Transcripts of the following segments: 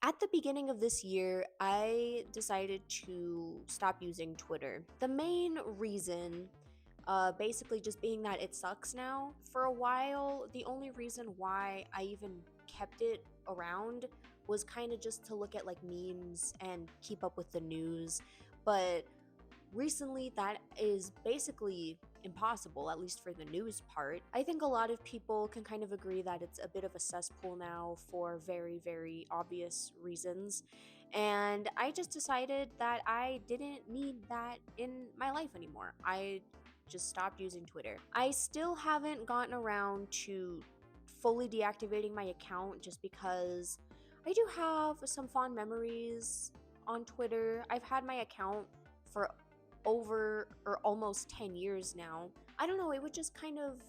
At the beginning of this year, I decided to stop using Twitter. The main reason, basically just being that it sucks now. For a while, the only reason why I even kept it around was kind of just to look at like memes and keep up with the news. But recently, that is basically impossible, at least for the news part. I think a lot of people can kind of agree that it's a bit of a cesspool now for very, very obvious reasons. And I just decided that I didn't need that in my life anymore. I just stopped using Twitter. I still haven't gotten around to fully deactivating my account just because I do have some fond memories on Twitter. I've had my account for over or almost 10 years now. I don't know, it would just kind of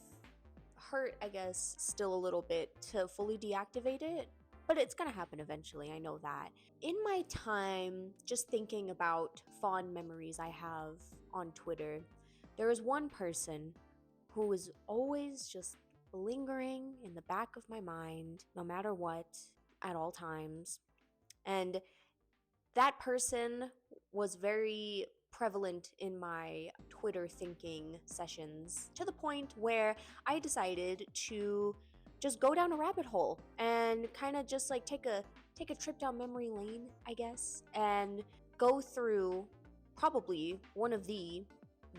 hurt, I guess, still a little bit to fully deactivate it. But it's gonna happen eventually, I know that. In my time, just thinking about fond memories I have on Twitter, there is one person who is always just lingering in the back of my mind, no matter what, at all times. And that person was very prevalent in my Twitter thinking sessions to the point where I decided to just go down a rabbit hole and kind of just like take a trip down memory lane, I guess, and go through probably one of the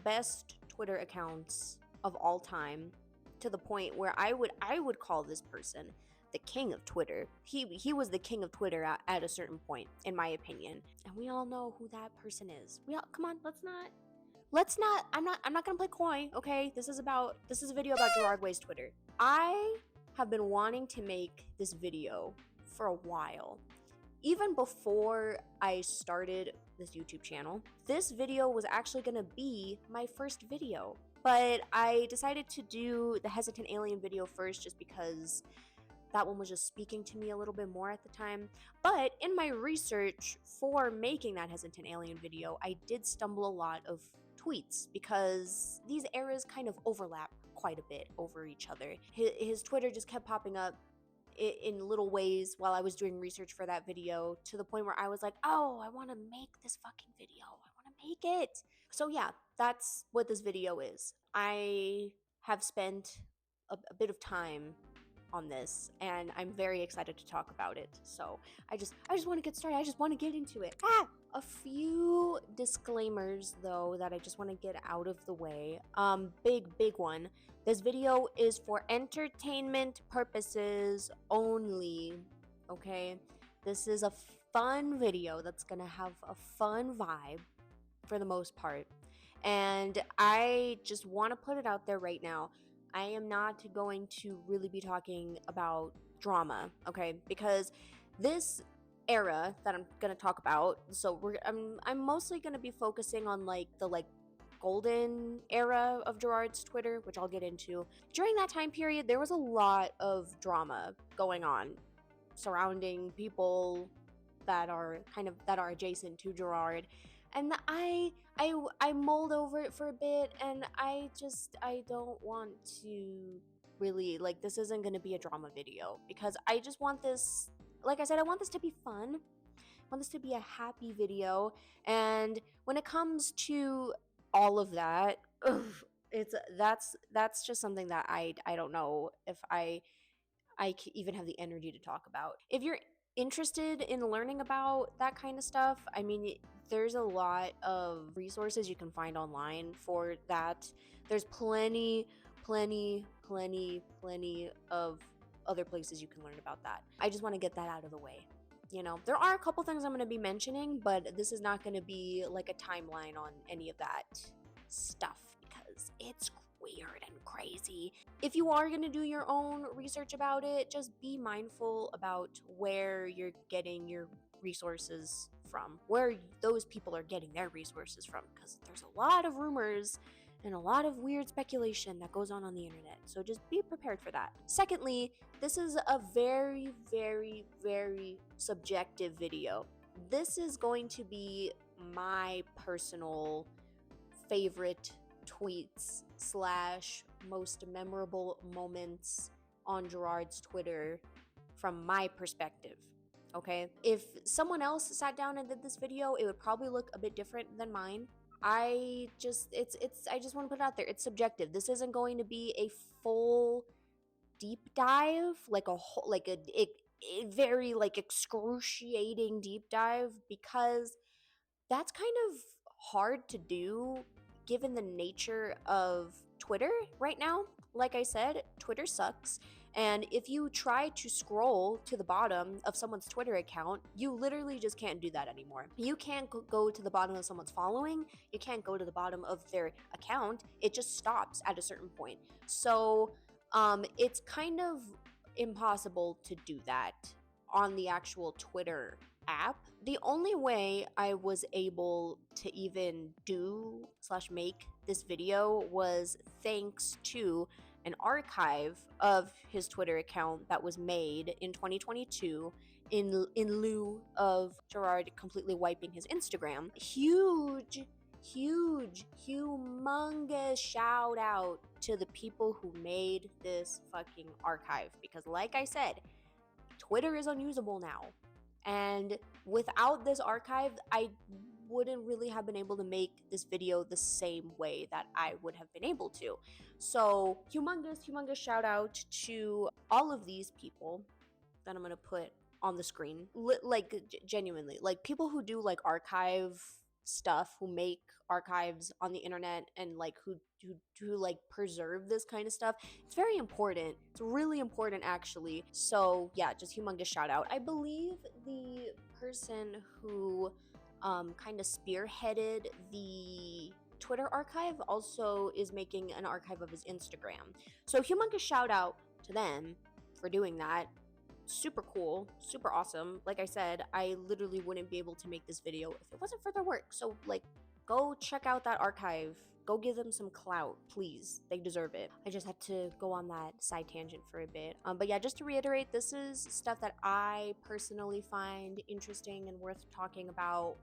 best Twitter accounts of all time, to the point where I would call this person the king of Twitter. He was the king of Twitter at a certain point, in my opinion. And we all know who that person is. We all come on, let's not I'm not gonna play coy, okay? This is a video about Gerard Way's Twitter. I have been wanting to make this video for a while. Even before I started this YouTube channel, this video was actually gonna be my first video. But I decided to do the Hesitant Alien video first just because that one was just speaking to me a little bit more at the time. But in my research for making that Hesitant Alien video, I did stumble a lot of tweets because these eras kind of overlap quite a bit over each other. His Twitter just kept popping up in little ways while I was doing research for that video, to the point where I was like, oh, I want to make this fucking video. I want to make it. So yeah, that's what this video is. I have spent a bit of time on this and I'm very excited to talk about it. So I just want to get started. I just want to get into it. A few disclaimers though that I just want to get out of the way. Big one. This video is for entertainment purposes only. Okay? This is a fun video that's gonna have a fun vibe for the most part. And I just want to put it out there right now. I am not going to really be talking about drama, okay? Because this era that I'm gonna talk about, so I'm mostly gonna be focusing on like the golden era of Gerard's Twitter, which I'll get into. During that time period, there was a lot of drama going on surrounding people that are adjacent to Gerard, and I mulled over it for a bit, and I don't want to really, like, this isn't going to be a drama video because I just want this, like I said, I want this to be fun. I want this to be a happy video. And when it comes to all of that, that's just something that I don't know if I even have the energy to talk about. If you're interested in learning about that kind of stuff, I mean, there's a lot of resources you can find online for that. There's plenty of other places you can learn about that. I just want to get that out of the way. You know, there are a couple things I'm going to be mentioning, but this is not going to be like a timeline on any of that stuff because it's weird and crazy. If you are going to do your own research about it, just be mindful about where you're getting your resources from, where those people are getting their resources from, because there's a lot of rumors and a lot of weird speculation that goes on the internet. So just be prepared for that. Secondly, this is a very, very, very subjective video. This is going to be my personal favorite tweets / most memorable moments on Gerard's Twitter from my perspective. okay? If someone else sat down and did this video, it would probably look a bit different than mine. I just want to put it out there. It's subjective. This isn't going to be a full deep dive, like a whole, like a very like excruciating deep dive, because that's kind of hard to do given the nature of Twitter right now. Like I said, Twitter sucks. And if you try to scroll to the bottom of someone's Twitter account, you literally just can't do that anymore. You can't go to the bottom of someone's following. You can't go to the bottom of their account. It just stops at a certain point. So it's kind of impossible to do that on the actual Twitter app. The only way I was able to even do slash make this video was thanks to an archive of his Twitter account that was made in 2022 in lieu of Gerard completely wiping his Instagram. Humongous shout out to the people who made this fucking archive, because like I said, Twitter is unusable now. And without this archive, I wouldn't really have been able to make this video the same way that I would have been able to. So humongous shout out to all of these people that I'm gonna put on the screen. Like genuinely, like people who do like archive stuff, who make archives on the internet, and like who like preserve this kind of stuff. It's very important. It's really important actually. So yeah, just humongous shout out. I believe the person who kind of spearheaded the Twitter archive also is making an archive of his Instagram. So humongous shout out to them for doing that. Super cool, super awesome. Like I said, I literally wouldn't be able to make this video if it wasn't for their work. So like, go check out that archive. Go give them some clout, please. They deserve it. I just had to go on that side tangent for a bit. But yeah, just to reiterate, this is stuff that I personally find interesting and worth talking about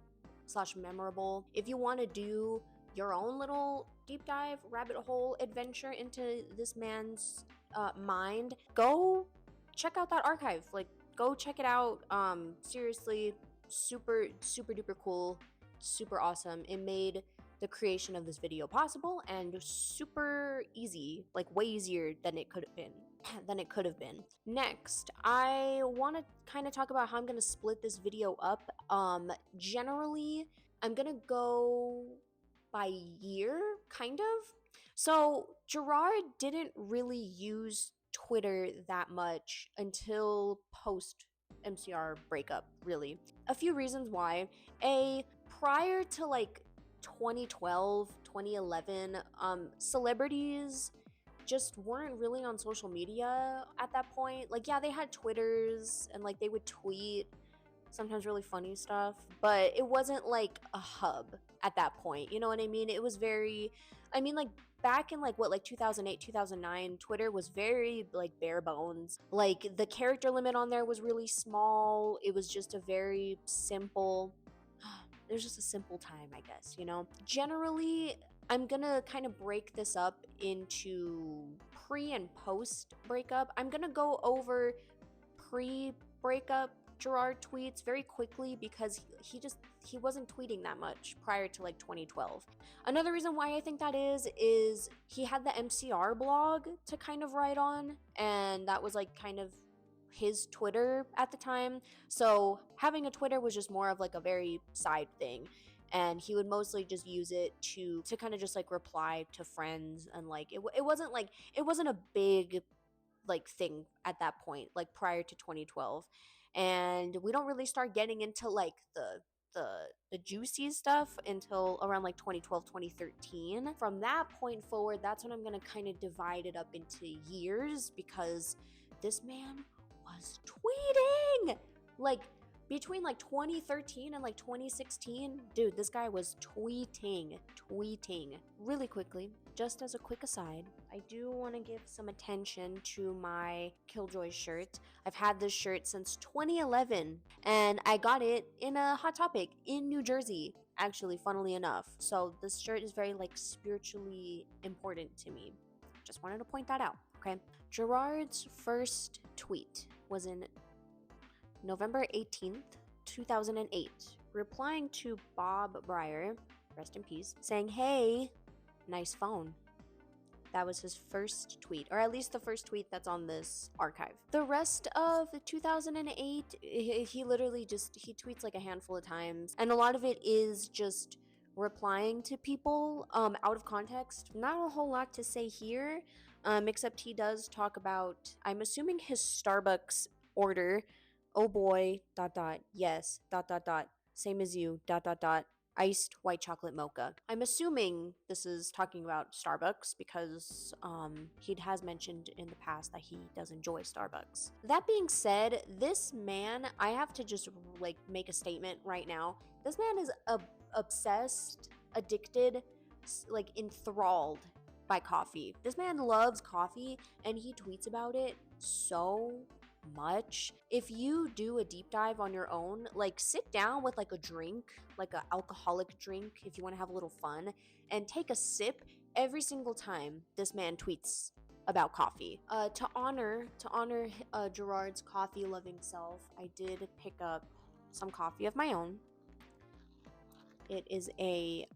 slash memorable. If you want to do your own little deep dive, rabbit hole adventure into this man's mind, go check out that archive. Like, go check it out. Seriously, super duper cool, super awesome. It made the creation of this video possible and super easy, like way easier than it could have been. Next, I want to kind of talk about how I'm going to split this video up. Generally, I'm going to go by year, kind of. So Gerard didn't really use Twitter that much until post MCR breakup, really. A few reasons why. Prior to like 2012, 2011, celebrities just weren't really on social media at that point. Like, yeah, they had Twitters and like they would tweet sometimes really funny stuff, but it wasn't like a hub at that point. You know what I mean? It was very, I mean, like back in like 2008, 2009, Twitter was very like bare bones. Like the character limit on there was really small. It was just a very simple, it was just a simple time, I guess, you know? Generally, I'm gonna kind of break this up into pre and post breakup. I'm gonna go over pre-breakup Gerard tweets very quickly because he wasn't tweeting that much prior to like 2012. Another reason why I think that is he had the MCR blog to kind of write on, and that was like kind of his Twitter at the time. So having a Twitter was just more of like a very side thing, and he would mostly just use it to kind of just like reply to friends, and like it wasn't a big like thing at that point, like prior to 2012. And we don't really start getting into like the juicy stuff until around like 2012, 2013. From that point forward, that's when I'm gonna kind of divide it up into years, because this man was tweeting like between like 2013 and like 2016. Dude, this guy was tweeting. Really quickly, just as a quick aside, I do want to give some attention to my Killjoy shirt. I've had this shirt since 2011, and I got it in a Hot Topic in New Jersey, actually, funnily enough. So this shirt is very like spiritually important to me. Just wanted to point that out, okay? Gerard's first tweet was in November 18th, 2008, replying to Bob Breyer, rest in peace, saying, "Hey, nice phone." That was his first tweet, or at least the first tweet that's on this archive. The rest of 2008, he literally just, he tweets like a handful of times, and a lot of it is just replying to people out of context. Not a whole lot to say here, except he does talk about, I'm assuming, his Starbucks order. "Oh boy, dot dot, yes, dot dot dot, same as you, dot dot dot, iced white chocolate mocha." I'm assuming this is talking about Starbucks because he has mentioned in the past that he does enjoy Starbucks. That being said, this man, I have to just like make a statement right now. This man is obsessed, addicted, like enthralled by coffee. This man loves coffee and he tweets about it so much. If you do a deep dive on your own, like sit down with like a drink, like an alcoholic drink, if you want to have a little fun, and take a sip every single time this man tweets about coffee. To honor Gerard's coffee loving self, I did pick up some coffee of my own. It is a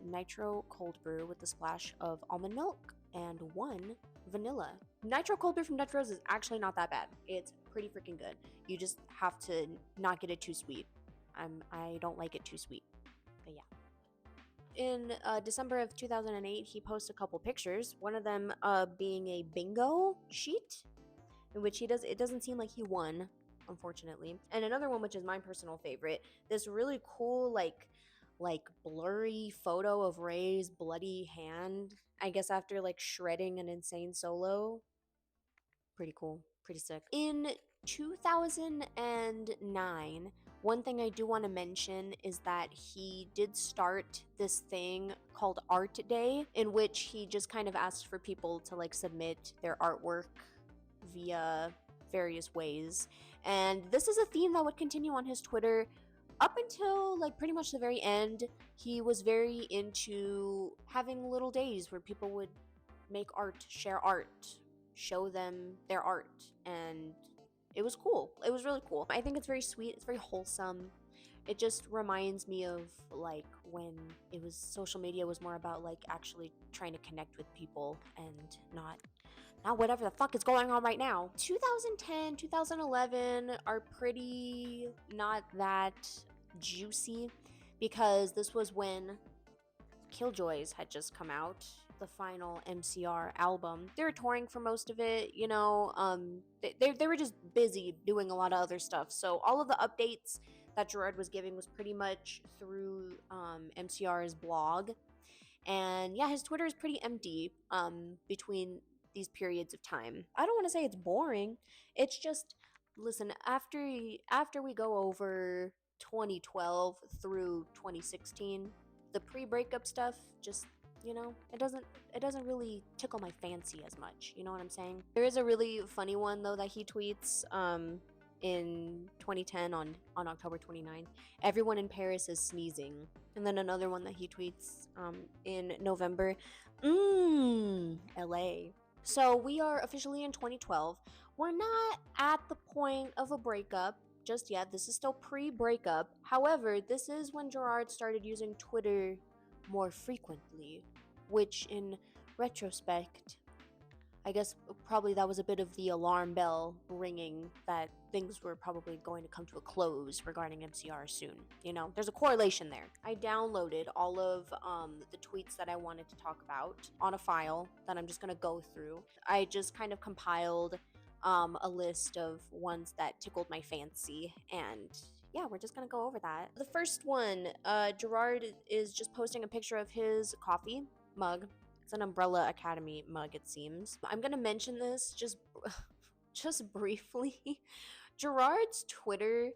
nitro cold brew with a splash of almond milk and 1 vanilla. Nitro cold brew from Dutch Bros is actually not that bad. It's pretty freaking good. You just have to not get it too sweet. I don't like it too sweet. But yeah. In December of 2008, he posted a couple pictures. One of them being a bingo sheet, in which it doesn't seem like he won, unfortunately. And another one, which is my personal favorite, this really cool like blurry photo of Ray's bloody hand, I guess after like shredding an insane solo. Pretty cool, pretty sick. In 2009, one thing I do want to mention is that he did start this thing called Art Day, in which he just kind of asked for people to like submit their artwork via various ways. And this is a theme that would continue on his Twitter up until like pretty much the very end. He was very into having little days where people would make art, share art, show them their art, and it was cool. It was really cool. I think it's very sweet. It's very wholesome. It just reminds me of like when it was social media was more about like actually trying to connect with people and not whatever the fuck is going on right now. 2010, 2011 are pretty not that juicy because this was when Killjoys had just come out, the final MCR album. They were touring for most of it, you know, they were just busy doing a lot of other stuff. So all of the updates that Gerard was giving was pretty much through MCR's blog. And yeah, his Twitter is pretty empty between these periods of time. I don't want to say it's boring. It's just, listen, after we go over 2012 through 2016, the pre-breakup stuff just, you know, it doesn't really tickle my fancy as much. You know what I'm saying? There is a really funny one though that he tweets in 2010 on October 29th. "Everyone in Paris is sneezing." And then another one that he tweets in November. LA. So we are officially in 2012. We're not at the point of a breakup just yet. This is still pre-breakup. However, this is when Gerard started using Twitter more frequently, which in retrospect, I guess probably that was a bit of the alarm bell ringing that things were probably going to come to a close regarding MCR soon. You know, there's a correlation there. I downloaded all of the tweets that I wanted to talk about on a file that I'm just going to go through. I just kind of compiled a list of ones that tickled my fancy, and yeah, we're just gonna go over that. The first one, Gerard is just posting a picture of his coffee mug. It's an Umbrella Academy mug, it seems. I'm gonna mention this just briefly. Gerard's Twitter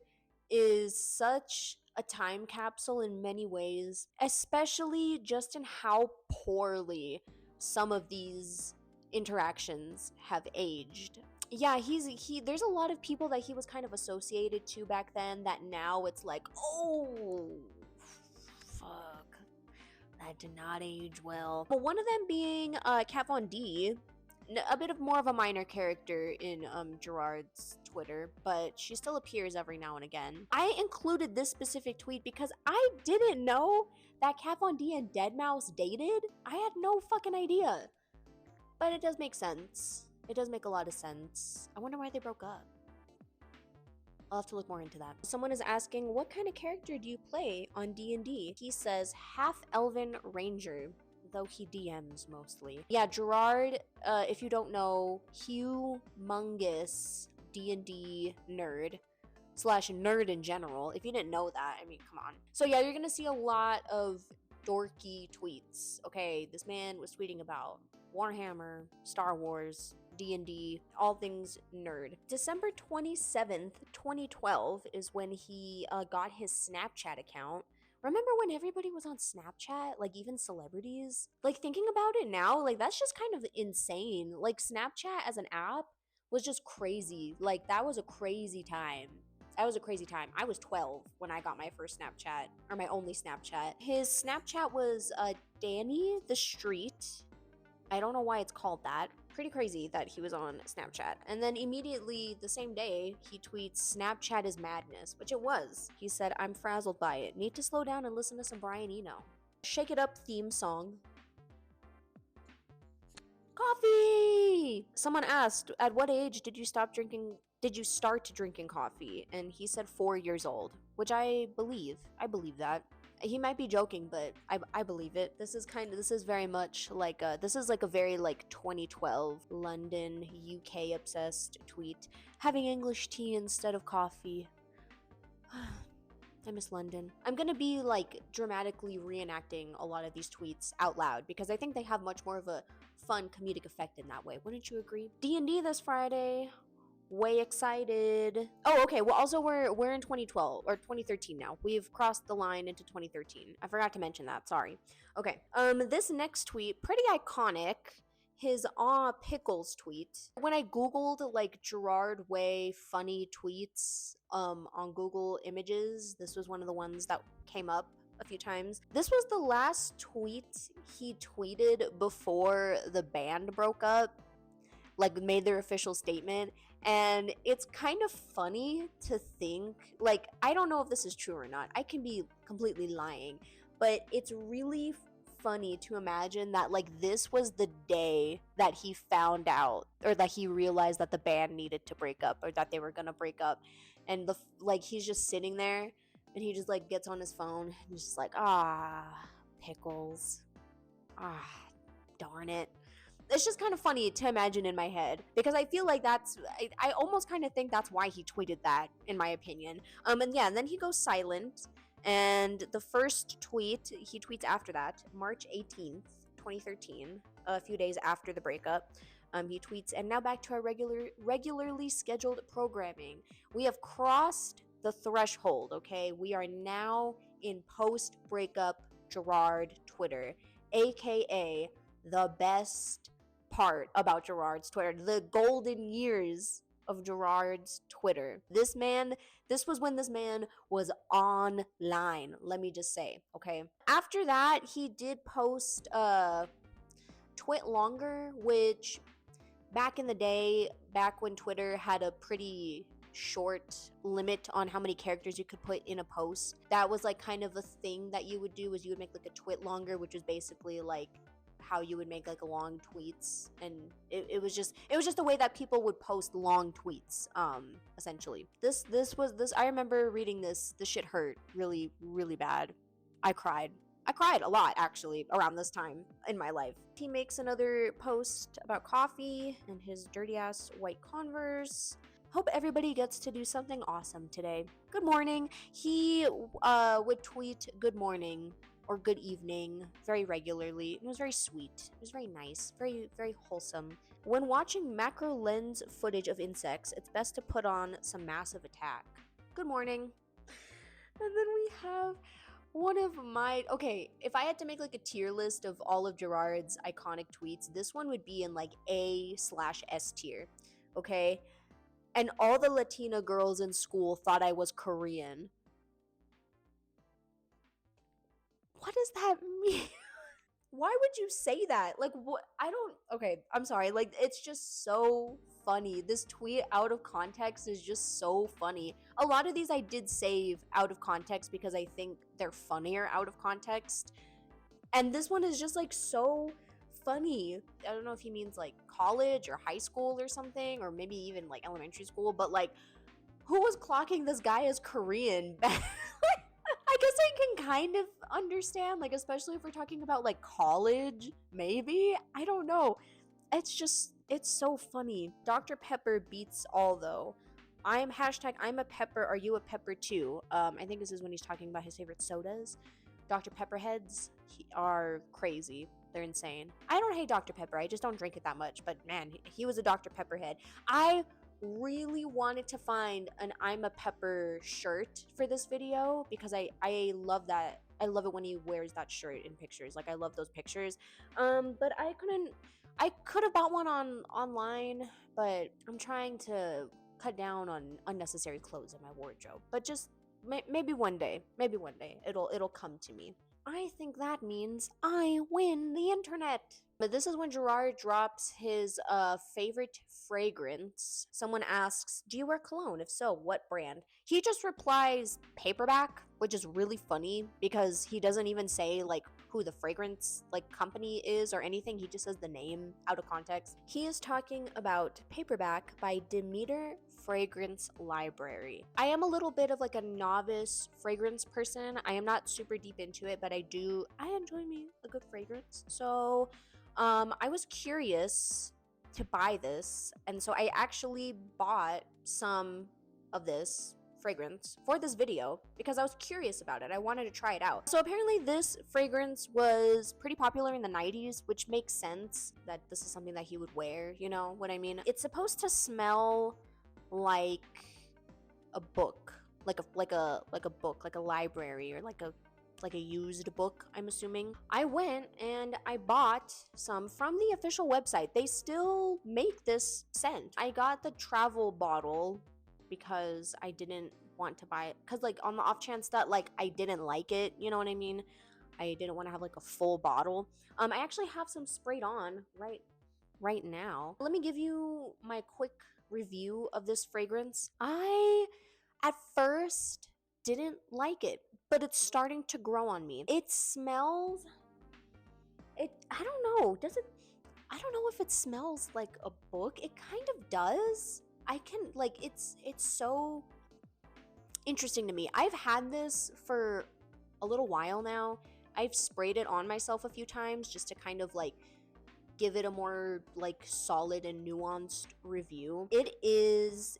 is such a time capsule in many ways, especially just in how poorly some of these interactions have aged. Yeah, there's a lot of people that he was kind of associated to back then that now it's like, oh fuck, that did not age well. But one of them being Kat Von D, a bit of more of a minor character in Gerard's Twitter, but she still appears every now and again. I included this specific tweet because I didn't know that Kat Von D and Deadmau5 dated. I had no fucking idea. But it does make sense. It does make a lot of sense. I wonder why they broke up. I'll have to look more into that. Someone is asking, what kind of character do you play on D&D? He says, half-elven ranger, though he DMs mostly. Yeah, Gerard, if you don't know, humongous D&D nerd / nerd in general. If you didn't know that, I mean, come on. So yeah, you're gonna see a lot of dorky tweets. Okay, this man was tweeting about Warhammer, Star Wars, D&D, all things nerd. December 27th, 2012 is when he got his Snapchat account. Remember when everybody was on Snapchat? Like, even celebrities? Like, thinking about it now, like, that's just kind of insane. Like, Snapchat as an app was just crazy. Like, that was a crazy time. That was a crazy time. I was 12 when I got my first Snapchat, or my only Snapchat. His Snapchat was Danny the Street. I don't know why it's called that. Pretty crazy that he was on Snapchat. And then immediately the same day, he tweets, Snapchat is madness, which it was. He said, I'm frazzled by it. Need to slow down and listen to some Brian Eno. Shake It Up theme song. Coffee! Someone asked, at what age did you start drinking coffee? And he said 4 years old, which I believe. I believe that. He might be joking, but I believe it. This is very much like this is like a very like 2012 London UK obsessed tweet. Having English tea instead of coffee. I miss London. I'm gonna be like dramatically reenacting a lot of these tweets out loud because I think they have much more of a fun comedic effect in that way. Wouldn't you agree? D&D this Friday. Way excited. Oh, okay. Well, also we're in 2012 or 2013 now. We've crossed the line into 2013. I forgot to mention that. Sorry. Okay. This next tweet, pretty iconic. His Aw Pickles tweet. When I googled like Gerard Way funny tweets on Google Images, this was one of the ones that came up a few times. This was the last tweet he tweeted before the band broke up, like made their official statement. And it's kind of funny to think, like, I don't know if this is true or not. I can be completely lying, but it's really funny to imagine that, like, this was the day that he found out or that he realized that the band needed to break up or that they were gonna break up. And he's just sitting there and he just like gets on his phone and he's just like, pickles. Darn it. It's just kind of funny to imagine in my head because I feel like I almost kind of think that's why he tweeted that, in my opinion. And yeah, and then he goes silent. And the first tweet he tweets after that, March 18th, 2013, a few days after the breakup, he tweets, and now back to our regularly scheduled programming. We have crossed the threshold, okay? We are now in post-breakup Gerard Twitter, aka the best part about Gerard's Twitter, the golden years of Gerard's Twitter. This was when this man was online, let me just say, okay? After that, he did post Twit Longer, which back in the day, back when Twitter had a pretty short limit on how many characters you could put in a post, that was like kind of a thing that you would do, is you would make like a Twit Longer, which was basically like how you would make like long tweets, and it was just the way that people would post long tweets, essentially. This I remember reading this shit hurt really, really bad. I cried a lot, actually, around this time in my life. He makes another post about coffee and his dirty ass white Converse. Hope everybody gets to do something awesome today. Good morning. He would tweet good morning or good evening very regularly. It was very sweet. It was very nice, very, very wholesome. When watching macro lens footage of insects, it's best to put on some Massive Attack. Good morning. And then we have one of my, okay, if I had to make like a tier list of all of Gerard's iconic tweets, this one would be in like A/S tier, okay? And all the Latina girls in school thought I was Korean. What does that mean? Why would you say that? Like, what? I don't. Okay, I'm sorry. Like, it's just so funny. This tweet out of context is just so funny. A lot of these I did save out of context because I think they're funnier out of context. And this one is just like so funny. I don't know if he means like college or high school or something, or maybe even like elementary school, but like, who was clocking this guy as Korean? I guess I can kind of understand, like, especially if we're talking about like college, maybe. I don't know. It's so funny. Dr. Pepper beats all though. I'm hashtag I'm a pepper. Are you a pepper too? I think this is when he's talking about his favorite sodas. Dr. Pepper heads are crazy. They're insane. I don't hate Dr. Pepper. I just don't drink it that much. But man, he was a Dr. Pepper head. I really wanted to find an I'm a Pepper shirt for this video because I love that. I love it when he wears that shirt in pictures. Like, I love those pictures. But I couldn't. I could have bought one online, but I'm trying to cut down on unnecessary clothes in my wardrobe. But just maybe one day, it'll come to me. I think that means I win the internet. But this is when Gerard drops his favorite fragrance. Someone asks, "Do you wear cologne? If so, what brand?" He just replies, "Paperback," which is really funny because he doesn't even say like who the fragrance like company is or anything. He just says the name out of context. He is talking about Paperback by Demeter Fragrance Library. I am a little bit of like a novice fragrance person. I am not super deep into it, but I enjoy me a good fragrance. So I was curious to buy this, and so I actually bought some of this fragrance for this video because I was curious about it. I wanted to try it out. So apparently this fragrance was pretty popular in the 90s, which makes sense that this is something that he would wear, you know what I mean? It's supposed to smell like a book, like a book, like a library, or like a used book, I'm assuming. I went and I bought some from the official website. They still make this scent. I got the travel bottle because I didn't want to buy it, because like on the off chance that like I didn't like it, you know what I mean? I didn't want to have like a full bottle. I actually have some sprayed on right now. Let me give you my quick review of this fragrance. I at first didn't like it, but it's starting to grow on me. It smells, I don't know, I don't know if it smells like a book. It kind of does. I can like it's so interesting to me. I've had this for a little while now. I've sprayed it on myself a few times just to kind of like give it a more like solid and nuanced review. It is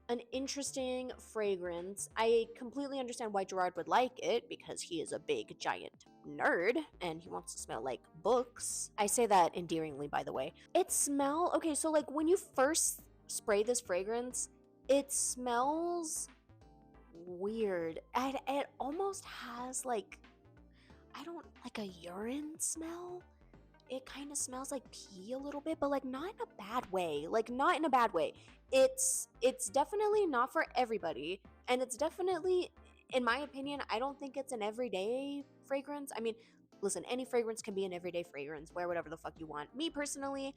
an interesting fragrance. I completely understand why Gerard would like it because he is a big giant nerd and he wants to smell like books. I say that endearingly, by the way. Okay, so like when you first spray this fragrance, it smells weird. It almost has like, I don't, like a urine smell. It kind of smells like pee a little bit, but like not in a bad way. Like not in a bad way. It's definitely not for everybody, and it's definitely, in my opinion, I don't think it's an everyday fragrance. I mean, listen, any fragrance can be an everyday fragrance. Wear whatever the fuck you want. Me personally,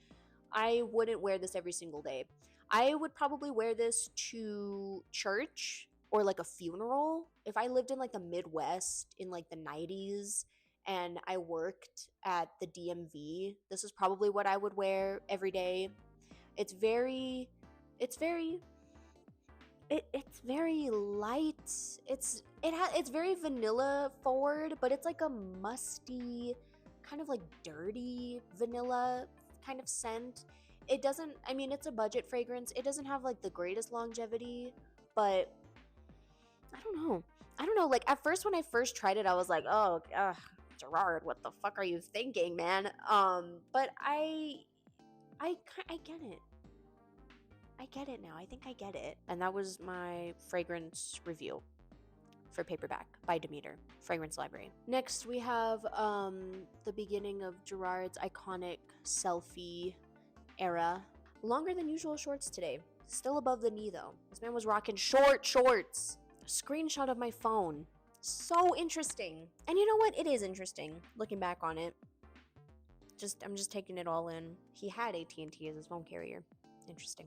I wouldn't wear this every single day. I would probably wear this to church or like a funeral. If I lived in like the Midwest in like the 90s and I worked at the DMV, this is probably what I would wear every day. It's very it's very light. It's very vanilla forward, but it's like a musty, kind of like dirty vanilla kind of scent. It doesn't, I mean, it's a budget fragrance. It doesn't have like the greatest longevity, but I don't know. Like at first when I first tried it, I was like, "Oh, Gerard, what the fuck are you thinking, man?" But I get it. I get it now. I think I get it. And that was my fragrance review for Paperback by Demeter Fragrance Library. Next, we have the beginning of Gerard's iconic selfie era. Longer than usual shorts today. Still above the knee though. This man was rocking short shorts. A screenshot of my phone. So interesting. And you know what? It is interesting looking back on it. I'm just taking it all in. He had AT&T as his phone carrier. Interesting.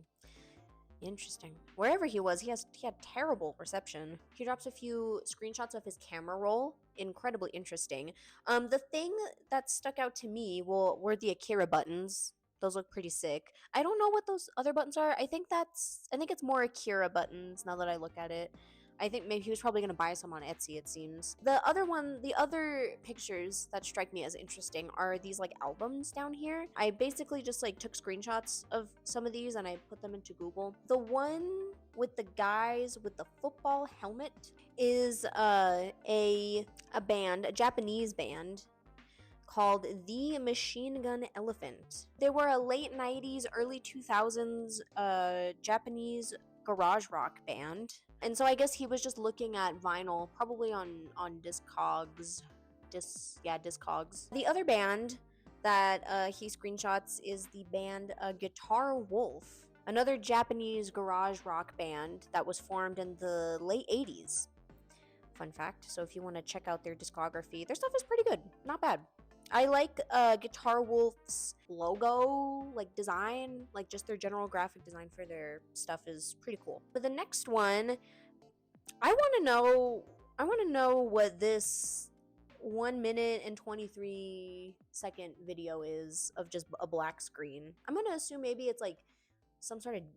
Wherever he was, he had terrible reception. He drops a few screenshots of his camera roll. Incredibly interesting. The thing that stuck out to me were the Akira buttons. Those look pretty sick. I don't know what those other buttons are. I think it's more Akira buttons now that I look at it. I think maybe he was probably gonna buy some on Etsy, it seems. The other pictures that strike me as interesting are these like albums down here. I basically just like took screenshots of some of these and I put them into Google. The one with the guys with the football helmet is a band, a Japanese band called The Machine Gun Elephant. They were a late 90s, early 2000s Japanese garage rock band. And so I guess he was just looking at vinyl, probably on Discogs. Discogs. The other band that he screenshots is the band Guitar Wolf, another Japanese garage rock band that was formed in the late 80s. Fun fact. So if you want to check out their discography, their stuff is pretty good. Not bad. I like Guitar Wolf's logo, like design, like just their general graphic design for their stuff is pretty cool. But the next one, I want to know what this 1 minute and 23-second video is of just a black screen. I'm going to assume maybe it's like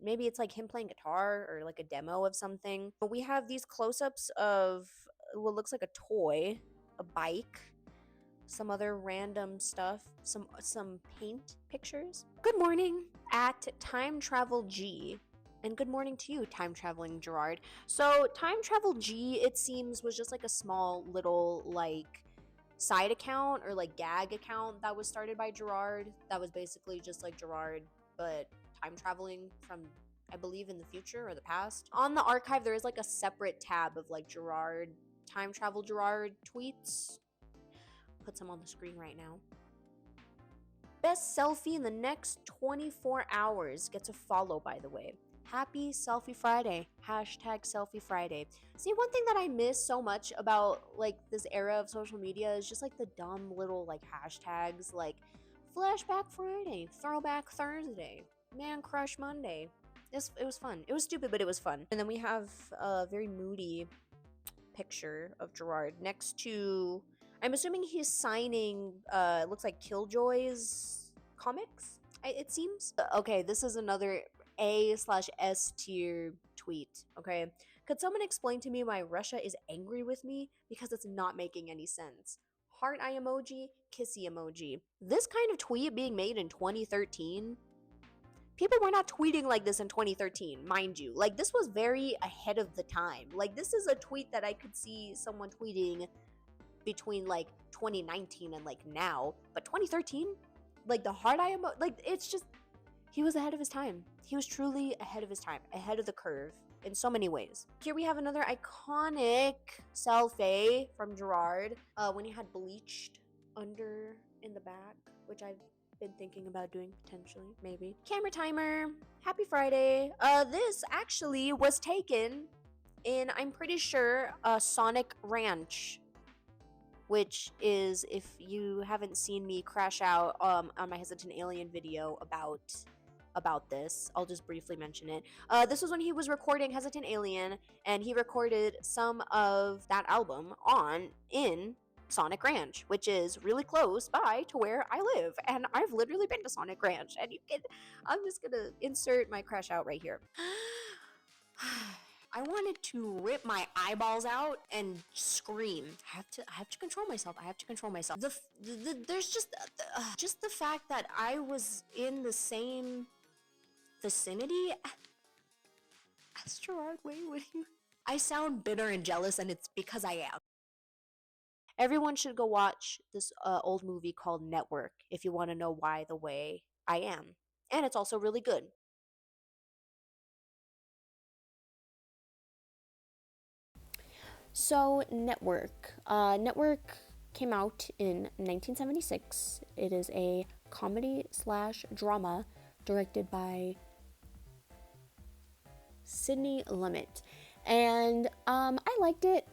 maybe it's like him playing guitar or like a demo of something. But we have these close-ups of what looks like a toy, a bike, some other random stuff, some paint pictures. Good morning at Time Travel G, and good morning to you, Time Traveling Gerard. So Time Travel G, it seems, was just like a small little like side account or like gag account that was started by Gerard. That was basically just like Gerard, but time traveling from, I believe, in the future or the past. On the archive, there is like a separate tab of like Gerard, time travel Gerard tweets. Put some on the screen right now. Best selfie in the next 24 hours gets a follow, by the way. Happy Selfie Friday. Hashtag Selfie Friday. See, one thing that I miss so much about like this era of social media is just like the dumb little like hashtags like Flashback Friday, Throwback Thursday, Man Crush Monday. It was fun. It was stupid, but it was fun. And then we have a very moody picture of Gerard next to, I'm assuming he's signing, it looks like Killjoy's comics, it seems. Okay, this is another A/S tier tweet, okay? Could someone explain to me why Russia is angry with me? Because it's not making any sense. Heart eye emoji, kissy emoji. This kind of tweet being made in 2013, people were not tweeting like this in 2013, mind you. Like, this was very ahead of the time. Like, this is a tweet that I could see someone tweeting between like 2019 and like now, but 2013, like the heart eye emoji, like it's just, he was ahead of his time. He was truly ahead of his time, ahead of the curve in so many ways. Here we have another iconic selfie from Gerard when he had bleached under in the back, which I've been thinking about doing potentially, maybe. Camera timer. Happy Friday. This actually was taken in, I'm pretty sure, Sonic Ranch, which is, if you haven't seen me crash out on my Hesitant Alien video about this, I'll just briefly mention it. This was when he was recording Hesitant Alien, and he recorded some of that album in Sonic Ranch, which is really close by to where I live, and I've literally been to Sonic Ranch, and I'm just gonna insert my crash out right here. I wanted to rip my eyeballs out and scream. I have to control myself. There's just the fact that I was in the same vicinity as Gerard Way. I sound bitter and jealous, and it's because I am. Everyone should go watch this old movie called Network if you want to know why the way I am. And it's also really good. So, Network. Network came out in 1976. It is a comedy/drama directed by Sidney Lumet. And I liked it.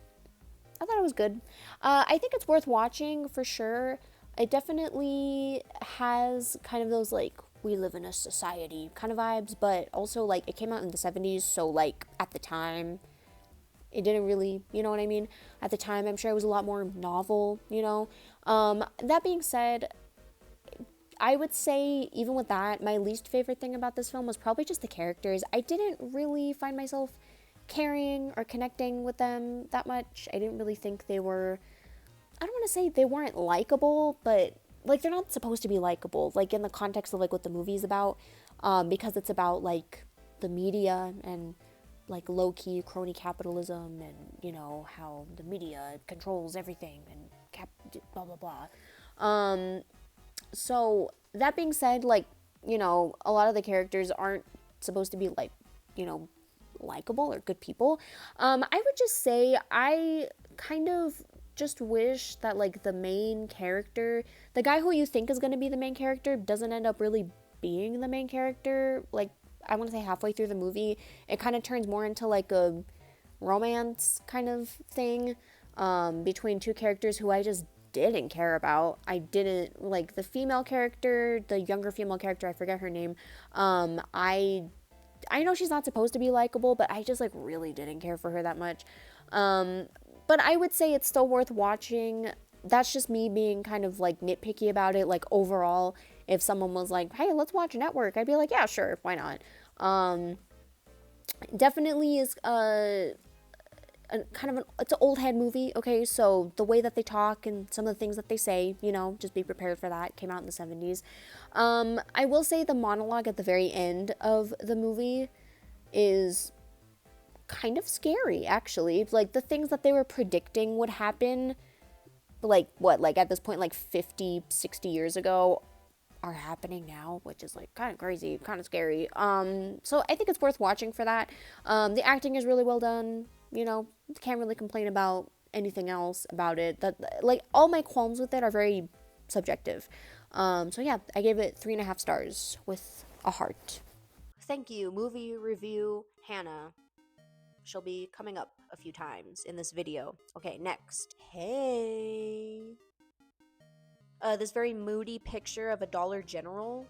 I thought it was good. I think it's worth watching for sure. It definitely has kind of those like we live in a society kind of vibes, but also like it came out in the 70s, so like at the time it didn't really, you know what I mean? At the time, I'm sure it was a lot more novel, you know? That being said, I would say, even with that, my least favorite thing about this film was probably just the characters. I didn't really find myself caring or connecting with them that much. I didn't really think they were, I don't want to say they weren't likable, but like they're not supposed to be likable, like in the context of like what the movie's about, because it's about like the media and like low-key crony capitalism and you know how the media controls everything and blah blah blah. So that being said, like, you know, a lot of the characters aren't supposed to be like, you know, likable or good people. I would just say I kind of just wish that like the main character, the guy who you think is going to be the main character, doesn't end up really being the main character. Like, I want to say halfway through the movie, it kind of turns more into like a romance kind of thing, between two characters who I just didn't care about. I didn't like the female character, the younger female character, I forget her name. I know she's not supposed to be likable, but I just like really didn't care for her that much. But I would say it's still worth watching. That's just me being kind of like nitpicky about it. Like overall, if someone was like, "Hey, let's watch Network," I'd be like, "Yeah, sure, why not?" Definitely is kind of it's an old head movie, okay? So the way that they talk and some of the things that they say, you know, just be prepared for that. It came out in the 70s. I will say the monologue at the very end of the movie is kind of scary, actually. Like the things that they were predicting would happen, like what, like at this point, like 50, 60 years ago, are happening now, which is like kind of crazy, kind of scary. So I think it's worth watching for that. The acting is really well done. You know, can't really complain about anything else about it. That like all my qualms with it are very subjective. So yeah, I gave it 3.5 stars with a heart. Thank you, movie review Hannah. She'll be coming up a few times in this video. Okay, next. Hey. This very moody picture of a Dollar General.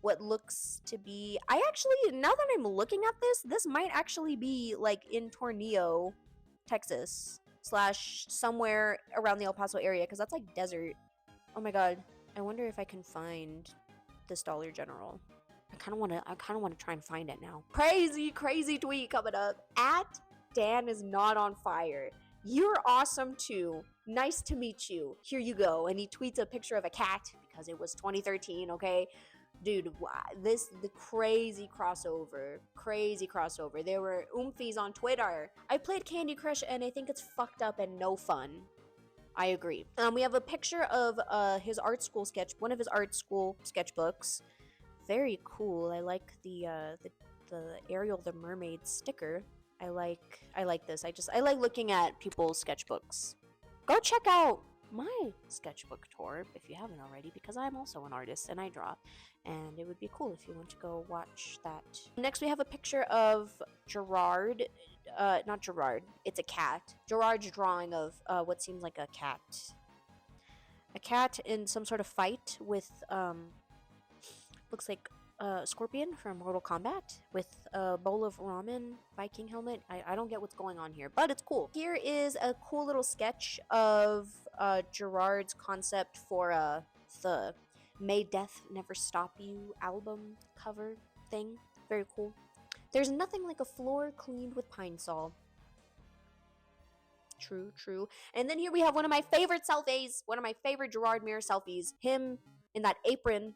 What looks to be... I actually, now that I'm looking at this might actually be like in Tornillo, Texas, / somewhere around the El Paso area, because that's like desert. Oh my god. I wonder if I can find this Dollar General. I kind of want to try and find it now. Crazy tweet coming up. At Dan is not on fire. You're awesome too. Nice to meet you. Here you go. And he tweets a picture of a cat because it was 2013, okay? Dude, the crazy crossover. There were oomfies on Twitter. I played Candy Crush and I think it's fucked up and no fun. I agree. We have a picture of his art school sketch, one of his art school sketchbooks. Very cool. I like the Ariel the Mermaid sticker. I like this. I like looking at people's sketchbooks. Go check out my sketchbook tour if you haven't already, because I'm also an artist and I draw, and it would be cool if you want to go watch that. Next we have a picture of Gerard, not Gerard, it's a cat. Gerard's drawing of what seems like a cat in some sort of fight with looks like Scorpion from Mortal Kombat with a bowl of ramen, Viking helmet. I don't get what's going on here, but it's cool. Here is a cool little sketch of Gerard's concept for the May Death Never Stop You album cover thing. Very cool. There's nothing like a floor cleaned with pine sol. True. And then here we have one of my favorite selfies, one of my favorite Gerard mirror selfies. Him in that apron.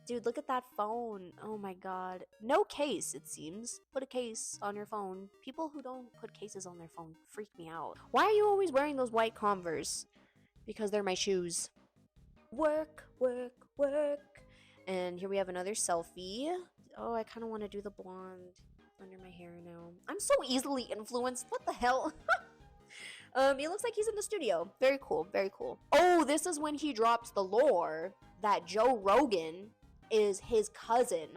Dude, look at that phone. Oh my god. No case, it seems. Put a case on your phone. People who don't put cases on their phone freak me out. Why are you always wearing those white Converse? Because they're my shoes. Work. And here we have another selfie. Oh, I kind of want to do the blonde under my hair now. I'm so easily influenced. What the hell? He looks like he's in the studio. Very cool. Oh, this is when he drops the lore that Joe Rogan is his cousin,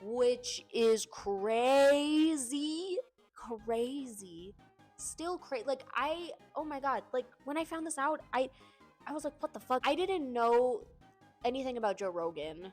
which is crazy. still crazy. Like, oh my God, like, when I found this out, I was like, what the fuck? I didn't know anything about Joe Rogan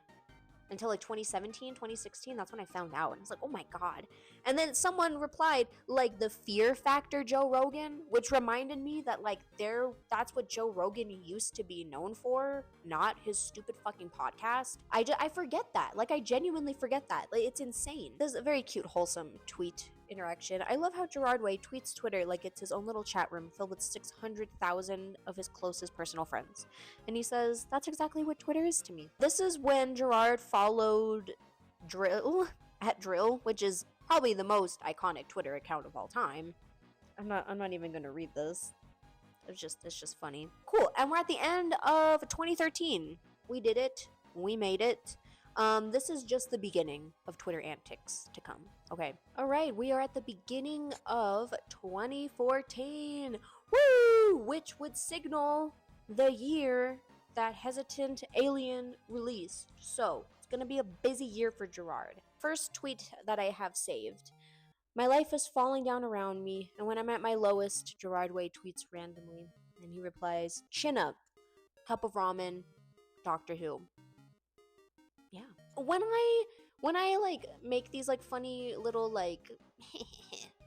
until like 2017, 2016. That's when I found out. And I was like, oh my God. And then someone replied, like, the Fear Factor Joe Rogan, which reminded me that, like, that's what Joe Rogan used to be known for, not his stupid fucking podcast. I forget that. Like, I genuinely forget that. Like, it's insane. This is a very cute, wholesome tweet interaction. I love how Gerard Way tweets Twitter like it's his own little chat room filled with 600,000 of his closest personal friends. And he says, that's exactly what Twitter is to me. This is when Gerard followed Drill at Drill, which is probably the most iconic Twitter account of all time. I'm not even gonna read this. It's just funny. Cool. And we're at the end of 2013. We did it. We made it. This is just the beginning of Twitter antics to come. Okay. All right. We are at the beginning of 2014. Woo! Which would signal the year that Hesitant Alien released. So it's gonna be a busy year for Gerard. First tweet that I have saved. My life is falling down around me, and when I'm at my lowest, Gerard Way tweets randomly, and he replies, "Chin up, cup of ramen, Doctor Who." Yeah. When I like make these like funny little like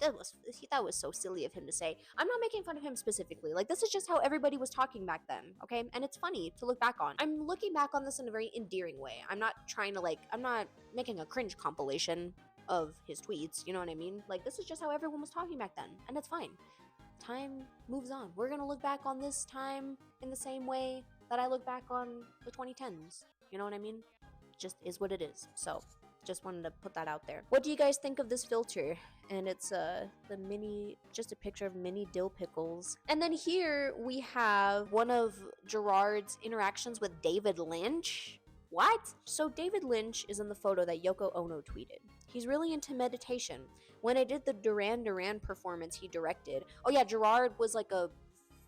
that was so silly of him to say. I'm not making fun of him specifically. Like, this is just how everybody was talking back then, okay? And it's funny to look back on. I'm looking back on this in a very endearing way. I'm not making a cringe compilation of his tweets, you know what I mean? Like, this is just how everyone was talking back then, and it's fine. Time moves on. We're gonna look back on this time in the same way that I look back on the 2010s. You know what I mean? Just is what it is. So just wanted to put that out there. What do you guys think of this filter? And it's just a picture of mini dill pickles. And then here we have one of Gerard's interactions with David Lynch. What? So David Lynch is in the photo that Yoko Ono tweeted. He's really into meditation. When I did the Duran Duran performance he directed, oh yeah, Gerard was like a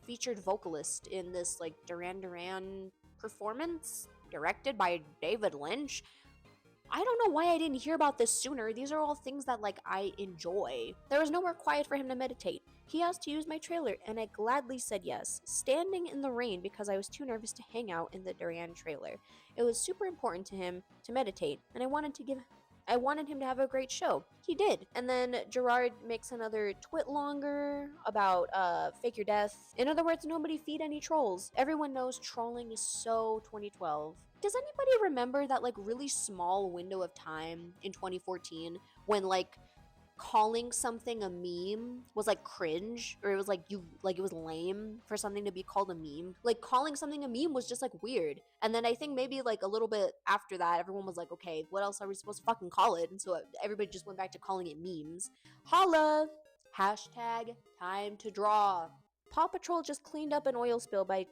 featured vocalist in this like Duran Duran performance directed by David Lynch. I don't know why I didn't hear about this sooner. These are all things that like I enjoy. There was nowhere quiet for him to meditate. He asked to use my trailer and I gladly said yes, standing in the rain because I was too nervous to hang out in the Duran trailer. It was super important to him to meditate and I wanted him to have a great show. He did. And then Gerard makes another twit longer about fake your death. In other words, nobody feed any trolls. Everyone knows trolling is so 2012. Does anybody remember that like really small window of time in 2014 when like calling something a meme was like cringe, or it was like it was lame for something to be called a meme? Like, calling something a meme was just like weird. And then I think maybe like a little bit after that everyone was like, okay, what else are we supposed to fucking call it? And so everybody just went back to calling it memes. Holla! Hashtag time to draw. Paw Patrol just cleaned up an oil spill by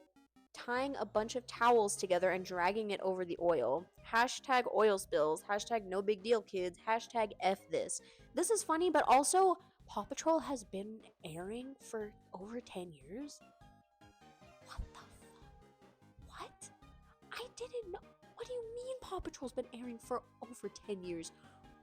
tying a bunch of towels together and dragging it over the oil. Hashtag oil spills. Hashtag no big deal, kids. Hashtag F this. This is funny, but also Paw Patrol has been airing for over 10 years? What the fuck? What? I didn't know. What do you mean Paw Patrol's been airing for over 10 years?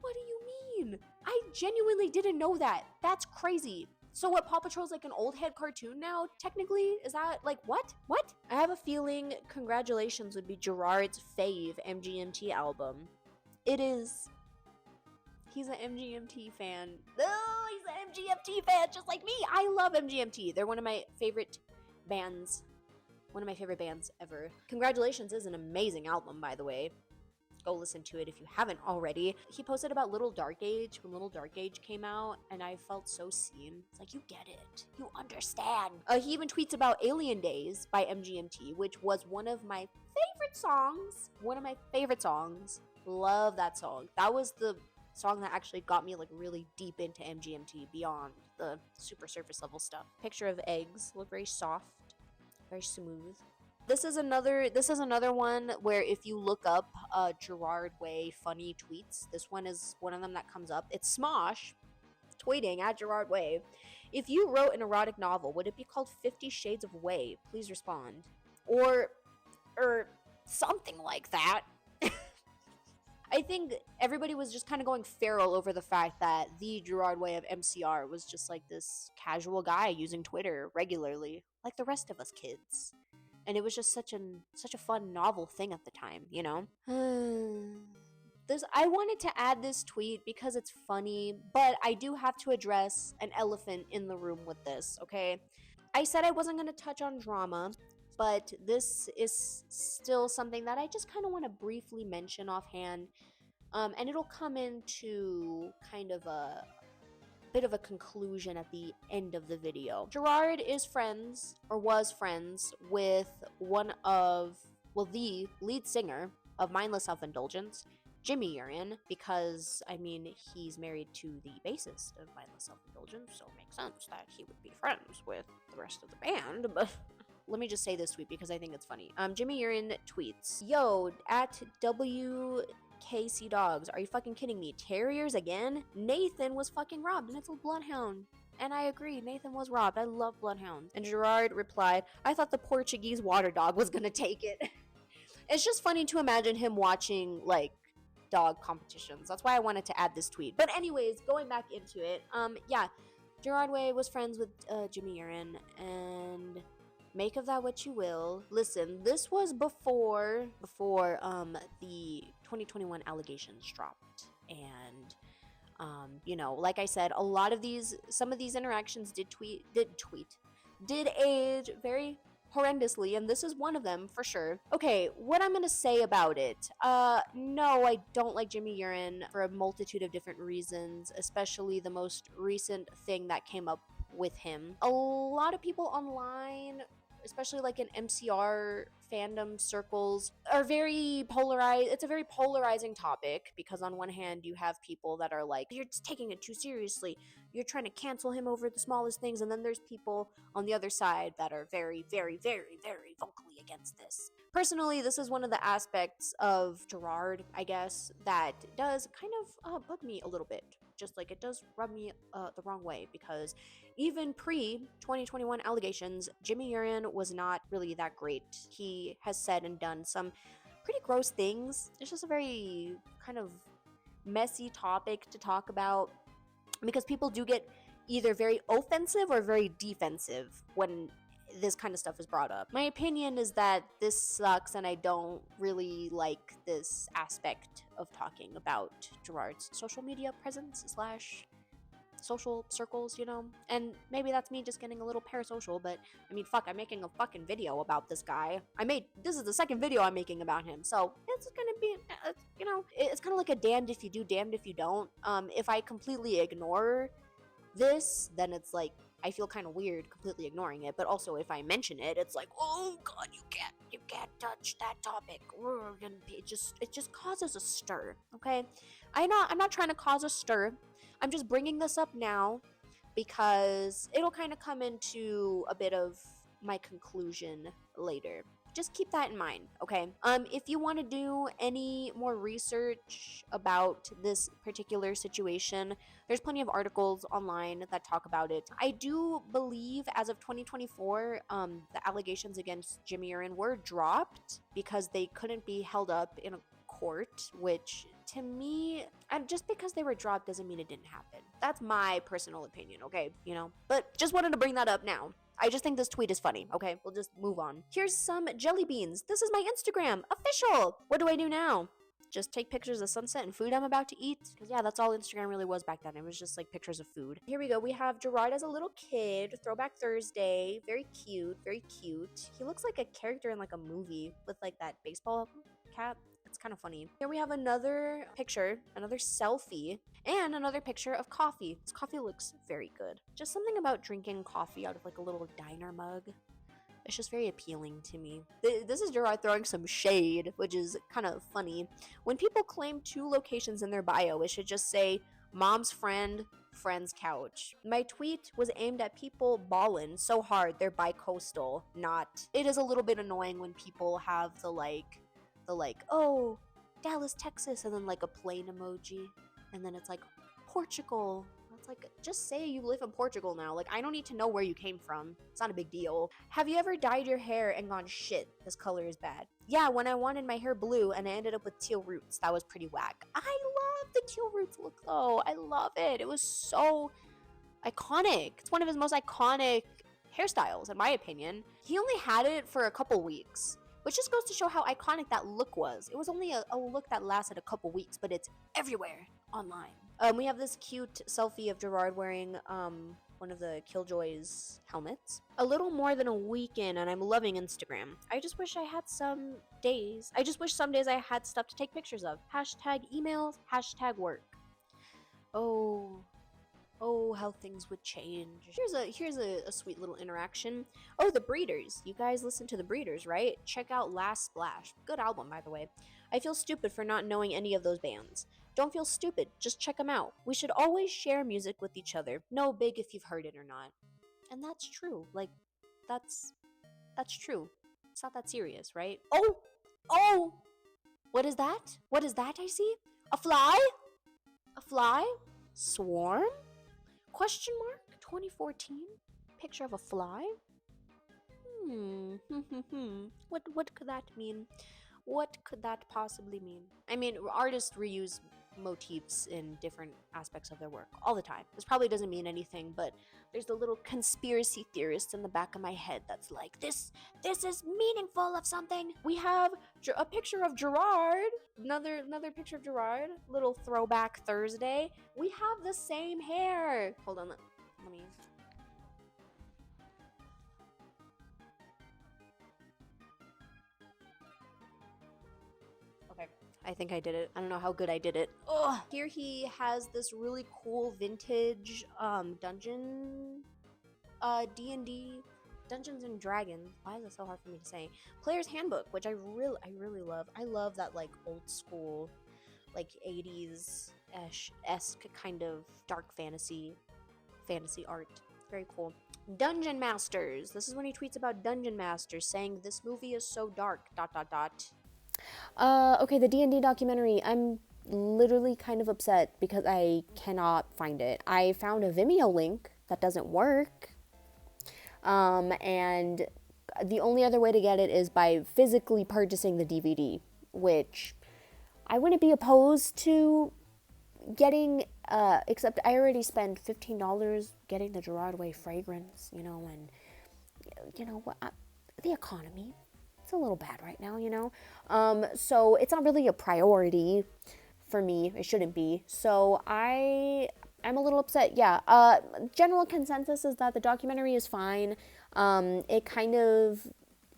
What do you mean? I genuinely didn't know that. That's crazy. So what, Paw Patrol's like an old head cartoon now, technically? Is that, like, what? What? I have a feeling Congratulations would be Gerard's fave MGMT album. It is. He's an MGMT fan. Oh, he's an MGMT fan just like me. I love MGMT. They're one of my favorite bands. One of my favorite bands ever. Congratulations is an amazing album, by the way. Go listen to it if you haven't already. He posted about Little Dark Age when Little Dark Age came out, and I felt so seen. It's like, you get it. You understand. He even tweets about Alien Days by MGMT, which was one of my favorite songs. One of my favorite songs. Love that song. That was the song that actually got me like really deep into MGMT beyond the super surface level stuff. Picture of eggs. Look very soft. Very smooth. This is another one where if you look up Gerard Way funny tweets, this one is one of them that comes up. It's Smosh tweeting at Gerard Way. If you wrote an erotic novel, would it be called 50 Shades of Way? Please respond. Or something like that. I think everybody was just kind of going feral over the fact that the Gerard Way of MCR was just like this casual guy using Twitter regularly, like the rest of us kids. And it was just such a fun novel thing at the time, you know? This I wanted to add this tweet because it's funny, but I do have to address an elephant in the room with this, okay? I said I wasn't going to touch on drama, but this is still something that I just kind of want to briefly mention offhand. And it'll come into kind of a bit of a conclusion at the end of the video. Gerard is friends, or was friends, with the lead singer of Mindless Self-Indulgence, Jimmy Urine, because, I mean, he's married to the bassist of Mindless Self-Indulgence, so it makes sense that he would be friends with the rest of the band, but let me just say this tweet because I think it's funny. Jimmy Urine tweets, "Yo, at WKC Dogs, are you fucking kidding me? Terriers again? Nathan was fucking robbed, and it's a bloodhound." And I agree, Nathan was robbed. I love bloodhounds. And Gerard replied, "I thought the Portuguese water dog was gonna take it." It's just funny to imagine him watching, like, dog competitions. That's why I wanted to add this tweet. But anyways, going back into it, yeah, Gerard Way was friends with Jimmy Urine, and make of that what you will. Listen, this was before the 2021 allegations dropped, and you know, like I said, some of these interactions did age very horrendously, and this is one of them for sure. Okay, what I'm gonna say about it. No, I don't like Jimmy Urine for a multitude of different reasons, especially the most recent thing that came up with him. A lot of people online, especially like in MCR fandom circles, are very polarized. It's a very polarizing topic because on one hand you have people that are like, you're just taking it too seriously, you're trying to cancel him over the smallest things, and then there's people on the other side that are very, very, very, very vocally against this. Personally, this is one of the aspects of Gerard, I guess, that does kind of bug me a little bit. Just like it does rub me the wrong way, because even pre-2021 allegations, Jimmy Urine was not really that great. He has said and done some pretty gross things. It's just a very kind of messy topic to talk about, because people do get either very offensive or very defensive when this kind of stuff is brought up. My opinion is that this sucks, and I don't really like this aspect of talking about Gerard's social media presence / social circles, you know? And maybe that's me just getting a little parasocial, but I mean, fuck, I'm making a fucking video about this guy. This is the second video I'm making about him, so it's gonna be, you know, it's kind of like a damned if you do, damned if you don't. If I completely ignore this, then it's like, I feel kind of weird completely ignoring it, but also if I mention it, it's like, oh god, you can't touch that topic. It just causes a stir, okay? I'm not trying to cause a stir. I'm just bringing this up now because it'll kind of come into a bit of my conclusion later. Just keep that in mind, okay? If you want to do any more research about this particular situation, there's plenty of articles online that talk about it. I do believe as of 2024, the allegations against Jimmy Urine were dropped because they couldn't be held up in a court, which to me, just because they were dropped doesn't mean it didn't happen. That's my personal opinion, okay? You know, but just wanted to bring that up now. I just think this tweet is funny, okay? We'll just move on. Here's some jelly beans. This is my Instagram, official. What do I do now? Just take pictures of sunset and food I'm about to eat? Because yeah, that's all Instagram really was back then. It was just like pictures of food. Here we go. We have Gerard as a little kid. Throwback Thursday. Very cute, very cute. He looks like a character in like a movie with like that baseball cap. It's kind of funny. Here we have another picture, another selfie, and another picture of coffee. This coffee looks very good. Just something about drinking coffee out of like a little diner mug. It's just very appealing to me. This is Gerard throwing some shade, which is kind of funny. When people claim 2 locations in their bio, it should just say mom's friend, friend's couch. My tweet was aimed at people ballin' so hard they're bi-coastal, not. It is a little bit annoying when people have the oh, Dallas, Texas, and then like a plane emoji, and then it's like Portugal. It's like, just say you live in Portugal now. Like, I don't need to know where you came from. It's not a big deal. Have you ever dyed your hair and gone, shit, this color is bad? Yeah, when I wanted my hair blue and I ended up with teal roots. That was pretty whack. I love the teal roots look though. I love it. It was so iconic. It's one of his most iconic hairstyles, in my opinion. He only had it for a couple weeks, which just goes to show how iconic that look was. It was only a look that lasted a couple weeks, but it's everywhere online. We have this cute selfie of Gerard wearing one of the Killjoy's helmets. A little more than a week in, and I'm loving Instagram. I just wish I had some days. I just wish some days I had stuff to take pictures of. Hashtag emails, hashtag work. Oh, how things would change. Here's a sweet little interaction. Oh, the Breeders. You guys listen to the Breeders, right? Check out Last Splash. Good album, by the way. I feel stupid for not knowing any of those bands. Don't feel stupid, just check them out. We should always share music with each other. No big if you've heard it or not. And that's true. Like, that's true. It's not that serious, right? Oh! What is that? What is that I see? A fly? A fly? Swarm? Question mark? 2014? Picture of a fly? What could that mean? What could that possibly mean? I mean, artists reuse motifs in different aspects of their work all the time. This probably doesn't mean anything, but there's the little conspiracy theorist in the back of my head that's like, this is meaningful of something. We have a picture of Gerard, another picture of Gerard, little throwback Thursday. We have the same hair. Hold on, let me. I think I did it. I don't know how good I did it. Ugh. Here he has this really cool vintage dungeon D&D Dungeons and Dragons. Why is it so hard for me to say? Player's Handbook, which I really love. I love that like old school like 80s-esque kind of dark fantasy art. Very cool. Dungeon Masters. This is when he tweets about Dungeon Masters, saying this movie is so dark, ... Okay, the D&D documentary, I'm literally kind of upset because I cannot find it. I found a Vimeo link that doesn't work, and the only other way to get it is by physically purchasing the DVD, which I wouldn't be opposed to getting, except I already spent $15 getting the Gerard Way fragrance, and, what, the economy. A little bad right now, so it's not really a priority for me. It shouldn't be. So I'm a little upset. Yeah. General consensus is that the documentary is fine. It kind of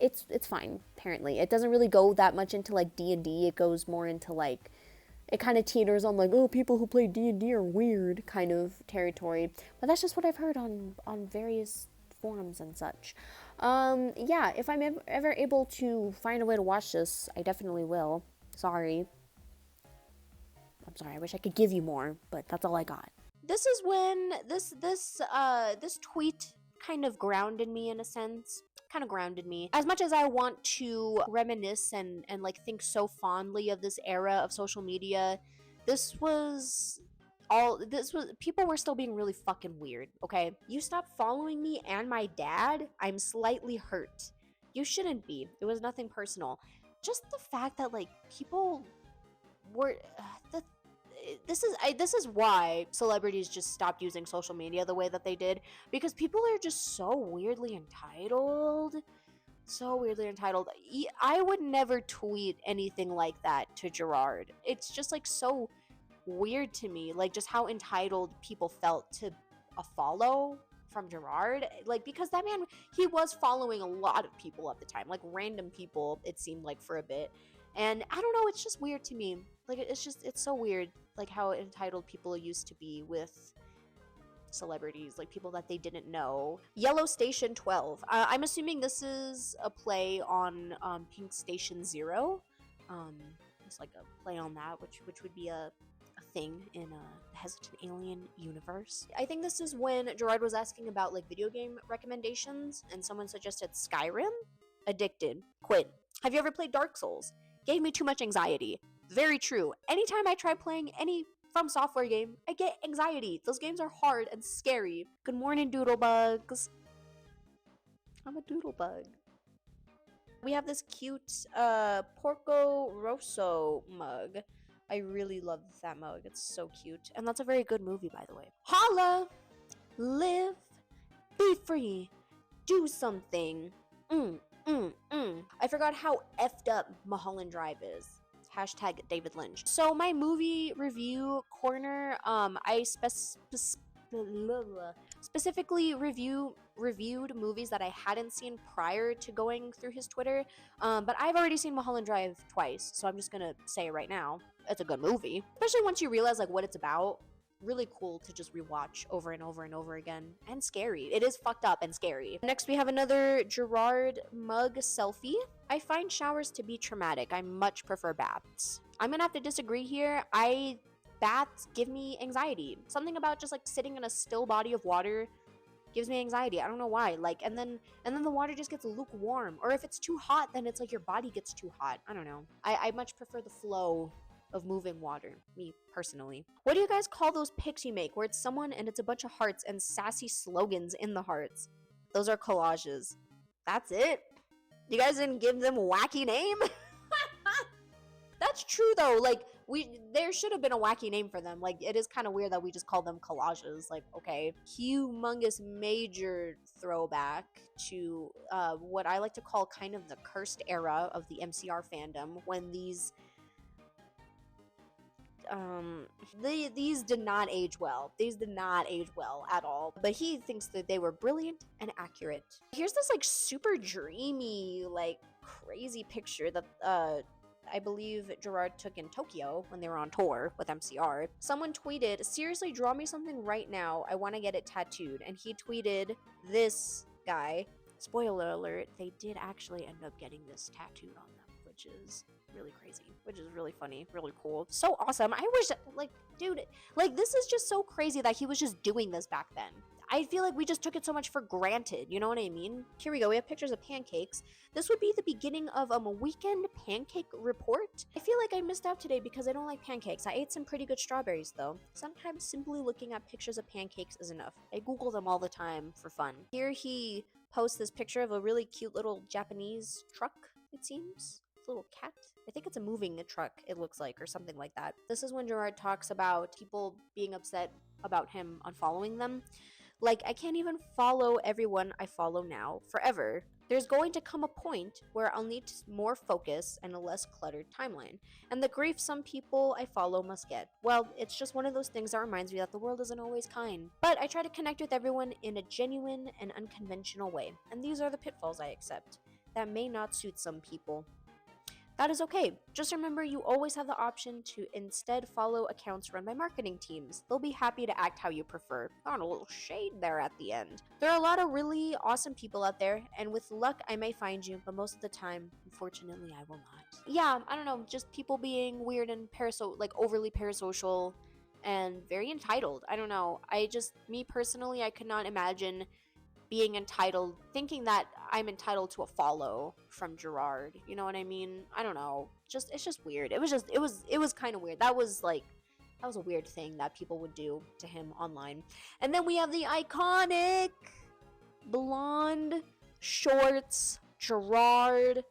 it's fine. Apparently, it doesn't really go that much into like D&D. It goes more into like, it kind of teeters on like, oh, people who play D&D are weird kind of territory. But that's just what I've heard on various forums and such. Yeah, if I'm ever able to find a way to watch this, I definitely will. Sorry. I'm sorry, I wish I could give you more, but that's all I got. This is when this tweet kind of grounded me in a sense. Kind of grounded me. As much as I want to reminisce and like think so fondly of this era of social media, people were still being really fucking weird, okay? You stopped following me and my dad, I'm slightly hurt. You shouldn't be. It was nothing personal. Just the fact that like people were this is why celebrities just stopped using social media the way that they did, because people are just so weirdly entitled. I would never tweet anything like that to Gerard. It's just like so weird to me, like just how entitled people felt to a follow from Gerard, like because that man, he was following a lot of people at the time, like random people, it seemed like, for a bit. And I don't know, it's just weird to me. Like it's so weird, like how entitled people used to be with celebrities, like people that they didn't know. Yellow Station 12. I'm assuming this is a play on Pink Station Zero. It's like a play on that, which would be a thing in the Hesitant Alien universe. I think this is when Gerard was asking about like video game recommendations, and someone suggested Skyrim. Addicted. Quit. Have you ever played Dark Souls? Gave me too much anxiety. Very true. Anytime I try playing any From Software game, I get anxiety. Those games are hard and scary. Good morning, doodlebugs. I'm a doodlebug. We have this cute Porco Rosso mug. I really love that mug. It's so cute. And that's a very good movie, by the way. Holla! Live! Be free! Do something! I forgot how effed up Mulholland Drive is. Hashtag David Lynch. So my movie review corner, I specifically reviewed movies that I hadn't seen prior to going through his Twitter. But I've already seen Mulholland Drive twice, so I'm just gonna say it right now. It's a good movie, especially once you realize like what it's about. Really cool to just rewatch over and over and over again, and scary. It is fucked up and scary. Next we have another Gerard mug selfie. I find showers to be traumatic. I much prefer baths. I'm gonna have to disagree here. Baths give me anxiety. Something about just like sitting in a still body of water gives me anxiety. I don't know why. Like, and then the water just gets lukewarm, or if it's too hot, then it's like your body gets too hot. I don't know. I much prefer the flow of moving water, me personally. What do you guys call those pics you make where it's someone and it's a bunch of hearts and sassy slogans in the hearts? Those are collages. That's it? You guys didn't give them a wacky name? That's true though. Like, there should have been a wacky name for them. Like, it is kind of weird that we just call them collages. Like, okay. Humongous major throwback to what I like to call kind of the cursed era of the MCR fandom, when these did not age well. These did not age well at all. But he thinks that they were brilliant and accurate. Here's this like super dreamy, like crazy picture that I believe Gerard took in Tokyo when they were on tour with MCR. Someone tweeted, "Seriously, draw me something right now. I want to get it tattooed." And he tweeted this guy. Spoiler alert, they did actually end up getting this tattooed on them, which is really crazy, which is really funny, really cool, so awesome. I wish, like, dude, like, this is just so crazy that he was just doing this back then. I feel like we just took it so much for granted, you know what I mean? Here we go, we have pictures of pancakes. This would be the beginning of a weekend pancake report. I feel like I missed out today because I don't like pancakes. I ate some pretty good strawberries though. Sometimes simply looking at pictures of pancakes is enough. I Google them all the time for fun. Here he posts this picture of a really cute little Japanese truck, it seems. Little cat. I think it's a moving truck, it looks like, or something like that. This is when Gerard talks about people being upset about him unfollowing them. Like, I can't even follow everyone I follow now forever. There's going to come a point where I'll need more focus and a less cluttered timeline. And the grief some people I follow must get. Well, it's just one of those things that reminds me that the world isn't always kind. But I try to connect with everyone in a genuine and unconventional way. And these are the pitfalls I accept. That may not suit some people. That is okay. Just remember, you always have the option to instead follow accounts run by marketing teams. They'll be happy to act how you prefer. Got a little shade there at the end. There are a lot of really awesome people out there, and with luck, I may find you, but most of the time, unfortunately, I will not. Yeah, I don't know, just people being weird and overly parasocial and very entitled. I don't know. Me personally, I could not imagine being entitled, thinking that I'm entitled to a follow from Gerard. You know what I mean? I don't know. It's just weird. It was kind of weird. That was a weird thing that people would do to him online. And then we have the iconic blonde shorts Gerard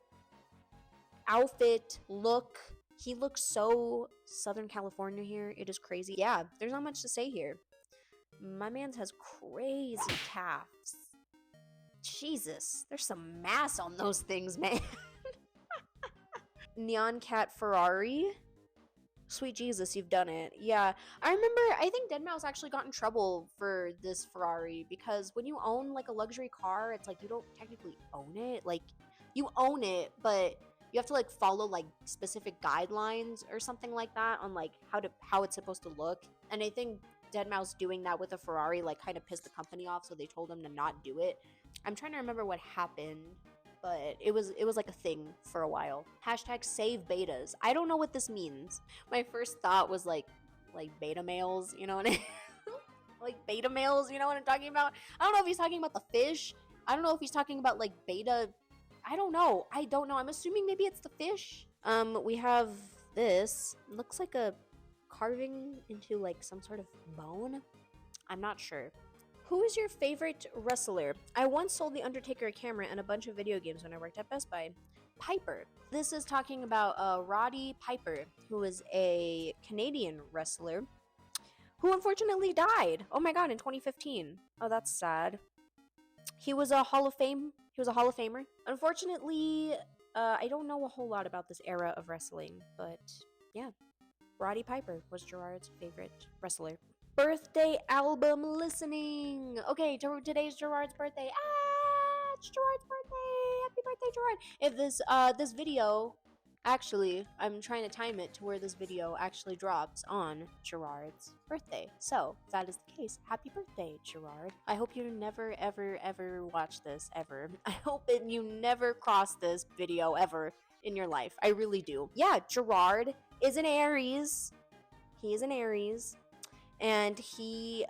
outfit look. He looks so Southern California here. It is crazy. Yeah, there's not much to say here. My man's has crazy calves. Jesus, there's some mass on those things, man. Neon Cat Ferrari. Sweet Jesus, you've done it. Yeah, I think deadmau5 actually got in trouble for this Ferrari because when you own like a luxury car, it's like you don't technically own it. Like, you own it, but you have to like follow like specific guidelines or something like that on like how it's supposed to look. And I think deadmau5 doing that with a Ferrari like kind of pissed the company off, so they told him to not do it. I'm trying to remember what happened, but it was like a thing for a while. Hashtag save betas. I don't know what this means. My first thought was like beta males, you know what I like beta males, you know what I'm talking about? I don't know if he's talking about the fish. I don't know if he's talking about like beta. I don't know. I'm assuming maybe it's the fish. We have this. Looks like a carving into like some sort of bone. I'm not sure. Who is your favorite wrestler? I once sold The Undertaker a camera and a bunch of video games when I worked at Best Buy. Piper. This is talking about Roddy Piper, who is a Canadian wrestler who unfortunately died. Oh my god, in 2015. Oh, that's sad. He was a Hall of Famer. Unfortunately, I don't know a whole lot about this era of wrestling, but yeah. Roddy Piper was Gerard's favorite wrestler. Birthday album listening. Okay, today's Gerard's birthday. It's Gerard's birthday. Happy birthday, Gerard. If this video, actually, I'm trying to time it to where this video actually drops on Gerard's birthday. So, if that is the case, happy birthday, Gerard. I hope you never, ever, ever watch this, ever. I hope that you never cross this video ever in your life. I really do. Yeah, Gerard is an Aries. He is an Aries. And he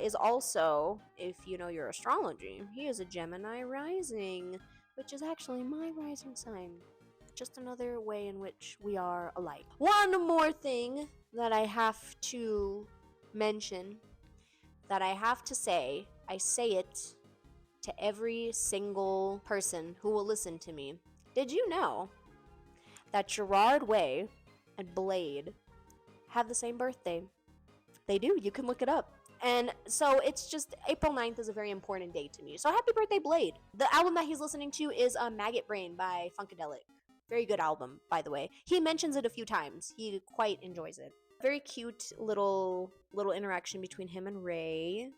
is also, if you know your astrology, he is a Gemini rising, which is actually my rising sign. Just another way in which we are alike. One more thing that I have to mention, that I have to say, I say it to every single person who will listen to me. Did you know that Gerard Way and Blade have the same birthday? They do. You can look it up. And so it's just, April 9th is a very important day to me. So happy birthday, Blade. The album that he's listening to is Maggot Brain by Funkadelic. Very good album, by the way. He mentions it a few times. He quite enjoys it. Very cute little interaction between him and Ray.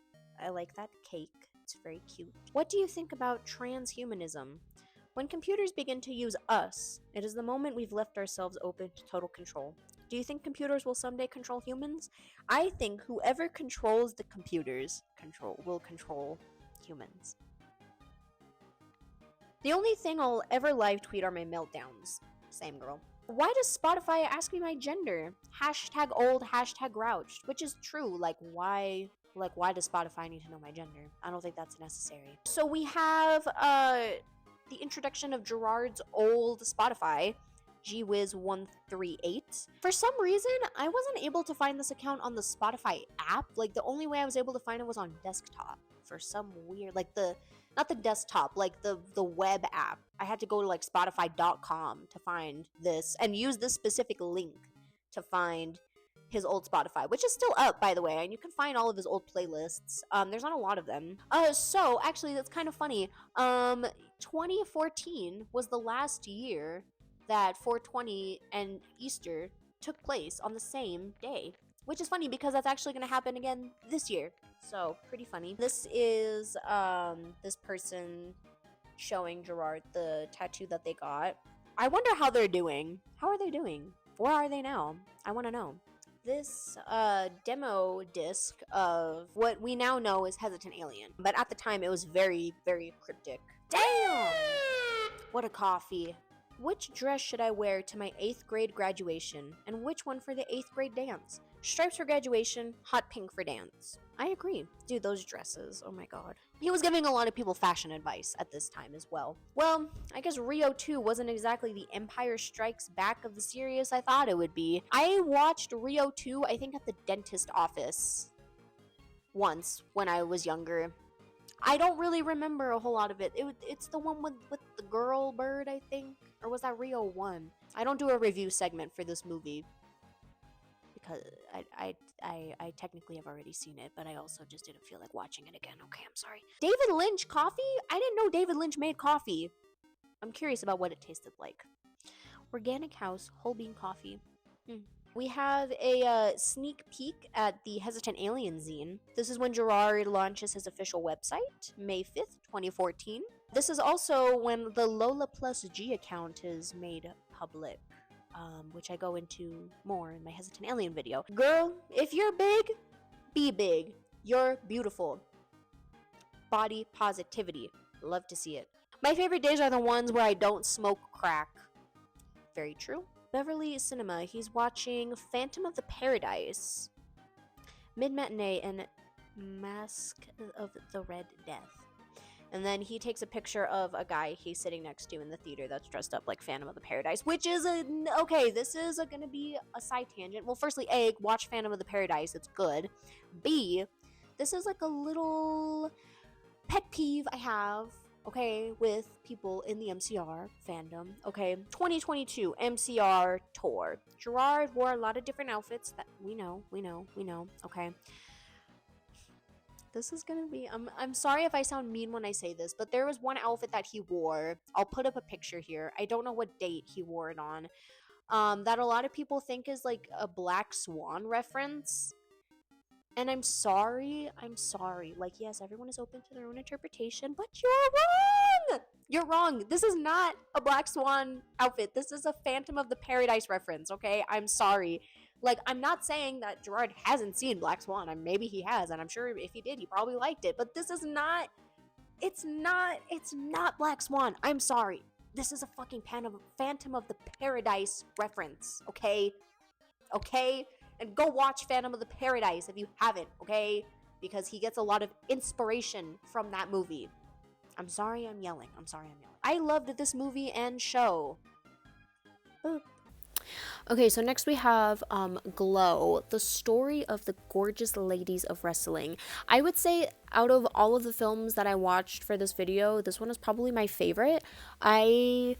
I like that cake. It's very cute. What do you think about transhumanism? When computers begin to use us, it is the moment we've left ourselves open to total control. Do you think computers will someday control humans? I think whoever controls the computers will control humans. The only thing I'll ever live tweet are my meltdowns. Same girl. Why does Spotify ask me my gender? Hashtag old, hashtag grouched. Which is true. Like, why does Spotify need to know my gender? I don't think that's necessary. So we have the introduction of Gerard's old Spotify. GWiz138. For some reason, I wasn't able to find this account on the Spotify app. Like, the only way I was able to find it was on desktop. For some weird, like not the desktop, like the web app. I had to go to like spotify.com to find this and use this specific link to find his old Spotify, which is still up, by the way, and you can find all of his old playlists. There's not a lot of them. So actually, that's kind of funny. 2014 was the last year that 420 and Easter took place on the same day, which is funny because that's actually going to happen again this year. So, pretty funny. This is this person showing Gerard the tattoo that they got. I wonder how they're doing. How are they doing? Where are they now? I want to know. This demo disc of what we now know is Hesitant Alien, but at the time it was very, very cryptic. Damn! What a coffee. Which dress should I wear to my 8th grade graduation, and which one for the 8th grade dance? Stripes for graduation, hot pink for dance. I agree. Dude, those dresses, oh my god. He was giving a lot of people fashion advice at this time as well. Well, I guess Rio 2 wasn't exactly the Empire Strikes Back of the series I thought it would be. I watched Rio 2, I think at the dentist office once when I was younger. I don't really remember a whole lot of it. It's the one with the girl bird, I think. Or was that Rio 1? I don't do a review segment for this movie because I technically have already seen it, but I also just didn't feel like watching it again. Okay, I'm sorry. David Lynch coffee? I didn't know David Lynch made coffee. I'm curious about what it tasted like. Organic House whole bean coffee. We have a sneak peek at the Hesitant Alien zine. This is when Gerard launches his official website, May 5th, 2014. This is also when the Lola Plus G account is made public, which I go into more in my Hesitant Alien video. Girl, if you're big, be big. You're beautiful. Body positivity. Love to see it. My favorite days are the ones where I don't smoke crack. Very true. Beverly Cinema, he's watching Phantom of the Paradise, Mid Matinee, and Mask of the Red Death. And then he takes a picture of a guy he's sitting next to in the theater that's dressed up like Phantom of the Paradise, which is okay, this is gonna be a side tangent. Well, firstly, A, watch Phantom of the Paradise, it's good. B, this is like a little pet peeve I have, okay, with people in the MCR fandom. Okay, 2022 MCR tour. Gerard wore a lot of different outfits that we know, okay. This is gonna be, I'm sorry if I sound mean when I say this, but there was one outfit that he wore. I'll put up a picture here. I don't know what date he wore it on. That a lot of people think is like a Black Swan reference. And I'm sorry. Like, yes, everyone is open to their own interpretation, but you're wrong! You're wrong. This is not a Black Swan outfit. This is a Phantom of the Paradise reference, okay? I'm sorry. Like, I'm not saying that Gerard hasn't seen Black Swan. Maybe he has, and I'm sure if he did, he probably liked it. But this is not, it's not Black Swan. I'm sorry. This is a fucking Phantom of the Paradise reference, okay? Okay? And go watch Phantom of the Paradise if you haven't, okay? Because he gets a lot of inspiration from that movie. I'm sorry I'm yelling. I loved this movie and show. Boop. Okay, so next we have Glow, the story of the gorgeous ladies of wrestling. I would say out of all of the films that I watched for this video, this one is probably my favorite. I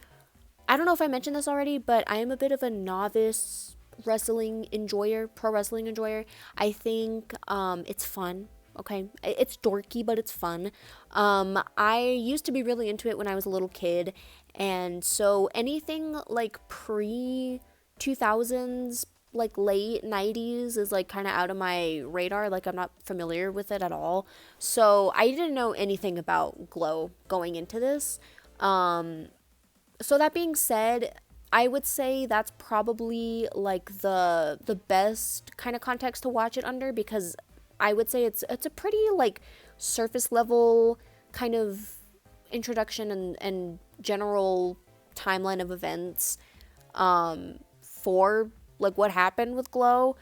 don't know if I mentioned this already, but I am a bit of a novice wrestling enjoyer, pro wrestling enjoyer. I think it's fun. Okay, it's dorky, but it's fun. I used to be really into it when I was a little kid, and so anything like pre 2000s, like late 90s is like kind of out of my radar. Like, I'm not familiar with it at all, so I didn't know anything about Glow going into this. So that being said, I would say that's probably like the best kind of context to watch it under, because I would say it's a pretty like surface level kind of introduction and general timeline of events for like what happened with Glow.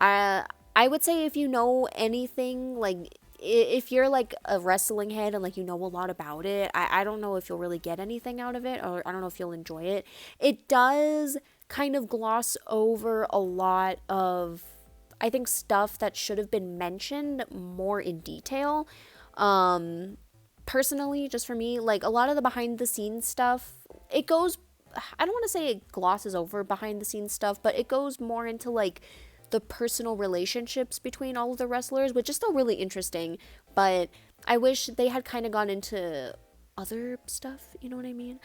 I would say if you know anything, like if you're like a wrestling head and like you know a lot about it, I don't know if you'll really get anything out of it, or I don't know if you'll enjoy it. It does kind of gloss over a lot of, I think, stuff that should have been mentioned more in detail. Personally, just for me, like a lot of the behind the scenes stuff, it goes, I don't want to say it glosses over behind the scenes stuff, but it goes more into like the personal relationships between all of the wrestlers, which is still really interesting, but I wish they had kind of gone into other stuff, you know what I mean?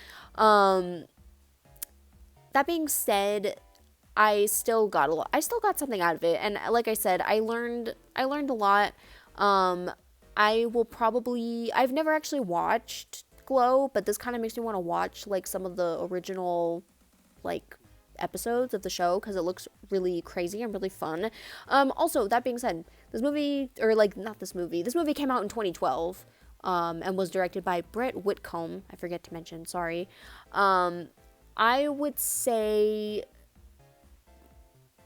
That being said, I still got something out of it, and like I said, I learned a lot. I've never actually watched Glow, but this kind of makes me want to watch like some of the original like episodes of the show, because it looks really crazy and really fun. Also, that being said, this movie came out in 2012, and was directed by Brett Whitcomb. I forget to mention, sorry. I would say,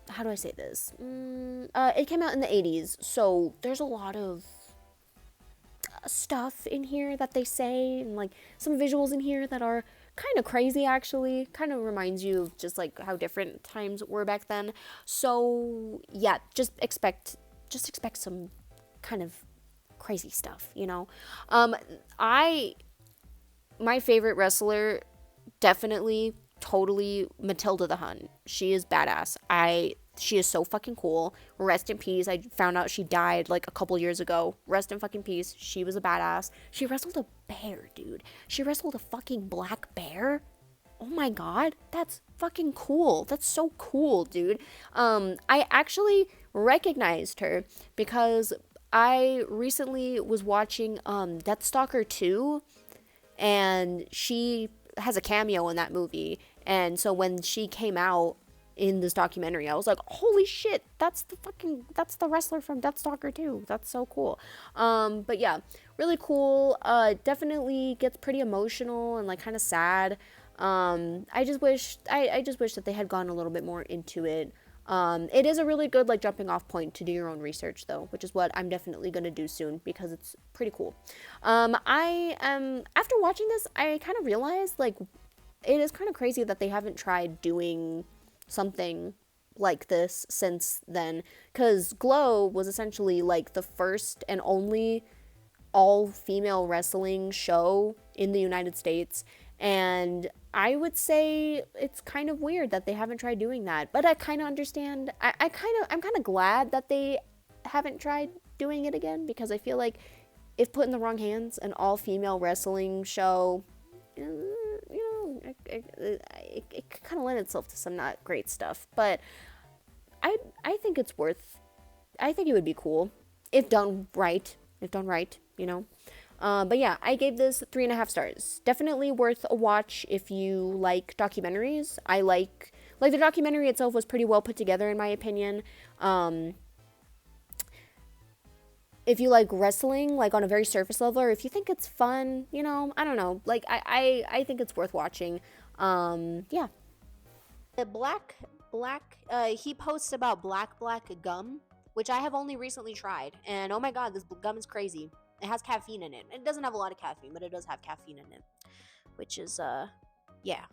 how do I say this? It came out in the 80s, so there's a lot of stuff in here that they say, and like some visuals in here that are kind of crazy, actually. Kind of reminds you of just like how different times were back then. So yeah, just expect some kind of crazy stuff, you know. My favorite wrestler, definitely, totally, Matilda the Hun. She is badass. She is so fucking cool. Rest in peace. I found out she died like a couple years ago. Rest in fucking peace. She was a badass. She wrestled a bear, dude. She wrestled a fucking black bear. Oh my god. That's fucking cool. That's so cool, dude. I actually recognized her because I recently was watching Deathstalker 2, and she has a cameo in that movie. And so when she came out in this documentary, I was like, holy shit, that's the wrestler from Deathstalker 2. That's so cool. But yeah, really cool. Definitely gets pretty emotional and like kind of sad. I just wish that they had gone a little bit more into it. It is a really good like jumping off point to do your own research though, which is what I'm definitely gonna do soon because it's pretty cool. I am after watching this, I kind of realized like it is kind of crazy that they haven't tried doing something like this since then, because Glow was essentially like the first and only all-female wrestling show in the United States, and I would say it's kind of weird that they haven't tried doing that, but I kind of understand. I'm kind of glad that they haven't tried doing it again, because I feel like if put in the wrong hands, an all-female wrestling show, it kind of lends itself to some not great stuff. But I think it's worth. I think it would be cool if done right. If done right, you know. But yeah, I gave this 3.5 stars. Definitely worth a watch if you like documentaries. I like the documentary itself was pretty well put together in my opinion. If you like wrestling, like on a very surface level, or if you think it's fun, you know, I don't know. Like I think it's worth watching. Yeah. The black, he posts about black gum, which I have only recently tried, and oh my god, this gum is crazy. It has caffeine in it. It doesn't have a lot of caffeine, but it does have caffeine in it, which is yeah.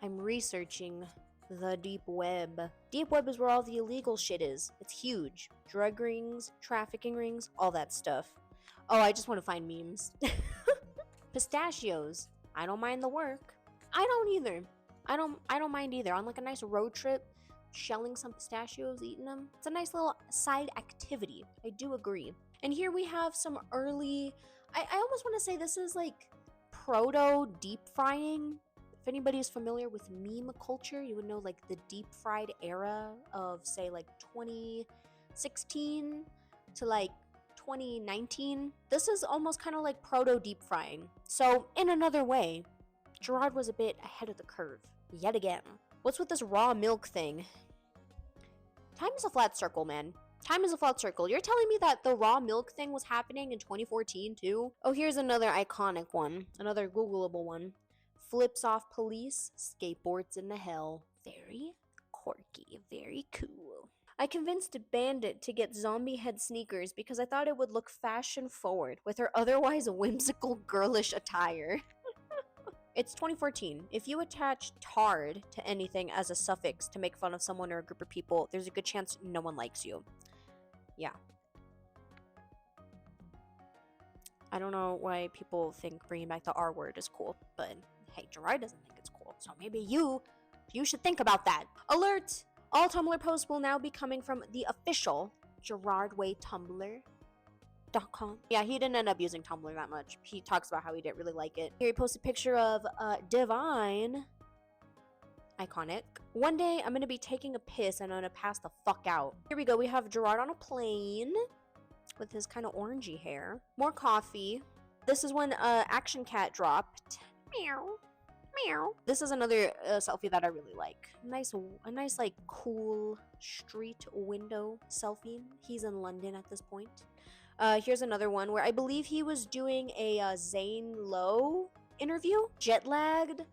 I'm researching the deep web. Deep web is where all the illegal shit is. It's huge. Drug rings, trafficking rings, all that stuff. Oh, I just want to find memes. Pistachios. I don't mind the work. I don't either. I don't mind either. On like a nice road trip, shelling some pistachios, eating them. It's a nice little side activity. I do agree. And here we have some early, I almost want to say this is like proto deep frying. If anybody is familiar with meme culture, you would know like the deep fried era of say like 2016 to like 2019. This is almost kind of like proto deep frying. So in another way, Gerard was a bit ahead of the curve yet again. What's with this raw milk thing? Time is a flat circle, man. Time is a flat circle. You're telling me that the raw milk thing was happening in 2014 too? Oh, here's another iconic one. Another Googleable one. Flips off police, skateboards into hell. Very quirky, very cool. I convinced Bandit to get zombie head sneakers because I thought it would look fashion forward with her otherwise whimsical girlish attire. It's 2014. If you attach tard to anything as a suffix to make fun of someone or a group of people, there's a good chance no one likes you. Yeah. I don't know why people think bringing back the R word is cool, but hey, Gerard doesn't think it's cool, so maybe you should think about that. Alert! All Tumblr posts will now be coming from the official Gerard Way Tumblr.com. Yeah, he didn't end up using Tumblr that much. He talks about how he didn't really like it. Here he posts a picture of Divine. Iconic. One day I'm gonna be taking a piss and I'm gonna pass the fuck out. Here we go. We have Gerard on a plane with his kind of orangey hair. More coffee. This is when Action Cat dropped. Meow. Meow. This is another selfie that I really like. A nice like cool street window selfie. He's in London at this point. Here's another one where I believe he was doing a Zane Lowe interview. Jet lagged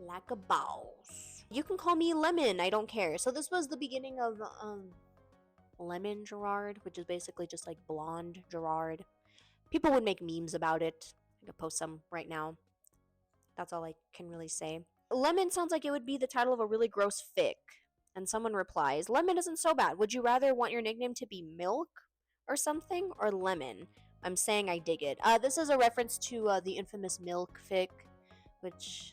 like a boss. You can call me Lemon, I don't care. So this was the beginning of Lemon Gerard, which is basically just like blonde Gerard. People would make memes about it. I could post some right now. That's all I can really say. Lemon sounds like it would be the title of a really gross fic. And someone replies, Lemon isn't so bad. Would you rather want your nickname to be Milk or something, or Lemon? I'm saying I dig it. This is a reference to the infamous Milk fic, which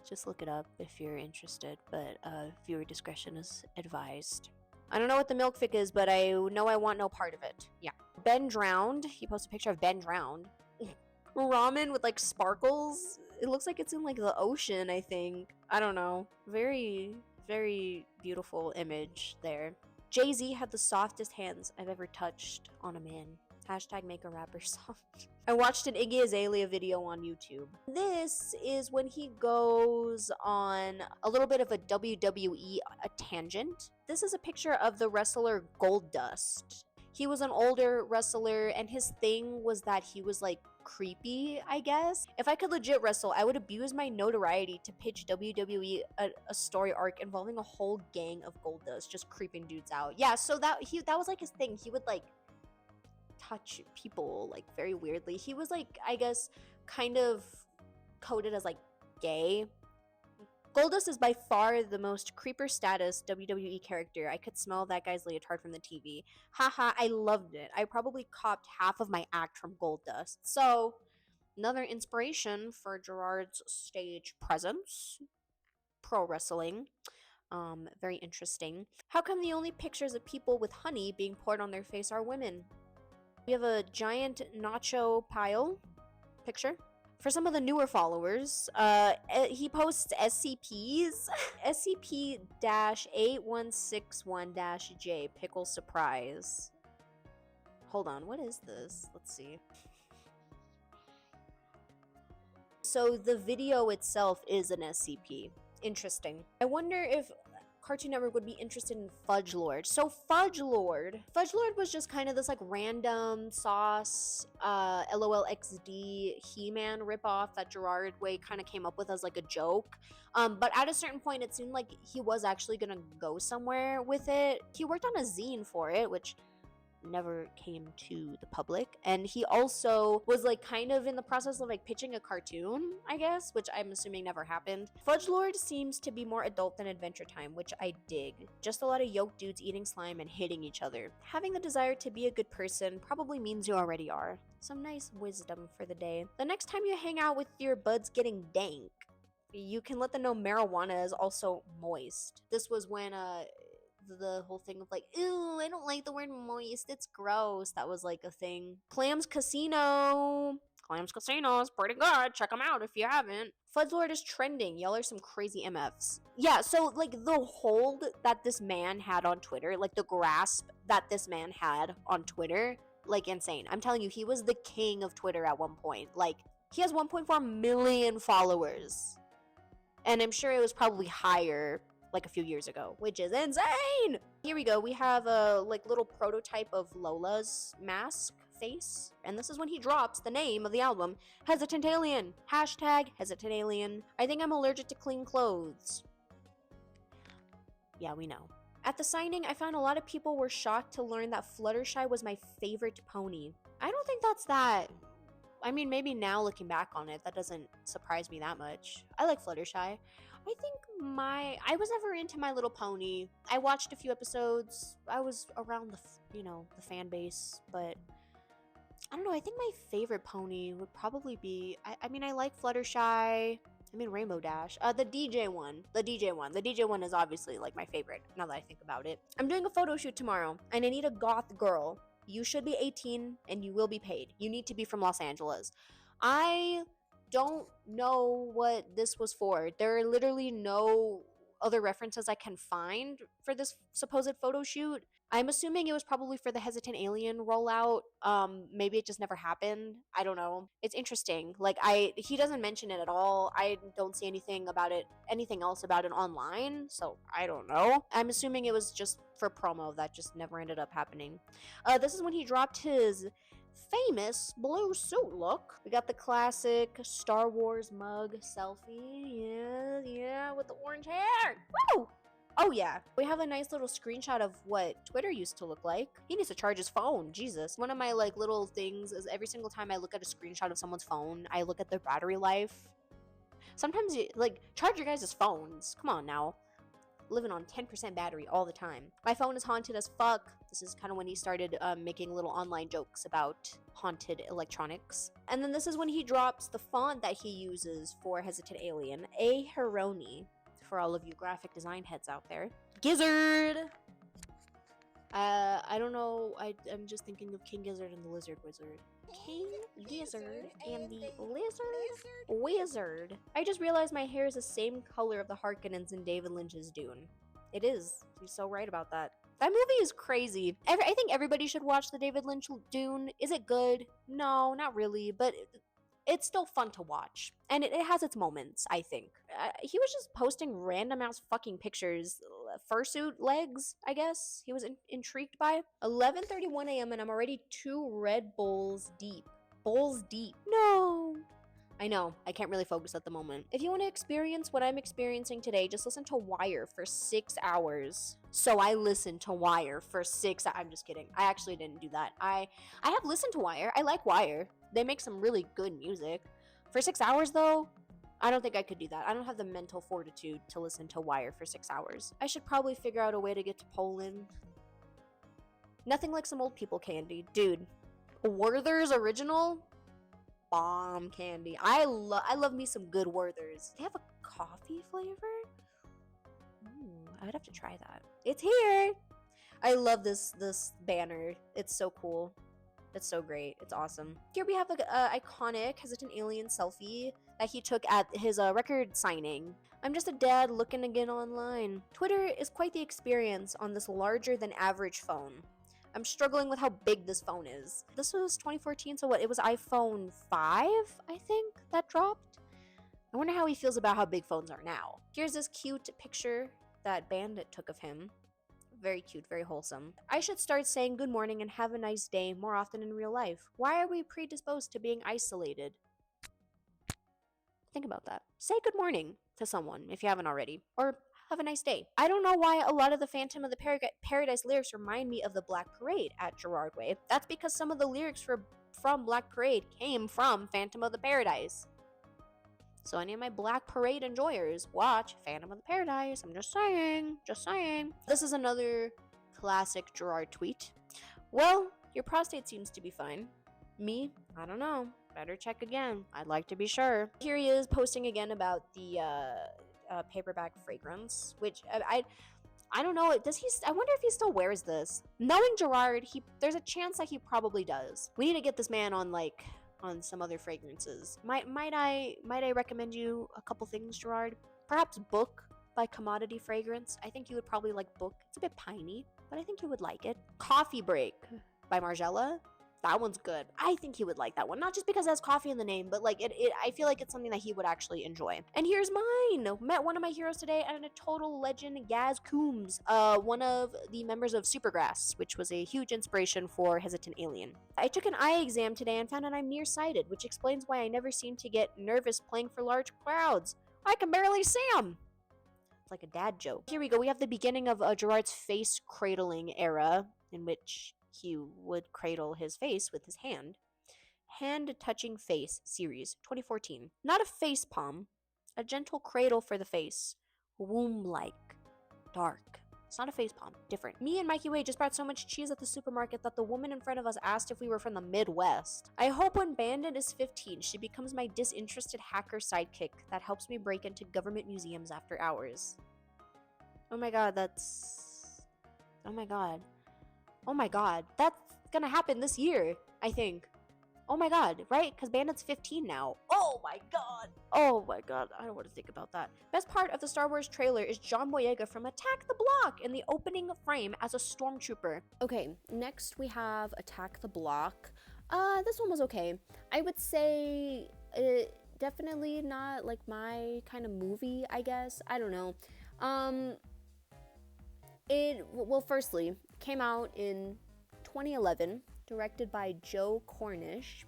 just look it up if you're interested, but viewer discretion is advised. I don't know what the Milk fic is, but I know I want no part of it. Yeah. Ben drowned. He posted a picture of Ben drowned. Ramen with like sparkles. It looks like it's in like the ocean, I think. I don't know. Very, very beautiful image there. Jay-Z had the softest hands I've ever touched on a man. Hashtag make a rapper soft. I watched an Iggy Azalea video on YouTube. This is when he goes on a little bit of a WWE tangent. This is a picture of the wrestler Goldust. He was an older wrestler, and his thing was that he was like creepy, I guess. If I could legit wrestle, I would abuse my notoriety to pitch WWE a story arc involving a whole gang of Goldust just creeping dudes out. Yeah, so that was like his thing. He would like touch people like very weirdly. He was like, I guess, kind of coded as like gay. Goldust is by far the most creeper status WWE character. I could smell that guy's leotard from the TV. Haha, I loved it. I probably copped half of my act from Goldust. So, another inspiration for Gerard's stage presence. Pro wrestling. Very interesting. How come the only pictures of people with honey being poured on their face are women? We have a giant nacho pile picture. For some of the newer followers, he posts SCPs. SCP-8161-J, Pickle Surprise. Hold on, what is this? Let's see. So the video itself is an SCP. Interesting. I wonder if Cartoon Network would be interested in Fudge Lord. So Fudge Lord was just kind of this like random sauce LOL XD He-Man ripoff that Gerard Way kind of came up with as like a joke. But at a certain point it seemed like he was actually gonna go somewhere with it. He worked on a zine for it, which never came to the public, and he also was like kind of in the process of like pitching a cartoon, I guess, which I'm assuming never happened. Fudge Lord seems to be more adult than Adventure Time, which I dig. Just a lot of yoked dudes eating slime and hitting each other. Having the desire to be a good person probably means you already are. Some nice wisdom for the day. The next time you hang out with your buds getting dank, you can let them know marijuana is also moist. This was when the whole thing of like, ew, I don't like the word moist, it's gross. That was like a thing. Clam's Casino is pretty good. Check them out if you haven't. Fudge Lord is trending. Y'all are some crazy MFs. Yeah, so like the hold that this man had on Twitter, like the grasp that this man had on Twitter, like insane. I'm telling you, he was the king of Twitter at one point. Like, he has 1.4 million followers. And I'm sure it was probably higher like a few years ago, which is insane. Here we go. We have a like little prototype of Lola's mask face, and this is when he drops the name of the album, Hesitant Alien. Hashtag Hesitant Alien. I think I'm allergic to clean clothes. Yeah, we know. At the signing, I found a lot of people were shocked to learn that Fluttershy was my favorite pony. I don't think that's that. I mean, maybe now looking back on it, that doesn't surprise me that much. I like Fluttershy. I think I was never into My Little Pony. I watched a few episodes. I was around the fan base, but I don't know. I think my favorite pony would probably be, I mean, I like Fluttershy. I mean, Rainbow Dash. The DJ one. The DJ one is obviously like my favorite now that I think about it. I'm doing a photo shoot tomorrow, and I need a goth girl. You should be 18 and you will be paid. You need to be from Los Angeles. I don't know what this was for. There are literally no other references I can find for this supposed photo shoot. I'm assuming it was probably for the Hesitant Alien rollout. Maybe it just never happened. I don't know. It's interesting. Like he doesn't mention it at all. I don't see anything else about it online, so I don't know. I'm assuming it was just for promo that just never ended up happening. This is when he dropped his famous blue suit look. We got the classic Star Wars mug selfie. Yeah, with the orange hair. Woo! Oh yeah, we have a nice little screenshot of what Twitter used to look like. He needs to charge his phone, Jesus. One of my like little things is every single time I look at a screenshot of someone's phone, I look at their battery life. Sometimes you like charge your guys' phones. Come on now. Living on 10% battery all the time. My phone is haunted as fuck. This is kind of when he started making little online jokes about haunted electronics. And then this is when he drops the font that he uses for Hesitant Alien, Aheroni, for all of you graphic design heads out there. Gizzard! I don't know, I'm just thinking of King Gizzard and the Lizard Wizard. King Gizzard and the Lizard Wizard. I just realized my hair is the same color of the Harkonnens in David Lynch's Dune. It is. He's so right about that. That movie is crazy. I think everybody should watch the David Lynch Dune. Is it good? No, not really, but it's still fun to watch. And it has its moments, I think. He was just posting random ass fucking pictures. fursuit legs, I guess he was intrigued by. 11:31 a.m. and I'm already 2 Red Bulls deep. Bulls deep. No. I know, I can't really focus at the moment. If you want to experience what I'm experiencing today, just listen to Wire for 6 hours. So I listened to Wire for 6 I'm just kidding. I actually didn't do that. I have listened to Wire. I like Wire. They make some really good music. For 6 hours though, I don't think I could do that. I don't have the mental fortitude to listen to Wire for 6 hours. I should probably figure out a way to get to Poland. Nothing like some old people candy. Dude, Werther's Original? Bomb candy. I love me some good Werther's. They have a coffee flavor? I would have to try that. It's here! I love this banner. It's so cool. It's so great. It's awesome. Here we have an iconic Hesitant Alien selfie that he took at his record signing. I'm just a dad looking to get online. Twitter is quite the experience on this larger than average phone. I'm struggling with how big this phone is. This was 2014, so what? It was iPhone 5, I think, that dropped? I wonder how he feels about how big phones are now. Here's this cute picture that Bandit took of him. Very cute, very wholesome. I should start saying good morning and have a nice day more often in real life. Why are we predisposed to being isolated? Think about that. Say good morning to someone if you haven't already. Or have a nice day. I don't know why a lot of the Phantom of the Paradise lyrics remind me of the Black Parade at Gerard Way. That's because some of the lyrics from Black Parade came from Phantom of the Paradise. So any of my Black Parade enjoyers, watch Phantom of the Paradise. I'm just saying. Just saying. This is another classic Gerard tweet. Well, your prostate seems to be fine. Me? I don't know. Better check again. I'd like to be sure. Here he is posting again about the paperback fragrance, which I don't know. Does he? I wonder if he still wears this. Knowing Gerard, there's a chance that he probably does. We need to get this man on some other fragrances. Might I recommend you a couple things, Gerard? Perhaps Book by Commodity Fragrance. I think you would probably like Book. It's a bit piney, but I think you would like it. Coffee Break by Margiela. That one's good. I think he would like that one. Not just because it has coffee in the name, but like I feel like it's something that he would actually enjoy. And here's mine. Met one of my heroes today and a total legend, Gaz Coombs, one of the members of Supergrass, which was a huge inspiration for Hesitant Alien. I took an eye exam today and found out I'm nearsighted, which explains why I never seem to get nervous playing for large crowds. I can barely see them. It's like a dad joke. Here we go. We have the beginning of Gerard's face cradling era, in which he would cradle his face with his hand. Hand Touching Face series, 2014. Not a face palm, a gentle cradle for the face. Womb-like. Dark. It's not a face palm. Different. Me and Mikey Way just brought so much cheese at the supermarket that the woman in front of us asked if we were from the Midwest. I hope when Bandit is 15, she becomes my disinterested hacker sidekick that helps me break into government museums after hours. Oh my god, oh my god. Oh my god, that's gonna happen this year, I think. Oh my god, right? Because Bandit's 15 now. Oh my god. Oh my god, I don't want to think about that. Best part of the Star Wars trailer is John Boyega from Attack the Block in the opening frame as a stormtrooper. Okay, next we have Attack the Block. This one was okay. I would say definitely not like my kind of movie, I guess. I don't know. Well, firstly, came out in 2011, directed by Joe Cornish,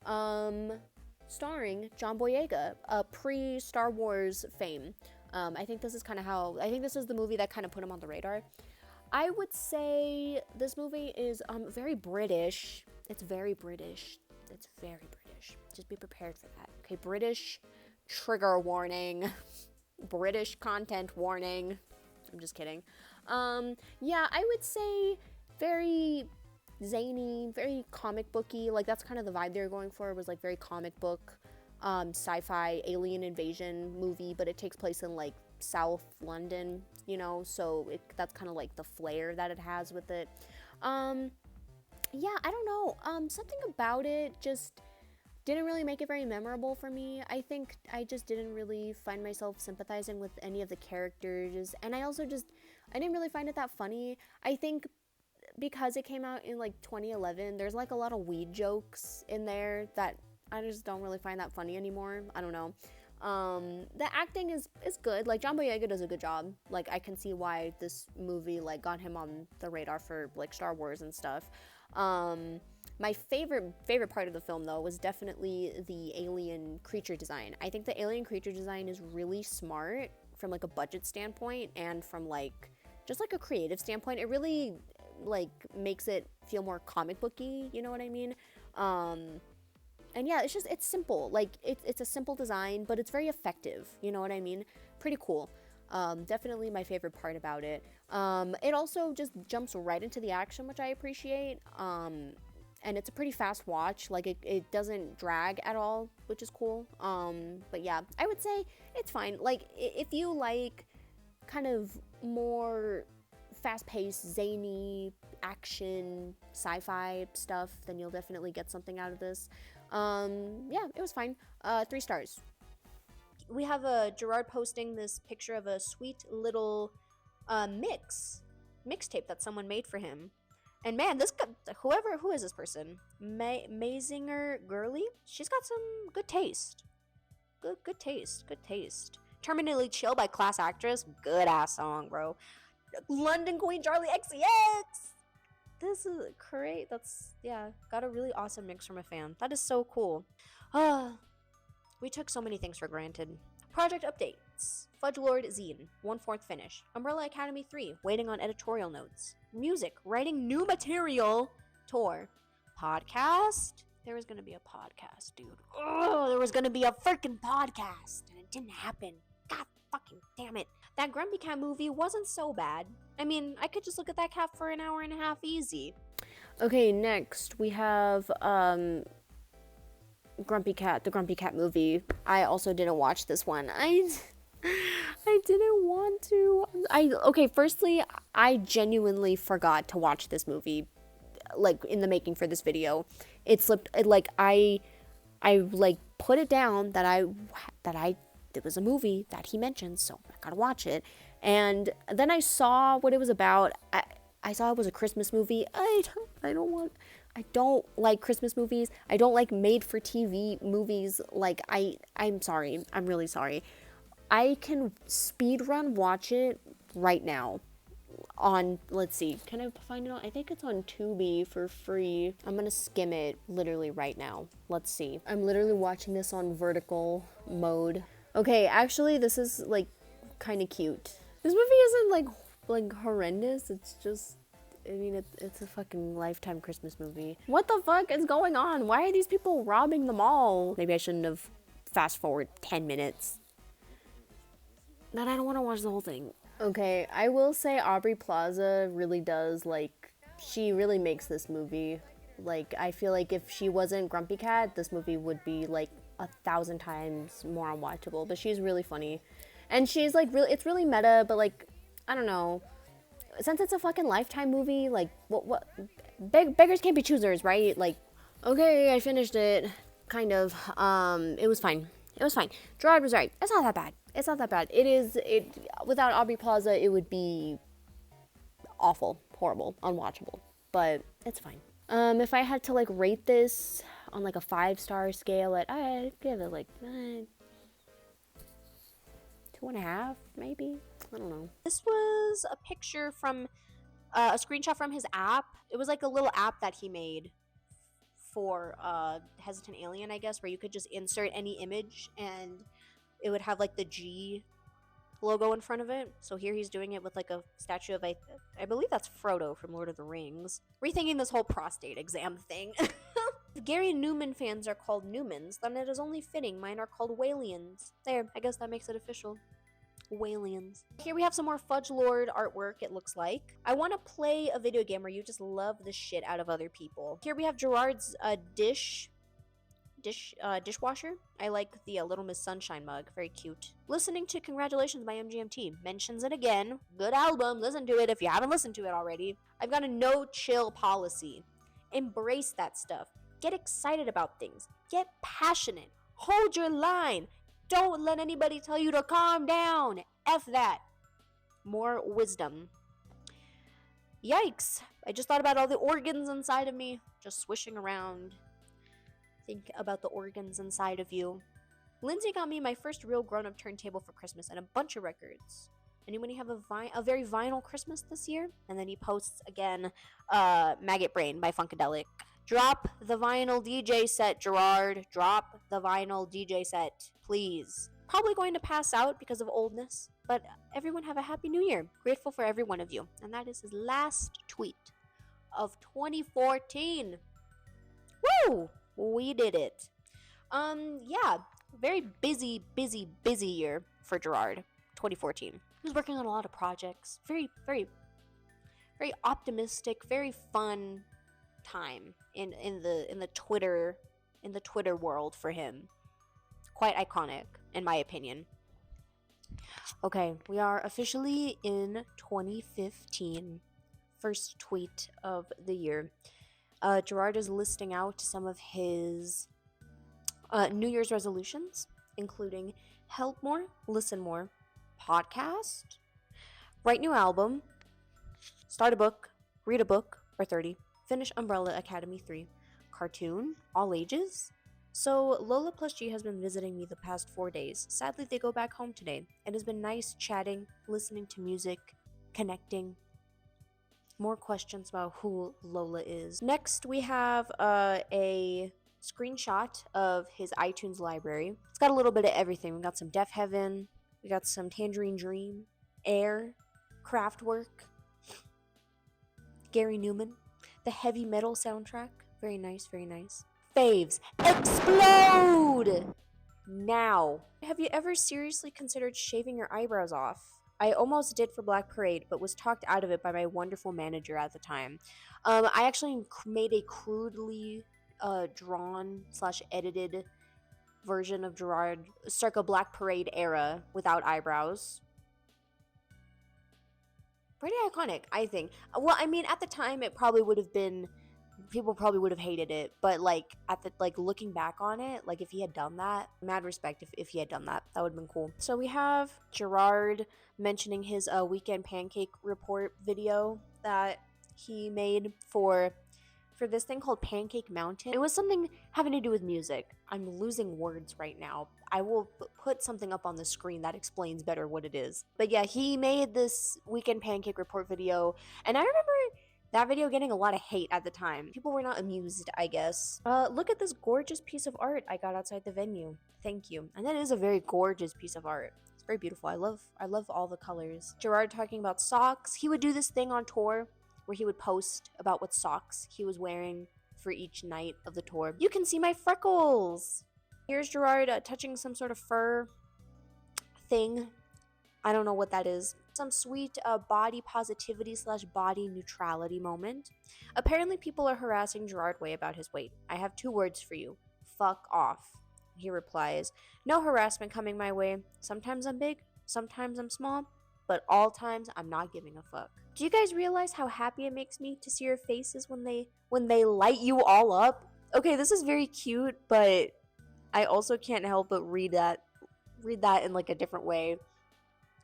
starring John Boyega, pre-Star Wars fame. I think this is the movie that kind of put him on the radar. I would say this movie is very British. It's very British. It's very British. Just be prepared for that. Okay, British trigger warning. British content warning. I'm just kidding. Yeah, I would say very zany, very comic booky. Like, that's kind of the vibe they were going for, was like very comic book, sci-fi alien invasion movie, but it takes place in like South London, you know, so that's kind of like the flair that it has with it. Yeah, I don't know. Something about it just didn't really make it very memorable for me. I think I just didn't really find myself sympathizing with any of the characters, and I didn't really find it that funny. I think because it came out in like 2011, there's like a lot of weed jokes in there that I just don't really find that funny anymore. I don't know. The acting is good. Like, John Boyega does a good job. Like, I can see why this movie, like, got him on the radar for, like, Star Wars and stuff. My favorite part of the film, though, was definitely the alien creature design. I think the alien creature design is really smart from, like, a budget standpoint and from, like, just, like, a creative standpoint. It really, like, makes it feel more comic booky, you know what I mean? And yeah, it's simple. Like, it's a simple design, but it's very effective. You know what I mean? Pretty cool. Definitely my favorite part about it. It also just jumps right into the action, which I appreciate. And it's a pretty fast watch. Like, it doesn't drag at all, which is cool. But yeah, I would say it's fine. Like, if you like kind of more fast-paced, zany, action, sci-fi stuff, then you'll definitely get something out of this. Yeah, it was fine. 3 stars. We have Gerard posting this picture of a sweet little mixtape that someone made for him. And man, who is this person? Mazinger Girly? She's got some good taste. Good taste. Terminally Chill by Class Actress. Good ass song, bro. London Queen Charlie XCX. This is great. Got a really awesome mix from a fan. That is so cool. We took so many things for granted. Project updates. Fudge Lord Zine, 1/4 finished. Umbrella Academy 3, waiting on editorial notes. Music, writing new material. Tour. Podcast? There was gonna be a podcast, dude. Oh, there was gonna be a freaking podcast, and it didn't happen. God fucking damn it. That Grumpy Cat movie wasn't so bad. I mean, I could just look at that cat for an hour and a half easy. Okay, next we have Grumpy Cat, the Grumpy Cat movie. I also didn't watch this one. I didn't want to. Firstly, I genuinely forgot to watch this movie, like, in the making for this video. It put it down that it was a movie that he mentioned, so I gotta watch it. And then I saw what it was about. I saw it was a Christmas movie. I don't like Christmas movies. I don't like made-for-TV movies. Like, I'm sorry. I'm really sorry. I can speedrun watch it right now on, let's see, can I find it on, I think it's on Toby for free. I'm gonna skim it literally right now. Let's see. I'm literally watching this on vertical mode. Okay, actually, this is, like, kind of cute. This movie isn't, like horrendous. It's just, I mean, it's a fucking Lifetime Christmas movie. What the fuck is going on? Why are these people robbing the mall? Maybe I shouldn't have fast forward 10 minutes. But I don't want to watch the whole thing. Okay, I will say Aubrey Plaza really does, like, she really makes this movie. Like, I feel like if she wasn't Grumpy Cat, this movie would be, like, 1,000 times more unwatchable. But she's really funny. And she's, like, it's really meta, but, like, I don't know. Since it's a fucking Lifetime movie, like, what? Beggars can't be choosers, right? Like, okay, I finished it. Kind of. It was fine. Gerard was right. It's not that bad. Without Aubrey Plaza, it would be awful, horrible, unwatchable. But it's fine. If I had to, like, rate this on, like, a 5-star scale, I'd give it, like, 2.5, maybe? I don't know. This was a picture from, a screenshot from his app. It was, like, a little app that he made for Hesitant Alien, I guess, where you could just insert any image and it would have, like, the G logo in front of it. So here he's doing it with, like, a statue of, I believe that's Frodo from Lord of the Rings. Rethinking this whole prostate exam thing. If Gary Newman fans are called Newmans, then it is only fitting mine are called Walians. There, I guess that makes it official. Walians. Here we have some more Fudge Lord artwork, it looks like. I want to play a video game where you just love the shit out of other people. Here we have Gerard's dishwasher. I like the Little Miss Sunshine mug. Very cute. Listening to Congratulations by MGMT. Mentions it again. Good album. Listen to it if you haven't listened to it already. I've got a no chill policy. Embrace that stuff. Get excited about things. Get passionate. Hold your line. Don't let anybody tell you to calm down. F that. More wisdom. Yikes. I just thought about all the organs inside of me. Just swishing around. Think about the organs inside of you. Lindsay got me my first real grown-up turntable for Christmas and a bunch of records. Anybody have a very vinyl Christmas this year? And then he posts again, Maggot Brain by Funkadelic. Drop the vinyl DJ set, Gerard. Drop the vinyl DJ set, please. Probably going to pass out because of oldness, but everyone have a happy new year. Grateful for every one of you. And that is his last tweet of 2014. Woo! We did it. Yeah, very busy year for Gerard, 2014. He was working on a lot of projects. Very optimistic, very fun time in the Twitter world for him. Quite iconic, in my opinion. Okay, we are officially in 2015. First tweet of the year. Gerard is listing out some of his New Year's resolutions, including help more, listen more, podcast, write new album, start a book, read a book, or 30, finish Umbrella Academy 3, cartoon, all ages. So Lola plus G has been visiting me the past 4 days. Sadly, they go back home today. It has been nice chatting, listening to music, connecting. More questions about who Lola is. Next, we have a screenshot of his iTunes library. It's got a little bit of everything. We got some Def Heaven, we got some Tangerine Dream, Air, Kraftwerk, Gary Newman, the heavy metal soundtrack. Very nice, very nice. Faves, explode! Now. Have you ever seriously considered shaving your eyebrows off? I almost did for Black Parade, but was talked out of it by my wonderful manager at the time. I actually made a crudely drawn / edited version of Gerard circa Black Parade era without eyebrows. Pretty iconic, I think. Well, I mean, at the time, it probably would have been, people probably would have hated it, but looking back on it, like if he had done that, mad respect if he had done that. That would have been cool. So we have Gerard mentioning his weekend pancake report video that he made for this thing called Pancake Mountain. It was something having to do with music. I'm losing words right now. I will put something up on the screen that explains better what it is. But yeah, he made this weekend pancake report video, and I remember that video getting a lot of hate at the time. People were not amused, I guess. Look at this gorgeous piece of art I got outside the venue. Thank you. And that is a very gorgeous piece of art. It's very beautiful. I love all the colors. Gerard talking about socks. He would do this thing on tour where he would post about what socks he was wearing for each night of the tour. You can see my freckles! Here's Gerard touching some sort of fur thing. I don't know what that is. Some sweet body positivity / body neutrality moment. Apparently people are harassing Gerard Way about his weight. I have 2 words for you. Fuck off. He replies, no harassment coming my way. Sometimes I'm big, sometimes I'm small, but all times I'm not giving a fuck. Do you guys realize how happy it makes me to see your faces when they light you all up? Okay, this is very cute, but I also can't help but read that in like a different way.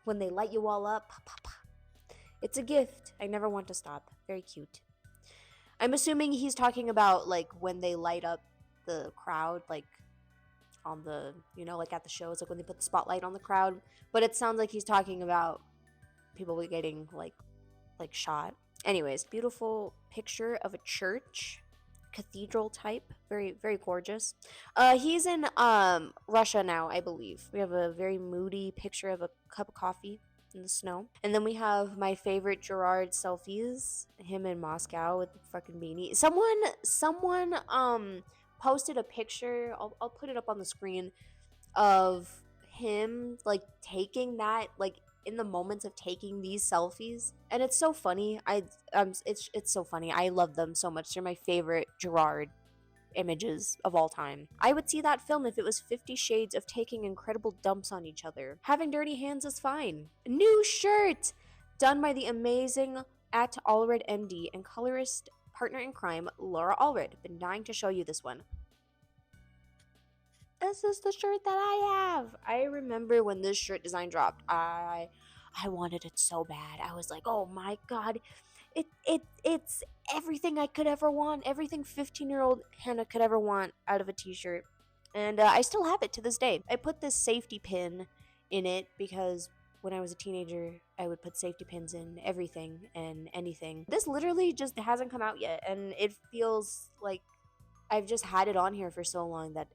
When they light you all up, it's a gift. I never want to stop. Very cute. I'm assuming he's talking about like when they light up the crowd, like on the, like at the shows, like when they put the spotlight on the crowd. But it sounds like he's talking about people getting like shot. Anyways, beautiful picture of a church, cathedral type, very very gorgeous. He's in Russia now, I believe. We have a very moody picture of a cup of coffee in the snow, and then we have my favorite Gerard selfies, him in Moscow with the fucking beanie. Someone posted a picture, I'll put it up on the screen, of him like taking that, like in the moments of taking these selfies, and it's so funny. It's so funny. I love them so much. They're my favorite Gerard images of all time. I would see that film if it was 50 Shades of taking incredible dumps on each other. Having dirty hands is fine. New shirt done by the amazing at Allred MD and colorist partner in crime Laura Allred. Been dying to show you this one. This is the shirt that I have. I remember when this shirt design dropped, I wanted it so bad. I was like, oh my god, it's everything I could ever want, everything 15-year-old Hannah could ever want out of a t-shirt. And I still have it to this day. I put this safety pin in it because when I was a teenager, I would put safety pins in everything and anything. This literally just hasn't come out yet, and it feels like I've just had it on here for so long that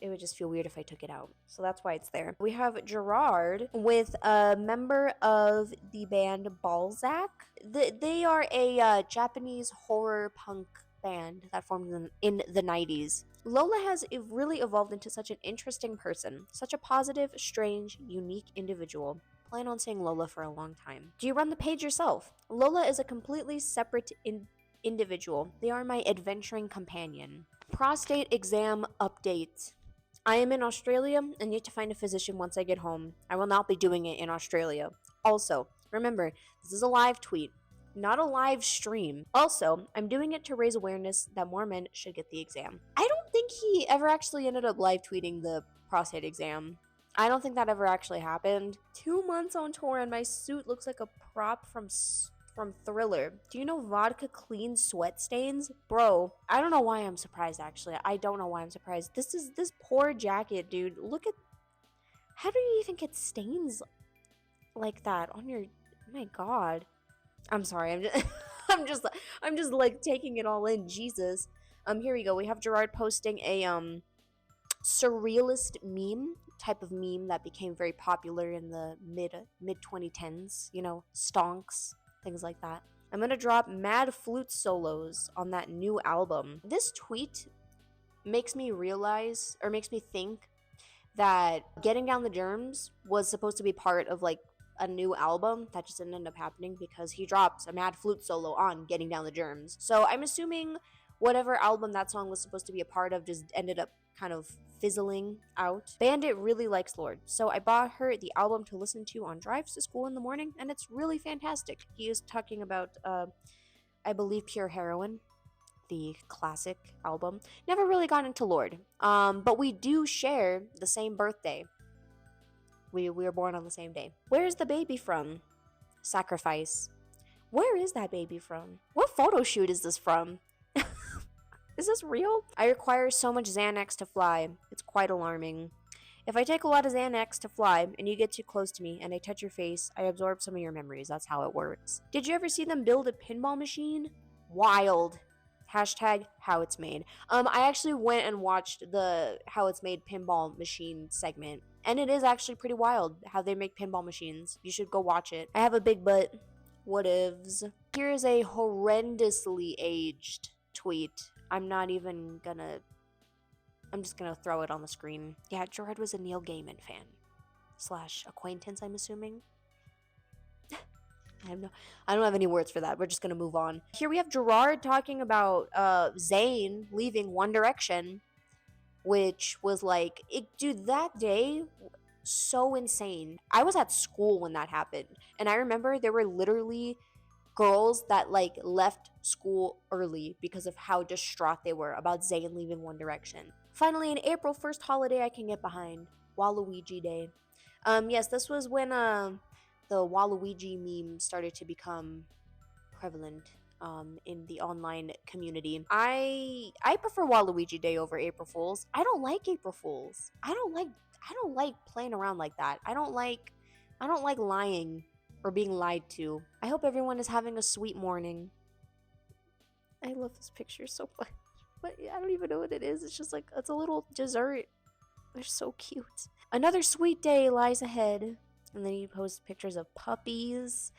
it would just feel weird if I took it out. So that's why it's there. We have Gerard with a member of the band Balzac. They are a Japanese horror punk band that formed in the 90s. Lola has really evolved into such an interesting person, such a positive, strange, unique individual. Plan on saying Lola for a long time. Do you run the page yourself? Lola is a completely separate individual. They are my adventuring companion. Prostate exam update. I am in Australia and need to find a physician once I get home. I will not be doing it in Australia. Also, remember, this is a live tweet, not a live stream. Also, I'm doing it to raise awareness that more men should get the exam. I don't think he ever actually ended up live tweeting the prostate exam. I don't think that ever actually happened. 2 months on tour and my suit looks like a prop from Thriller. Do you know vodka cleans sweat stains? Bro, I don't know why I'm surprised actually. I don't know why I'm surprised. This poor jacket, dude. Look at, how do you even get stains like that on your, my god. I'm sorry. I'm just like taking it all in. Jesus. Here we go. We have Gerard posting a surrealist meme type of meme that became very popular in the mid 2010s, you know, stonks, things like that. I'm gonna drop mad flute solos on that new album. This tweet makes me realize, or makes me think, that Getting Down the Germs was supposed to be part of like a new album that just didn't end up happening because he dropped a mad flute solo on Getting Down the Germs. So I'm assuming whatever album that song was supposed to be a part of just ended up kind of fizzling out. Bandit really likes Lorde, so I bought her the album to listen to on drives to school in the morning, and it's really fantastic. He is talking about, I believe, Pure Heroine, the classic album. Never really got into Lorde, but we do share the same birthday. We were born on the same day. Where is the baby from? Sacrifice. Where is that baby from? What photo shoot is this from? Is this real? I require so much Xanax to fly. It's quite alarming. If I take a lot of Xanax to fly and you get too close to me and I touch your face, I absorb some of your memories. That's how it works. Did you ever see them build a pinball machine? Wild. Hashtag how it's made. I actually went and watched the how it's made pinball machine segment, and it is actually pretty wild how they make pinball machines. You should go watch it. I have a big butt. Whatevs. Here is a horrendously aged tweet. I'm just gonna throw it on the screen. Yeah, Gerard was a Neil Gaiman fan. / acquaintance, I'm assuming. I don't have any words for that. We're just gonna move on. Here we have Gerard talking about Zayn leaving One Direction, which was like, dude, that day, so insane. I was at school when that happened, and I remember there were literally girls that like left school early because of how distraught they were about Zayn leaving One Direction. Finally, an April 1st holiday I can get behind. Waluigi Day. Yes, this was when the Waluigi meme started to become prevalent in the online community. I prefer Waluigi Day over April Fools. I don't like April Fools. I don't like playing around like that. I don't like lying or being lied to. I hope everyone is having a sweet morning. I love this picture so much. But I don't even know what it is. It's just like, it's a little dessert. They're so cute. Another sweet day lies ahead. And then he posts pictures of puppies.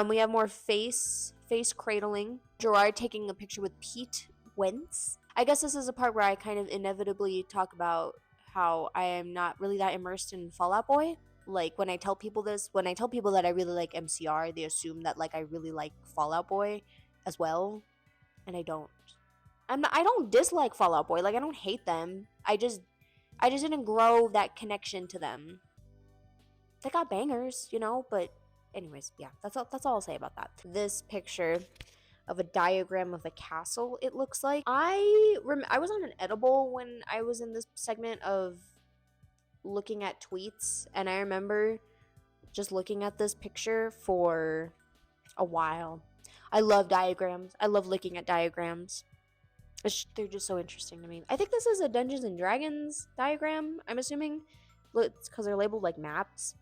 We have more face cradling. Gerard taking a picture with Pete Wentz. I guess this is a part where I kind of inevitably talk about how I am not really that immersed in Fall Out Boy. Like, when I tell people that I really like MCR, they assume that like I really like Fall Out Boy as well, and I don't. I don't dislike Fall Out Boy. Like, I don't hate them. I just didn't grow that connection to them. They got bangers, you know, but anyways, yeah, that's all I'll say about that. This picture of a diagram of a castle, it looks like. I was on an edible when I was in this segment of looking at tweets, and I remember just looking at this picture for a while. I love diagrams. I love looking at diagrams. They're just so interesting to me. I think this is a Dungeons and Dragons diagram, I'm assuming. It's because they're labeled like maps.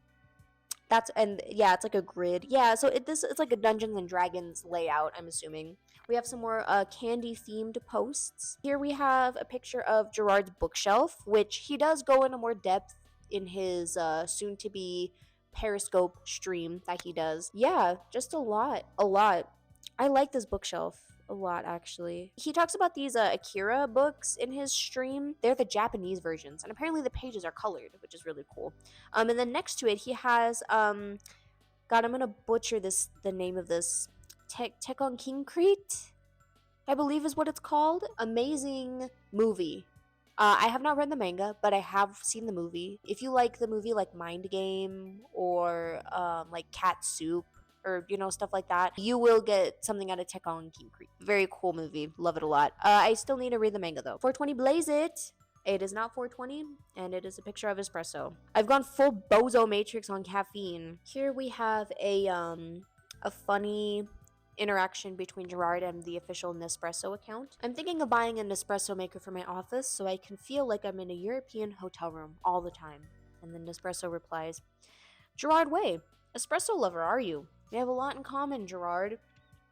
And yeah, it's like a grid. Yeah, so it's like a Dungeons and Dragons layout, I'm assuming. We have some more candy themed posts. Here we have a picture of Gerard's bookshelf, which he does go into more depth in his soon to be Periscope stream that he does. Yeah, just a lot. A lot. I like this bookshelf a lot, actually. He talks about these Akira books in his stream. They're the Japanese versions, and apparently the pages are colored, which is really cool. And then next to it, he has God, I'm gonna butcher the name of this. Tekon Concrete, I believe is what it's called. Amazing movie. I have not read the manga, but I have seen the movie. If you like the movie like Mind Game or like Cat Soup or stuff like that, you will get something out of Tekon Concrete. Very cool movie. Love it a lot. I still need to read the manga though. 420 Blaze It. It is not 420, and it is a picture of espresso. I've gone full bozo matrix on caffeine. Here we have a funny interaction between Gerard and the official Nespresso account. I'm thinking of buying a Nespresso maker for my office so I can feel like I'm in a European hotel room all the time. And then Nespresso replies, Gerard Way, espresso lover are you? We have a lot in common, Gerard.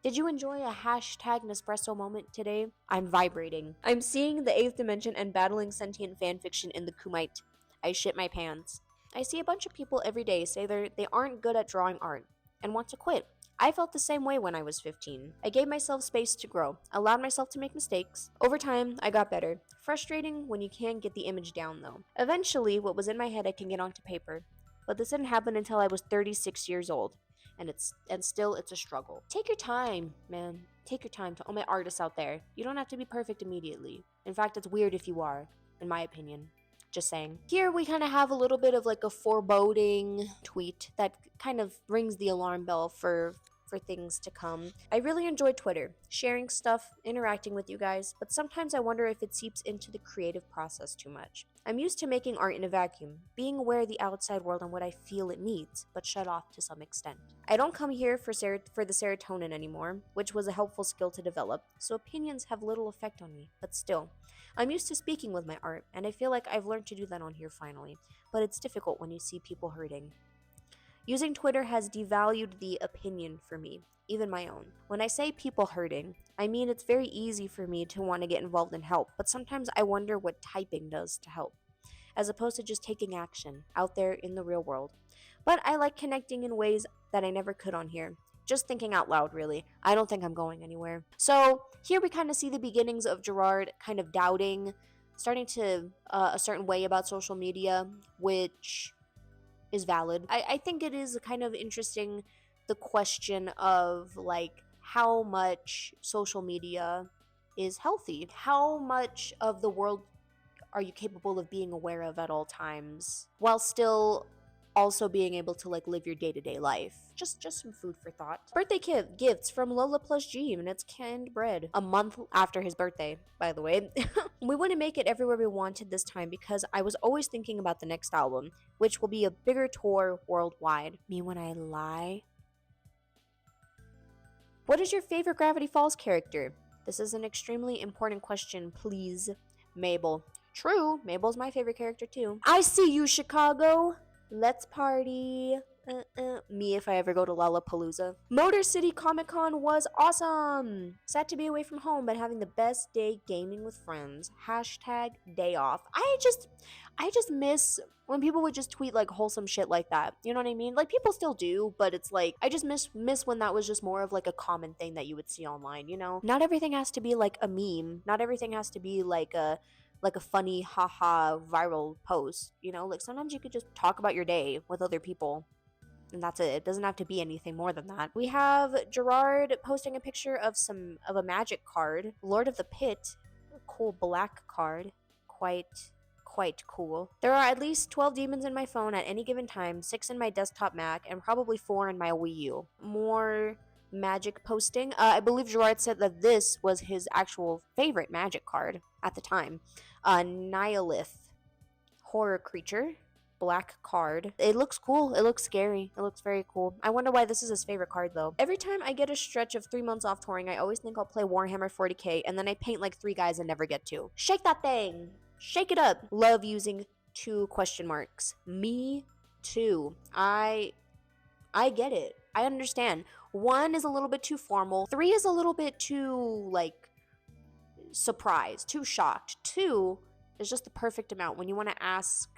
Did you enjoy a hashtag Nespresso moment today? I'm vibrating. I'm seeing the 8th dimension and battling sentient fanfiction in the Kumite. I shit my pants. I see a bunch of people every day say they aren't good at drawing art and want to quit. I felt the same way when I was 15. I gave myself space to grow, allowed myself to make mistakes. Over time, I got better. Frustrating when you can't get the image down though. Eventually, what was in my head I can get onto paper. But this didn't happen until I was 36 years old. And still it's a struggle. Take your time, man. Take your time to all my artists out there. You don't have to be perfect immediately. In fact, it's weird if you are, in my opinion. Just saying. Here we kind of have a little bit of like a foreboding tweet that kind of rings the alarm bell for things to come. I really enjoy Twitter, sharing stuff, interacting with you guys, but sometimes I wonder if it seeps into the creative process too much. I'm used to making art in a vacuum, being aware of the outside world and what I feel it needs, but shut off to some extent. I don't come here for the serotonin anymore, which was a helpful skill to develop, so opinions have little effect on me, but still. I'm used to speaking with my art, and I feel like I've learned to do that on here finally, but it's difficult when you see people hurting. Using Twitter has devalued the opinion for me, even my own. When I say people hurting, I mean it's very easy for me to want to get involved and help, but sometimes I wonder what typing does to help, as opposed to just taking action out there in the real world. But I like connecting in ways that I never could on here. Just thinking out loud, really. I don't think I'm going anywhere. So here we kind of see the beginnings of Gerard kind of doubting, starting to a certain way about social media, which is valid. I think it is kind of interesting, the question of like how much social media is healthy. How much of the world are you capable of being aware of at all times while still also being able to like live your day-to-day life? Just some food for thought. Birthday gifts from Lola plus G, and it's canned bread. A month after his birthday, by the way. We wouldn't make it everywhere we wanted this time because I was always thinking about the next album, which will be a bigger tour worldwide. Me when I lie. What is your favorite Gravity Falls character? This is an extremely important question, please. Mabel. True, Mabel's my favorite character too. I see you, Chicago. Let's party. Me if I ever go to Lollapalooza. Motor City Comic Con was awesome. Sad to be away from home, but having the best day gaming with friends. Hashtag day off. I just miss when people would just tweet like wholesome shit like that. You know what I mean? Like people still do, but it's like I just miss when that was just more of like a common thing that you would see online, you know? Not everything has to be like a meme. Not everything has to be like a funny haha viral post, you know? Like sometimes you could just talk about your day with other people. And that's it. It doesn't have to be anything more than that. We have Gerard posting a picture of a magic card. Lord of the Pit. A cool black card. Quite cool. There are at least 12 demons in my phone at any given time, 6 in my desktop Mac, and probably 4 in my Wii U. More magic posting. I believe Gerard said that this was his actual favorite magic card at the time. Nihilith. Horror creature. black card. It looks cool. It looks scary. It looks very cool. I wonder why this is his favorite card though. Every time I get a stretch of 3 months off touring, I always think I'll play Warhammer 40k and then I paint like 3 guys and never get to. Shake that thing. Shake it up. Love using 2 question marks. Me too. I get it. I understand. 1 is a little bit too formal. 3 is a little bit too like surprised, too shocked. 2 is just the perfect amount when you want to ask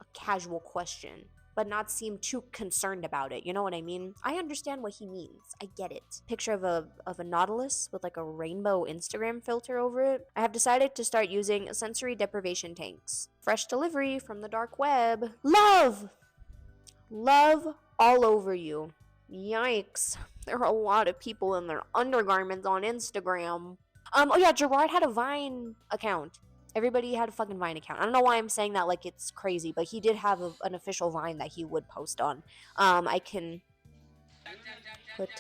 a casual question but not seem too concerned about it. You know what I mean? I understand what he means. I get it. Picture of a nautilus with like a rainbow Instagram filter over it. I have decided to start using sensory deprivation tanks. Fresh delivery from the dark web. Love all over you. Yikes. There are a lot of people in their undergarments on Instagram. Oh yeah, Gerard had a Vine account. Everybody had a fucking Vine account. I don't know why I'm saying that like it's crazy, but he did have an official Vine that he would post on. I can put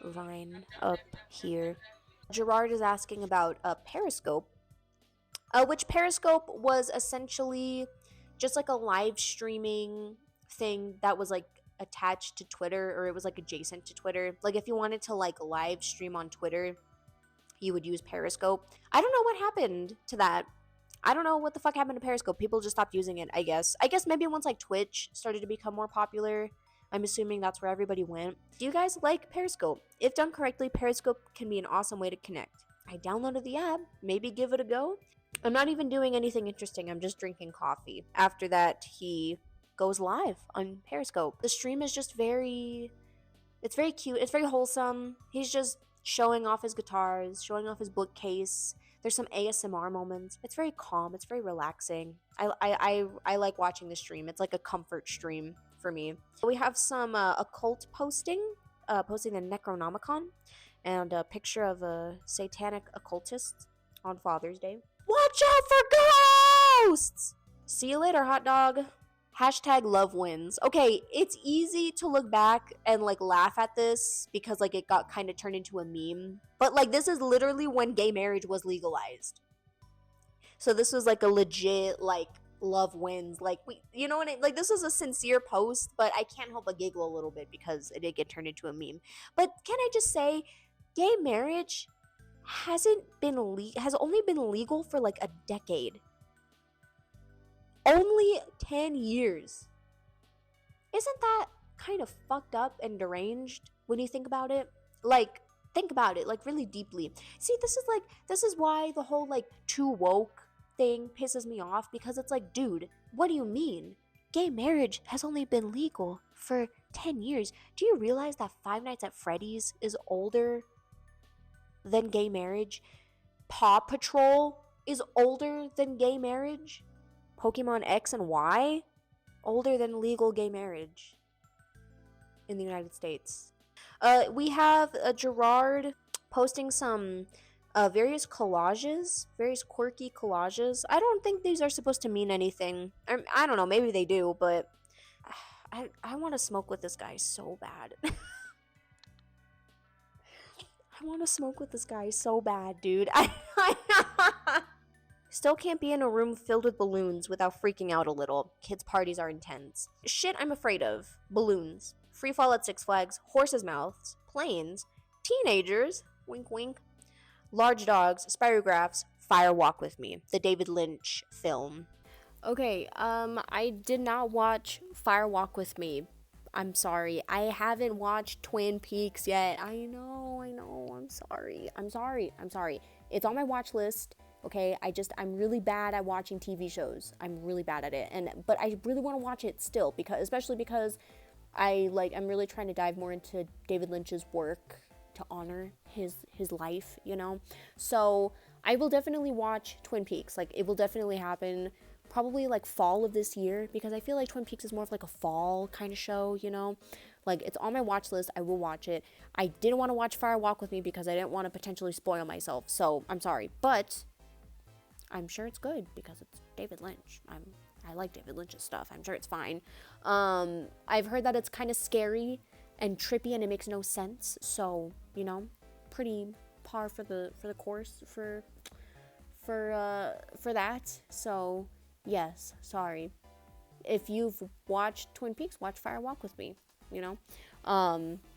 Vine up here. Gerard is asking about Periscope, which Periscope was essentially just like a live streaming thing that was like attached to Twitter, or it was like adjacent to Twitter. Like if you wanted to like live stream on Twitter, you would use Periscope. I don't know what happened to that. I don't know what the fuck happened to Periscope. People just stopped using it, I guess. I guess maybe once like Twitch started to become more popular, I'm assuming that's where everybody went. Do you guys like Periscope? If done correctly, Periscope can be an awesome way to connect. I downloaded the app. Maybe give it a go. I'm not even doing anything interesting. I'm just drinking coffee. After that, he goes live on Periscope. The stream is just it's very cute. It's very wholesome. He's just showing off his guitars, showing off his bookcase. There's some ASMR moments. It's very calm. It's very relaxing. I like watching the stream. It's like a comfort stream for me. We have some occult posting the Necronomicon, and a picture of a satanic occultist on Father's Day. Watch out for ghosts! See you later, hot dog. Hashtag love wins. Okay, it's easy to look back and like laugh at this because like it got kind of turned into a meme. But like this is literally when gay marriage was legalized. So this was like a legit like love wins. Like you know what like this was a sincere post, but I can't help but giggle a little bit because it did get turned into a meme. But can I just say, gay marriage has only been legal for like a decade. Only 10 years. Isn't that kind of fucked up and deranged when you think about it? Like, think about it, like, really deeply. See, this is why the whole, like, too woke thing pisses me off, because it's like, dude, what do you mean? Gay marriage has only been legal for 10 years. Do you realize that Five Nights at Freddy's is older than gay marriage? Paw Patrol is older than gay marriage? Pokemon X and Y, older than legal gay marriage in the United States. We have Gerard posting some various collages, various quirky collages. I don't think these are supposed to mean anything. I don't know, maybe they do, but I want to smoke with this guy so bad. I want to smoke with this guy so bad, dude. Still can't be in a room filled with balloons without freaking out a little. Kids' parties are intense. Shit I'm afraid of. Balloons. Free fall at Six Flags. Horses' mouths. Planes. Teenagers. Wink wink. Large dogs. Spirographs. Fire Walk with Me. The David Lynch film. Okay, I did not watch Fire Walk with Me. I'm sorry. I haven't watched Twin Peaks yet. I know. I'm sorry. It's on my watch list. Okay, I'm really bad at watching TV shows. I'm really bad at it, but I really want to watch it still, especially because I'm really trying to dive more into David Lynch's work to honor his life, you know. So I will definitely watch Twin Peaks. Like, it will definitely happen, probably like fall of this year, because I feel like Twin Peaks is more of like a fall kind of show, you know. Like, it's on my watch list. I will watch it. I didn't want to watch Fire Walk with Me because I didn't want to potentially spoil myself. So I'm sorry, but I'm sure it's good because it's David Lynch. I like David Lynch's stuff. I'm sure it's fine. I've heard that it's kind of scary and trippy and it makes no sense. So, you know, pretty par for the course for that. So Yes, sorry. If you've watched Twin Peaks, watch Fire Walk with me, you know?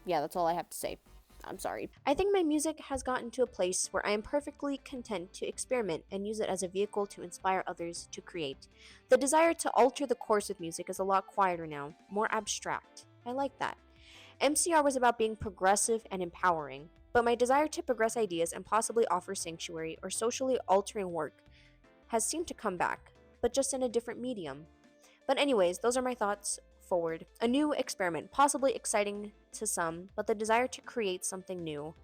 Yeah, that's all I have to say. I'm sorry. I think my music has gotten to a place where I am perfectly content to experiment and use it as a vehicle to inspire others to create. The desire to alter the course of music is a lot quieter now, more abstract. I like that. MCR was about being progressive and empowering, but my desire to progress ideas and possibly offer sanctuary or socially altering work has seemed to come back, but just in a different medium. But, anyways, those are my thoughts forward. A new experiment, possibly exciting to some, but the desire to create something new,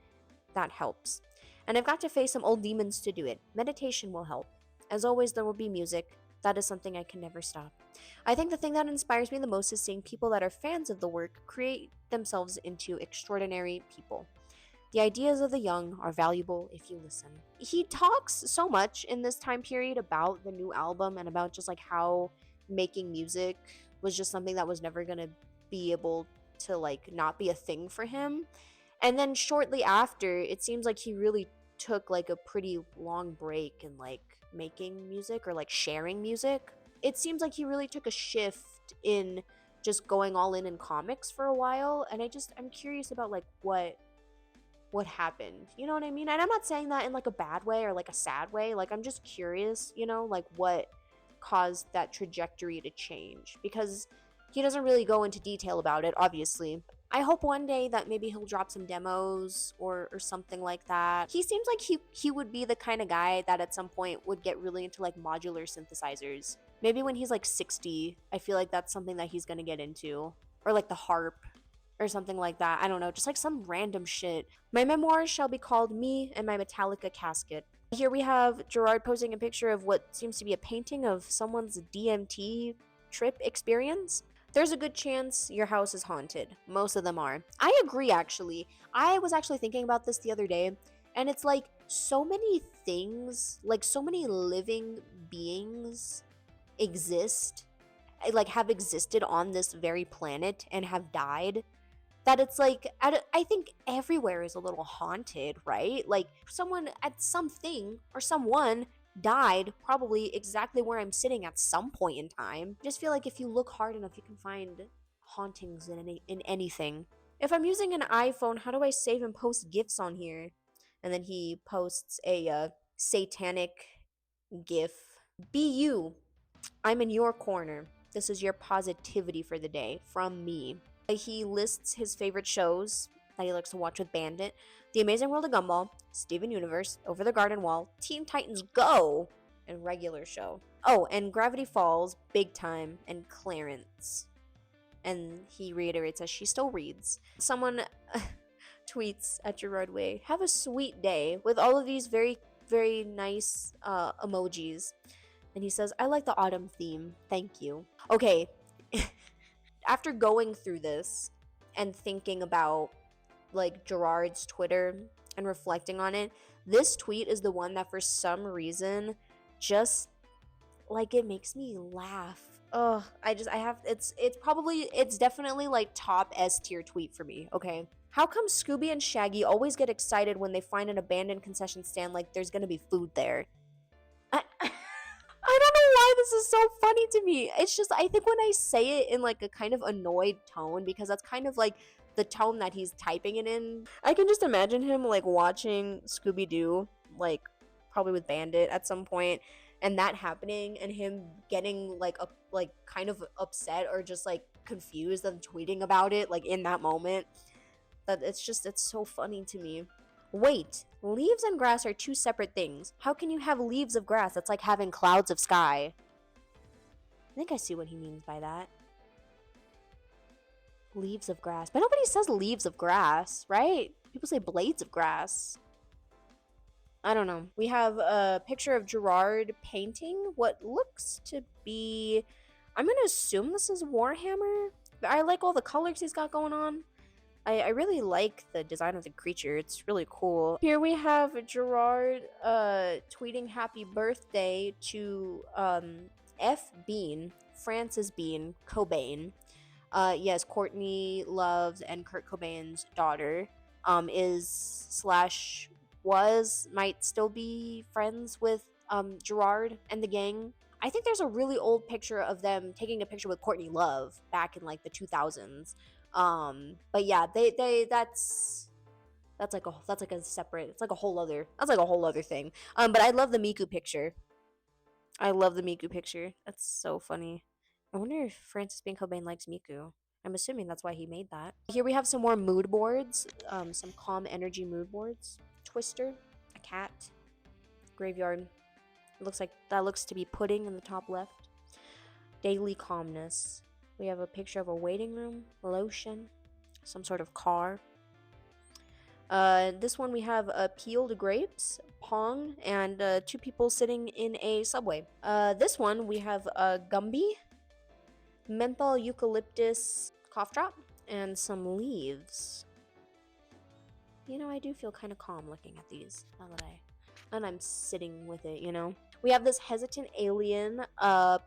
that helps. And I've got to face some old demons to do it. Meditation will help. As always, there will be music. That is something I can never stop. I think the thing that inspires me the most is seeing people that are fans of the work create themselves into extraordinary people. The ideas of the young are valuable if you listen. He talks so much in this time period about the new album and about just like how making music was just something that was never going to be able to like not be a thing for him. And then shortly after, it seems like he really took like a pretty long break in like making music or like sharing music. It seems like he really took a shift in just going all in comics for a while, and I'm curious about like what happened. You know what I mean? And I'm not saying that in like a bad way or like a sad way. Like I'm just curious, like what caused that trajectory to change, because he doesn't really go into detail about it, obviously. I hope one day that maybe he'll drop some demos or something like that. He seems like he would be the kind of guy that at some point would get really into like modular synthesizers. Maybe when he's like 60, I feel like that's something that he's going to get into, or like the harp or something like that. I don't know, just like some random shit. My memoirs shall be called Me and My Metallica Casket. Here we have Gerard posting a picture of what seems to be a painting of someone's DMT trip experience. There's a good chance your house is haunted. Most of them are. I agree, actually. I was actually thinking about this the other day, and it's like so many things, like so many living beings exist, like have existed on this very planet and have died, that it's like I think everywhere is a little haunted, right? Like someone at something or someone died probably exactly where I'm sitting at some point in time. I just feel like if you look hard enough, you can find hauntings in anything. If I'm using an iPhone, how do I save and post gifs on here? And then he posts a satanic gif. Be you. I'm in your corner. This is your positivity for the day from me. He lists his favorite shows that he likes to watch with Bandit: The Amazing World of Gumball, Steven Universe, Over the Garden Wall, Teen Titans Go, and Regular Show. Oh, and Gravity Falls, Big Time, and Clarence. And he reiterates as she still reads. Someone tweets at Gerard Way, have a sweet day, with all of these very, very nice emojis. And he says, I like the autumn theme. Thank you. Okay. After going through this and thinking about like Gerard's Twitter and reflecting on it, this tweet is the one that for some reason just like it makes me laugh. Ugh, it's definitely like top S tier tweet for me, okay? How come Scooby and Shaggy always get excited when they find an abandoned concession stand like there's gonna be food there? I don't know why this is so funny to me. It's just, I think when I say it in like a kind of annoyed tone, because that's kind of like the tone that he's typing it in, I can just imagine him like watching Scooby-Doo, like probably with Bandit at some point, and that happening, and him getting like kind of upset or just like confused and tweeting about it like in that moment. That it's so funny to me. Wait, leaves and grass are two separate things. How can you have leaves of grass? That's like having clouds of sky. I think I see what he means by that. Leaves of grass. But nobody says leaves of grass, right? People say blades of grass. I don't know. We have a picture of Gerard painting what looks to be... I'm going to assume this is Warhammer. I like all the colors he's got going on. I really like the design of the creature. It's really cool. Here we have Gerard tweeting happy birthday to F. Bean, Frances Bean Cobain. Yes, Courtney Love's and Kurt Cobain's daughter might still be friends with Gerard and the gang. I think there's a really old picture of them taking a picture with Courtney Love back in like the 2000s. But yeah, that's like a separate, it's like a whole other, that's like a whole other thing. But I love the Miku picture. I love the Miku picture. That's so funny. I wonder if Francis Bean Cobain likes Miku. I'm assuming that's why he made that. Here we have some more mood boards, some calm energy mood boards. Twister, a cat, graveyard. It looks like that looks to be pudding in the top left. Daily calmness. We have a picture of a waiting room, lotion, some sort of car. This one we have peeled grapes, Pong, and 2 people sitting in a subway. This one we have Gumby, menthol eucalyptus cough drop, and some leaves. You know, I do feel kind of calm looking at these and I'm sitting with it, you know. We have this hesitant alien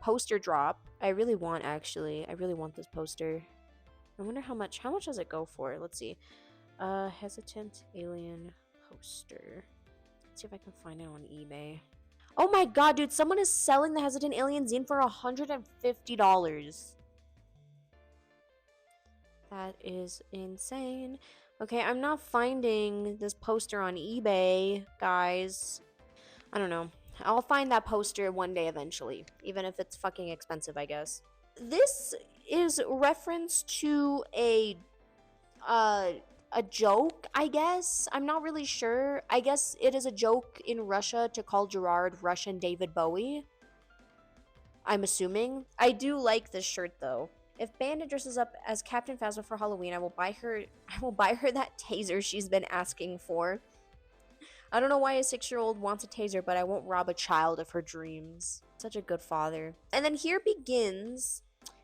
poster drop. I really want this poster. I wonder how much does it go for? Let's see. Hesitant alien poster. Let's see if I can find it on eBay. Oh my god, dude, someone is selling the hesitant alien zine for $150. That is insane. Okay, I'm not finding this poster on eBay, guys. I don't know. I'll find that poster one day eventually, even if it's fucking expensive, I guess. This is reference to a joke, I guess. I'm not really sure. I guess it is a joke in Russia to call Gerard Russian David Bowie. I'm assuming. I do like this shirt though. If Bandit dresses up as Captain Phasma for Halloween, I will buy her that taser she's been asking for. I don't know why a 6-year-old wants a taser, but I won't rob a child of her dreams. Such a good father. And then here begins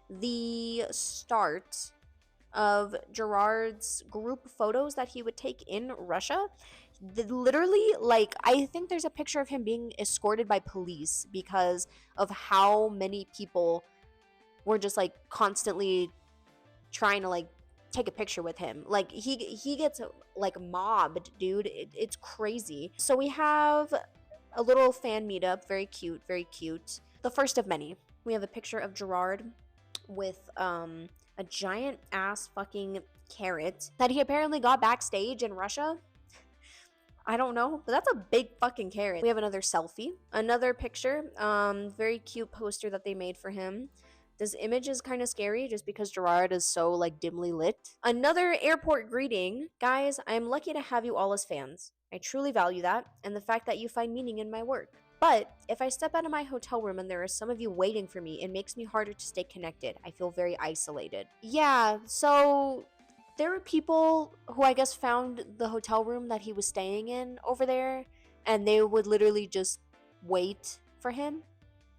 the start of Gerard's group photos that he would take in Russia. Literally, like, I think there's a picture of him being escorted by police because of how many people were just like constantly trying to like take a picture with him. Like he gets like mobbed, dude. It's crazy. So we have a little fan meetup, very cute, very cute. The first of many. We have a picture of Gerard with a giant ass fucking carrot that he apparently got backstage in Russia. I don't know, but that's a big fucking carrot. We have another selfie, another picture, very cute poster that they made for him. This image is kind of scary just because Gerard is so like dimly lit. Another airport greeting. Guys, I am lucky to have you all as fans. I truly value that and the fact that you find meaning in my work. But if I step out of my hotel room and there are some of you waiting for me, it makes me harder to stay connected. I feel very isolated. Yeah, so there were people who I guess found the hotel room that he was staying in over there, and they would literally just wait for him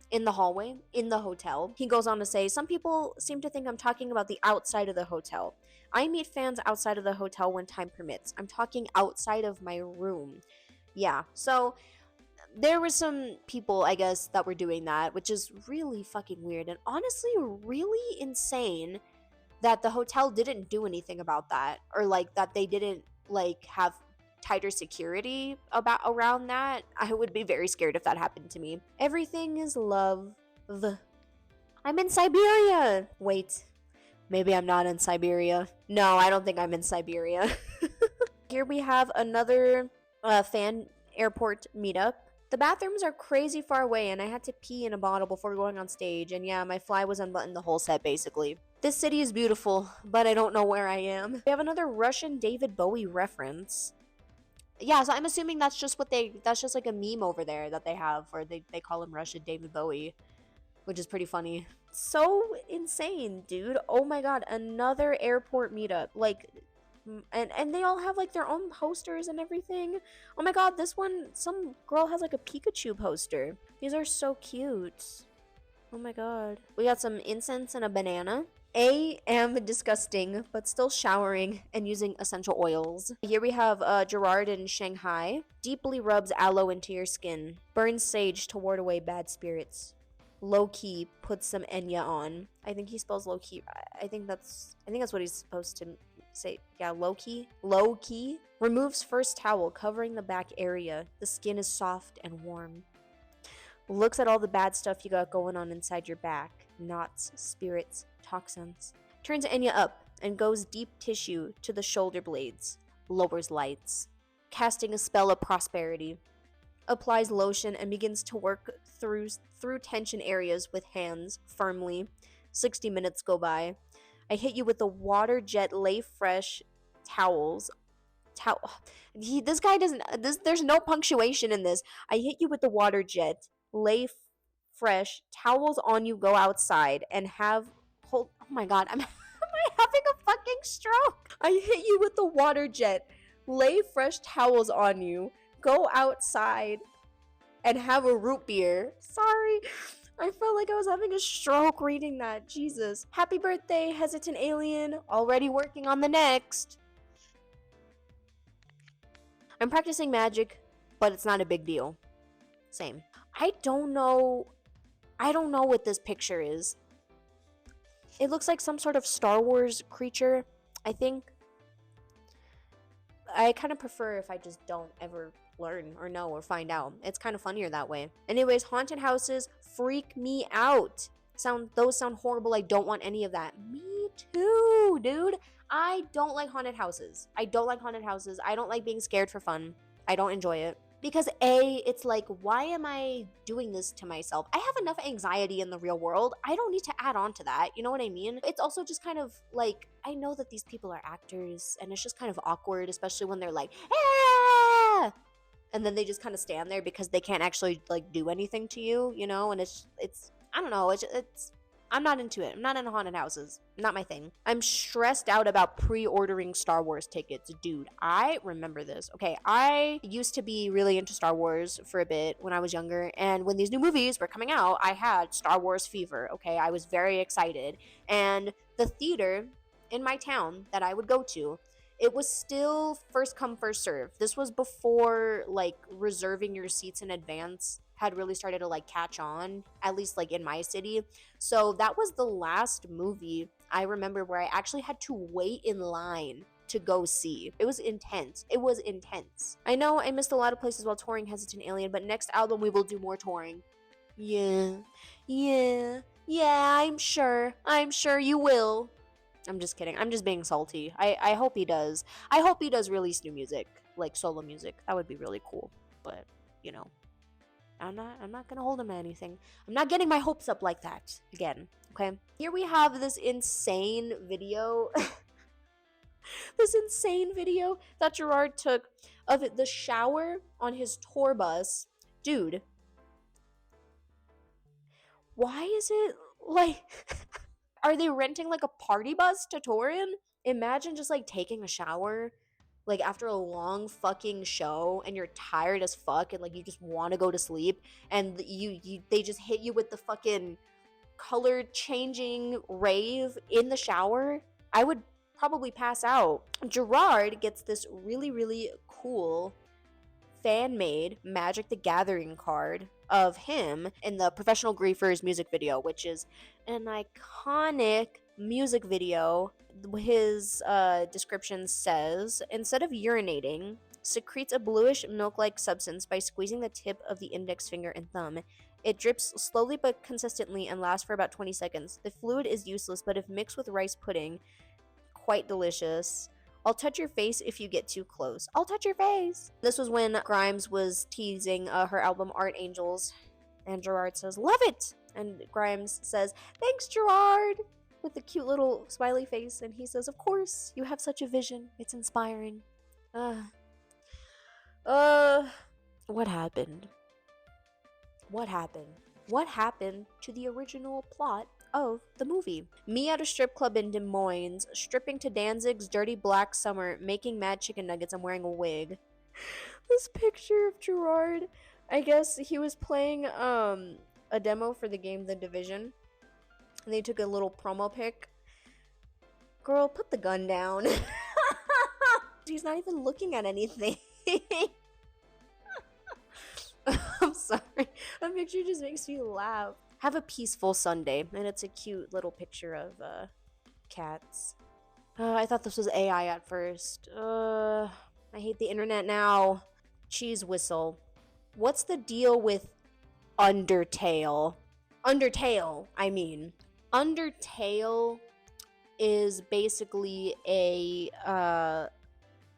in the hallway, in the hotel. He goes on to say, some people seem to think I'm talking about the outside of the hotel. I meet fans outside of the hotel when time permits. I'm talking outside of my room. Yeah, so there were some people, I guess, that were doing that, which is really fucking weird and honestly really insane that the hotel didn't do anything about that, or like that they didn't like have tighter security around that. I would be very scared if that happened to me. Everything is love. I'm in Siberia. Wait, maybe I'm not in Siberia. No, I don't think I'm in Siberia. Here we have another fan airport meetup. The bathrooms are crazy far away and I had to pee in a bottle before going on stage, and yeah, my fly was unbuttoned the whole set basically. This city is beautiful, but I don't know where I am. We have another Russian David Bowie reference. Yeah, so I'm assuming that's just like a meme over there that they have, or they call him Russian David Bowie, which is pretty funny. So insane, dude. Oh my god, another airport meetup. Like, and they all have like their own posters and everything. Oh my god, this one, some girl has like a Pikachu poster. These are so cute. Oh my god. We got some incense and a banana. Am disgusting, but still showering and using essential oils. Here we have Gerard in Shanghai. Deeply rubs aloe into your skin. Burns sage to ward away bad spirits. Low-key puts some Enya on. I think he spells low-key. I think that's what he's supposed to say. Yeah, low-key. Low-key. Removes first towel, covering the back area. The skin is soft and warm. looks at all the bad stuff you got going on inside your back, knots, spirits, toxins, turns Enya up and goes deep tissue to the shoulder blades, lowers lights, casting a spell of prosperity, applies lotion and begins to work through tension areas with hands firmly. 60 minutes go by. I hit you with the water jet lay fresh towels. This guy doesn't. There's no punctuation in this. I hit you with the water jet lay fresh towels on you. Go outside and have. Hold. Oh my god. Am I having a fucking stroke? I hit you with the water jet. Lay fresh towels on you. Go outside and have a root beer. Sorry. I felt like I was having a stroke reading that. Jesus. Happy birthday, hesitant alien. Already working on the next. I'm practicing magic, but it's not a big deal. Same. I don't know what this picture is. It looks like some sort of Star Wars creature, I think. I kind of prefer if I just don't ever learn or know or find out. It's kind of funnier that way. Anyways, haunted houses freak me out. Those sound horrible. I don't want any of that. Me too, dude. I don't like haunted houses. I don't like being scared for fun. I don't enjoy it. Because it's like, why am I doing this to myself? I have enough anxiety in the real world. I don't need to add on to that. You know what I mean? It's also just kind of like, I know that these people are actors and it's just kind of awkward, especially when they're like, ah! And then they just kind of stand there because they can't actually like do anything to you, you know? And it's I don't know, it's I'm not into it. I'm not into haunted houses. Not my thing. I'm stressed out about pre-ordering Star Wars tickets. Dude, I remember this. Okay, I used to be really into Star Wars for a bit when I was younger, and when these new movies were coming out, I had Star Wars fever. Okay, I was very excited. And the theater in my town that I would go to, it was still first come, first serve. This was before like reserving your seats in advance had really started to like catch on, at least like in my city. So that was the last movie I remember where I actually had to wait in line to go see. It was intense. I know I missed a lot of places while touring Hesitant Alien, but next album we will do more touring. Yeah, I'm sure you will. I'm just kidding. I'm just being salty. I hope he does. I hope he does release new music, like solo music. That would be really cool. But, you know, I'm not gonna hold him to anything. I'm not getting my hopes up like that again. Okay. Here we have this insane video. This insane video that Gerard took of the shower on his tour bus. Dude. Why is it like are they renting like a party bus to tour in? Imagine just like taking a shower like after a long fucking show and you're tired as fuck and like you just want to go to sleep and they just hit you with the fucking color changing rave in the shower. I would probably pass out. Gerard gets this really cool fan-made Magic the Gathering card of him in the Professional Griefers music video, which is an iconic music video. His description says, instead of urinating, secretes a bluish milk-like substance by squeezing the tip of the index finger and thumb. It drips slowly but consistently and lasts for about 20 seconds. The fluid is useless, but if mixed with rice pudding, quite delicious. I'll touch your face if you get too close. I'll touch your face. This was when Grimes was teasing her album Art Angels, and Gerard says, love it! And Grimes says, thanks, Gerard! With a cute little smiley face, and he says, of course, you have such a vision. It's inspiring. What happened? What happened to the original plot of the movie? Me at a strip club in Des Moines, stripping to Danzig's Dirty Black Summer, making mad chicken nuggets. I'm wearing a wig. This picture of Gerard, I guess he was playing a demo for the game The Division, and they took a little promo pic. Girl, put the gun down. He's not even looking at anything. I'm sorry. That picture just makes me laugh. Have a peaceful Sunday, and it's a cute little picture of cats. I thought this was AI at first. I hate the internet now. Cheese whistle. What's the deal with Undertale. Undertale, I mean. Undertale is basically a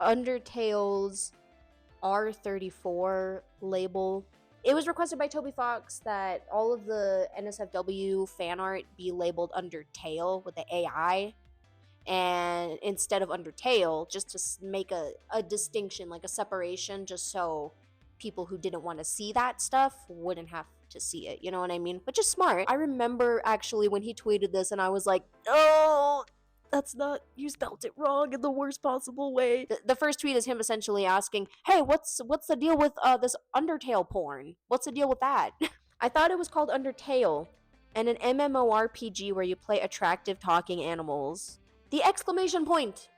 Undertale's R34 label. It was requested by Toby Fox that all of the NSFW fan art be labeled Undertale with the AI, and instead of Undertale, just to make a distinction, like a separation, just so people who didn't want to see that stuff wouldn't have to see it, you know what I mean? Which is smart. I remember actually when he tweeted this and I was like, oh, that's not, you spelt it wrong in the worst possible way. The first tweet is him essentially asking, hey, what's the deal with this Undertale porn? What's the deal with that? I thought it was called Undertale, and an MMORPG where you play attractive talking animals. The exclamation point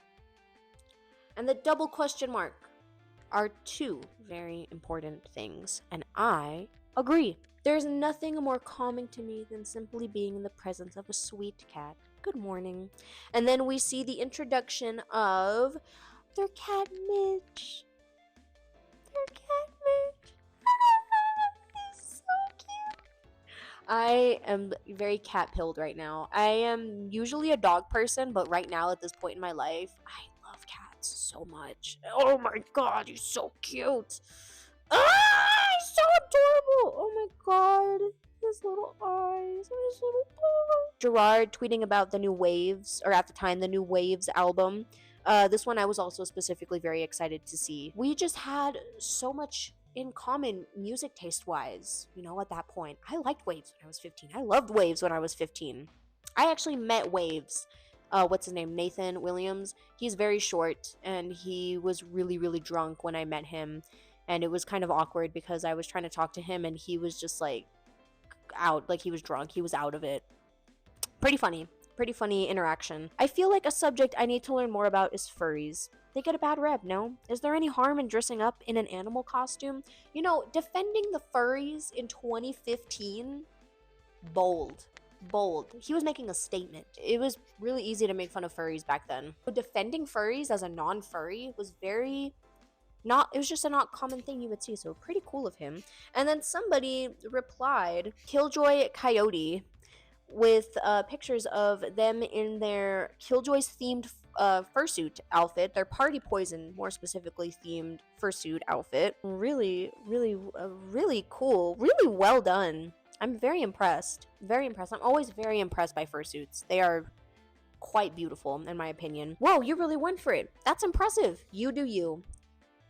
and the double question mark are two very important things, and I agree. There's nothing more calming to me than simply being in the presence of a sweet cat. Good morning. And then we see the introduction of their cat Mitch. Their cat Mitch. He's so cute. I am very cat-pilled right now. I am usually a dog person, but right now at this point in my life, I love cats so much. Oh my god, he's so cute. He's so adorable. Oh my god. His little eyes, his little paws. Gerard tweeting about the new Waves, or at the time, the new Waves album. This one I was also specifically very excited to see. We just had so much in common music taste-wise, you know, at that point. I liked Waves when I was 15. I loved Waves when I was 15. I actually met Waves. What's his name? Nathan Williams. He's very short, and he was really, really drunk when I met him. And it was kind of awkward because I was trying to talk to him, and he was just like out, like he was drunk. He was out of it. Pretty funny interaction. I feel like a subject I need to learn more about is furries. They get a bad rep, no? Is there any harm in dressing up in an animal costume? You know, defending the furries in 2015, bold. He was making a statement. It was really easy to make fun of furries back then. Defending furries as a non-furry was very it was just a not common thing you would see, so pretty cool of him. And then somebody replied, Killjoy Coyote, with pictures of them in their Killjoys themed fursuit outfit, their Party Poison more specifically themed fursuit outfit. Really cool, really well done. I'm very impressed. I'm always very impressed by fursuits. They are quite beautiful in my opinion. Whoa, you really went for it. That's impressive. You do you.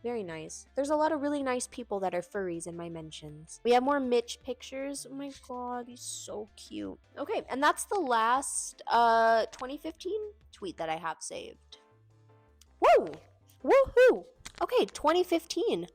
Very nice. There's a lot of really nice people that are furries in my mentions. We have more Mitch pictures. Oh my god, he's so cute. Okay, and that's the last 2015 tweet that I have saved. Whoa! Woohoo! Okay, 2015.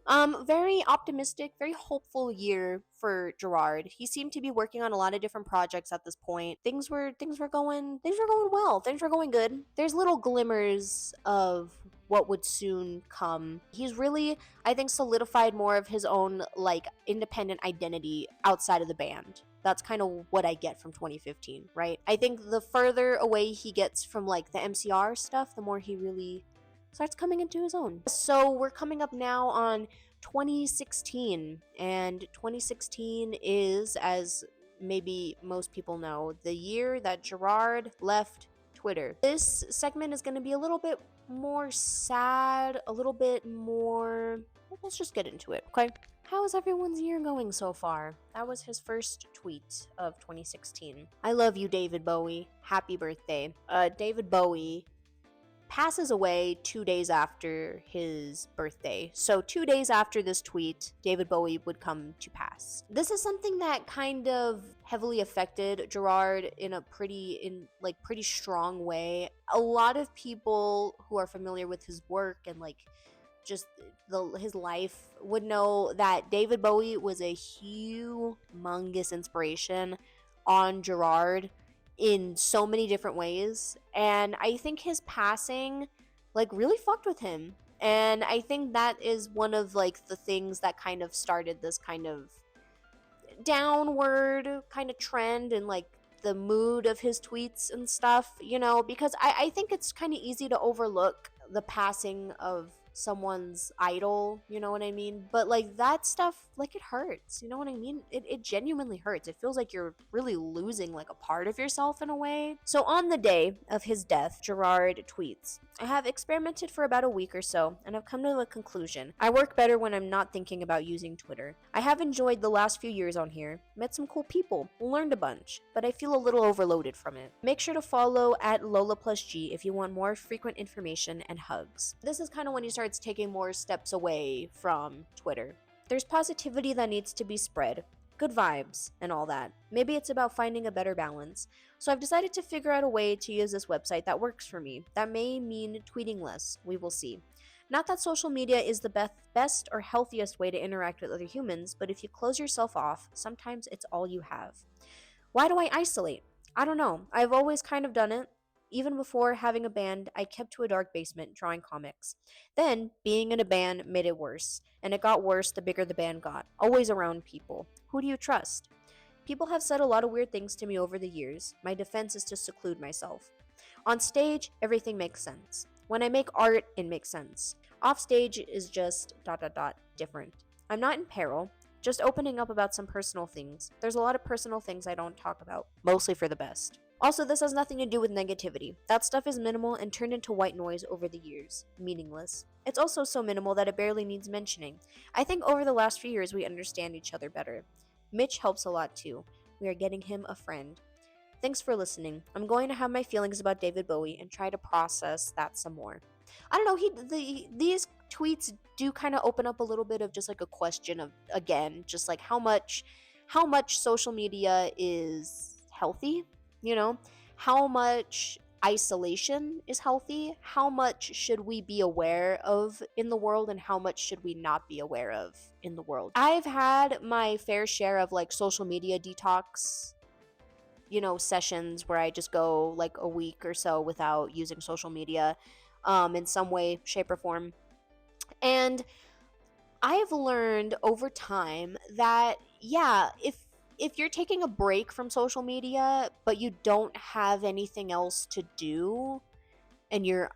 Very optimistic, very hopeful year for Gerard. He seemed to be working on a lot of different projects at this point. Things were going well. Things were going good. There's little glimmers of what would soon come. He's really, I think, solidified more of his own, like, independent identity outside of the band. That's kind of what I get from 2015, right? I think the further away he gets from, like, the MCR stuff, the more he really starts coming into his own. So we're coming up now on 2016, and 2016 is, as maybe most people know, the year that Gerard left Twitter. This segment is going to be a little bit more sad, a little bit more... Let's just get into it, okay? How is everyone's year going so far? That was his first tweet of 2016. I love you, David Bowie. Happy birthday. David Bowie passes away 2 days after his birthday. So 2 days after this tweet, David Bowie would come to pass. This is something that kind of heavily affected Gerard in a pretty strong way. A lot of people who are familiar with his work and like just his life would know that David Bowie was a humongous inspiration on Gerard in so many different ways, and I think his passing like really fucked with him, and I think that is one of like the things that kind of started this kind of downward kind of trend and like the mood of his tweets and stuff, you know, because I think it's kind of easy to overlook the passing of someone's idol, you know what I mean? But like that stuff, like it hurts, you know what I mean? It genuinely hurts. It feels like you're really losing like a part of yourself in a way. So on the day of his death, Gerard tweets, I have experimented for about a week or so, and I've come to the conclusion. I work better when I'm not thinking about using Twitter. I have enjoyed the last few years on here, met some cool people, learned a bunch, but I feel a little overloaded from it. Make sure to follow at LolaPlusG if you want more frequent information and hugs. This is kind of when he starts taking more steps away from Twitter. There's positivity that needs to be spread, good vibes, and all that. Maybe it's about finding a better balance. So I've decided to figure out a way to use this website that works for me. That may mean tweeting less. We will see. Not that social media is the best or healthiest way to interact with other humans, but if you close yourself off, sometimes it's all you have. Why do I isolate? I don't know. I've always kind of done it. Even before having a band, I kept to a dark basement drawing comics. Then, being in a band made it worse, and it got worse the bigger the band got. Always around people. Who do you trust? People have said a lot of weird things to me over the years. My defense is to seclude myself. On stage, everything makes sense. When I make art, it makes sense. Off stage is just ... different. I'm not in peril, just opening up about some personal things. There's a lot of personal things I don't talk about, mostly for the best. Also, this has nothing to do with negativity. That stuff is minimal and turned into white noise over the years. Meaningless. It's also so minimal that it barely needs mentioning. I think over the last few years we understand each other better. Mitch helps a lot too. We are getting him a friend. Thanks for listening. I'm going to have my feelings about David Bowie and try to process that some more. I don't know, these tweets do kind of open up a little bit of just like a question of, again, just like how much social media is healthy, you know? How much isolation is healthy? How much should we be aware of in the world, and how much should we not be aware of in the world? I've had my fair share of like social media detox, sessions where I just go like a week or so without using social media in some way, shape, or form. And I've learned over time that, yeah, if you're taking a break from social media, but you don't have anything else to do, and you're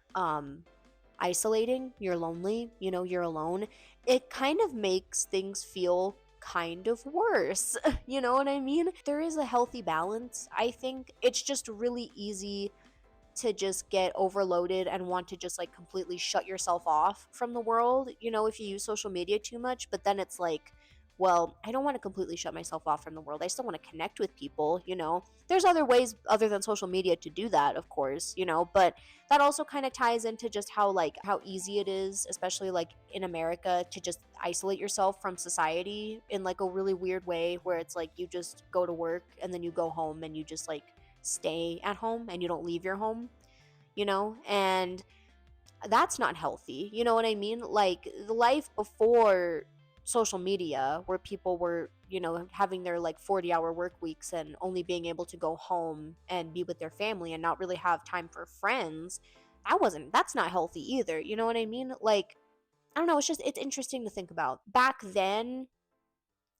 isolating, you're lonely, you're alone, it kind of makes things feel kind of worse. You know what I mean? There is a healthy balance. I think it's just really easy to just get overloaded and want to just like completely shut yourself off from the world, if you use social media too much. But then it's like, well, I don't want to completely shut myself off from the world. I still want to connect with people, There's other ways other than social media to do that, of course, but that also kind of ties into just how easy it is, especially like in America, to just isolate yourself from society in like a really weird way, where it's like you just go to work and then you go home and you just like stay at home and you don't leave your home, and that's not healthy. You know what I mean? Like the life before social media, where people were, having their like 40-hour work weeks and only being able to go home and be with their family and not really have time for friends, that's not healthy either. You know what I mean? Like, I don't know, it's interesting to think about. Back then,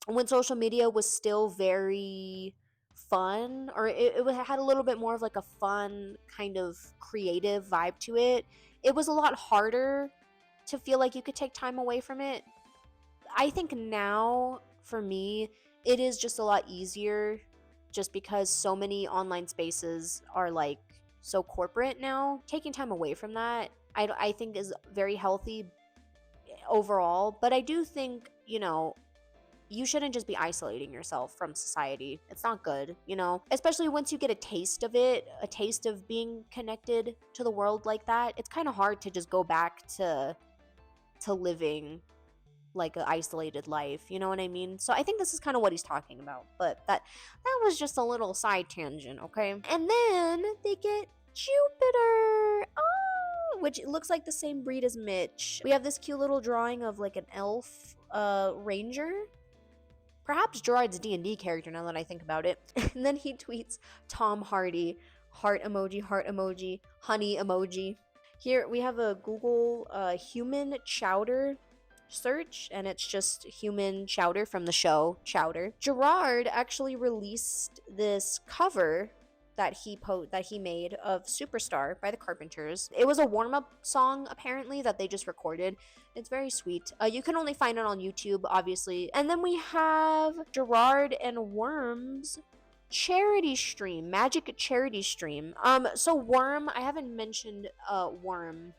when social media was still very fun, or it had a little bit more of like a fun kind of creative vibe to it, it was a lot harder to feel like you could take time away from it. I think now, for me, it is just a lot easier, just because so many online spaces are like so corporate now. Taking time away from that, I think is very healthy overall. But I do think, you shouldn't just be isolating yourself from society. It's not good, especially once you get a taste of it, a taste of being connected to the world like that. It's kind of hard to just go back to living like an isolated life, you know what I mean? So I think this is kind of what he's talking about. But that was just a little side tangent, okay? And then they get Jupiter. Oh, which looks like the same breed as Mitch. We have this cute little drawing of like an elf ranger. Perhaps Gerard's D&D character, now that I think about it. And then he tweets Tom Hardy, heart emoji, honey emoji. Here we have a Google human chowder search, and it's just human chowder from the show Chowder. Gerard actually released this cover that he made of Superstar by the Carpenters. It was a warm-up song apparently that they just recorded. It's very sweet. You can only find it on YouTube, obviously. And then we have Gerard and Worm's charity stream, magic charity stream. So Worm, I haven't mentioned Worm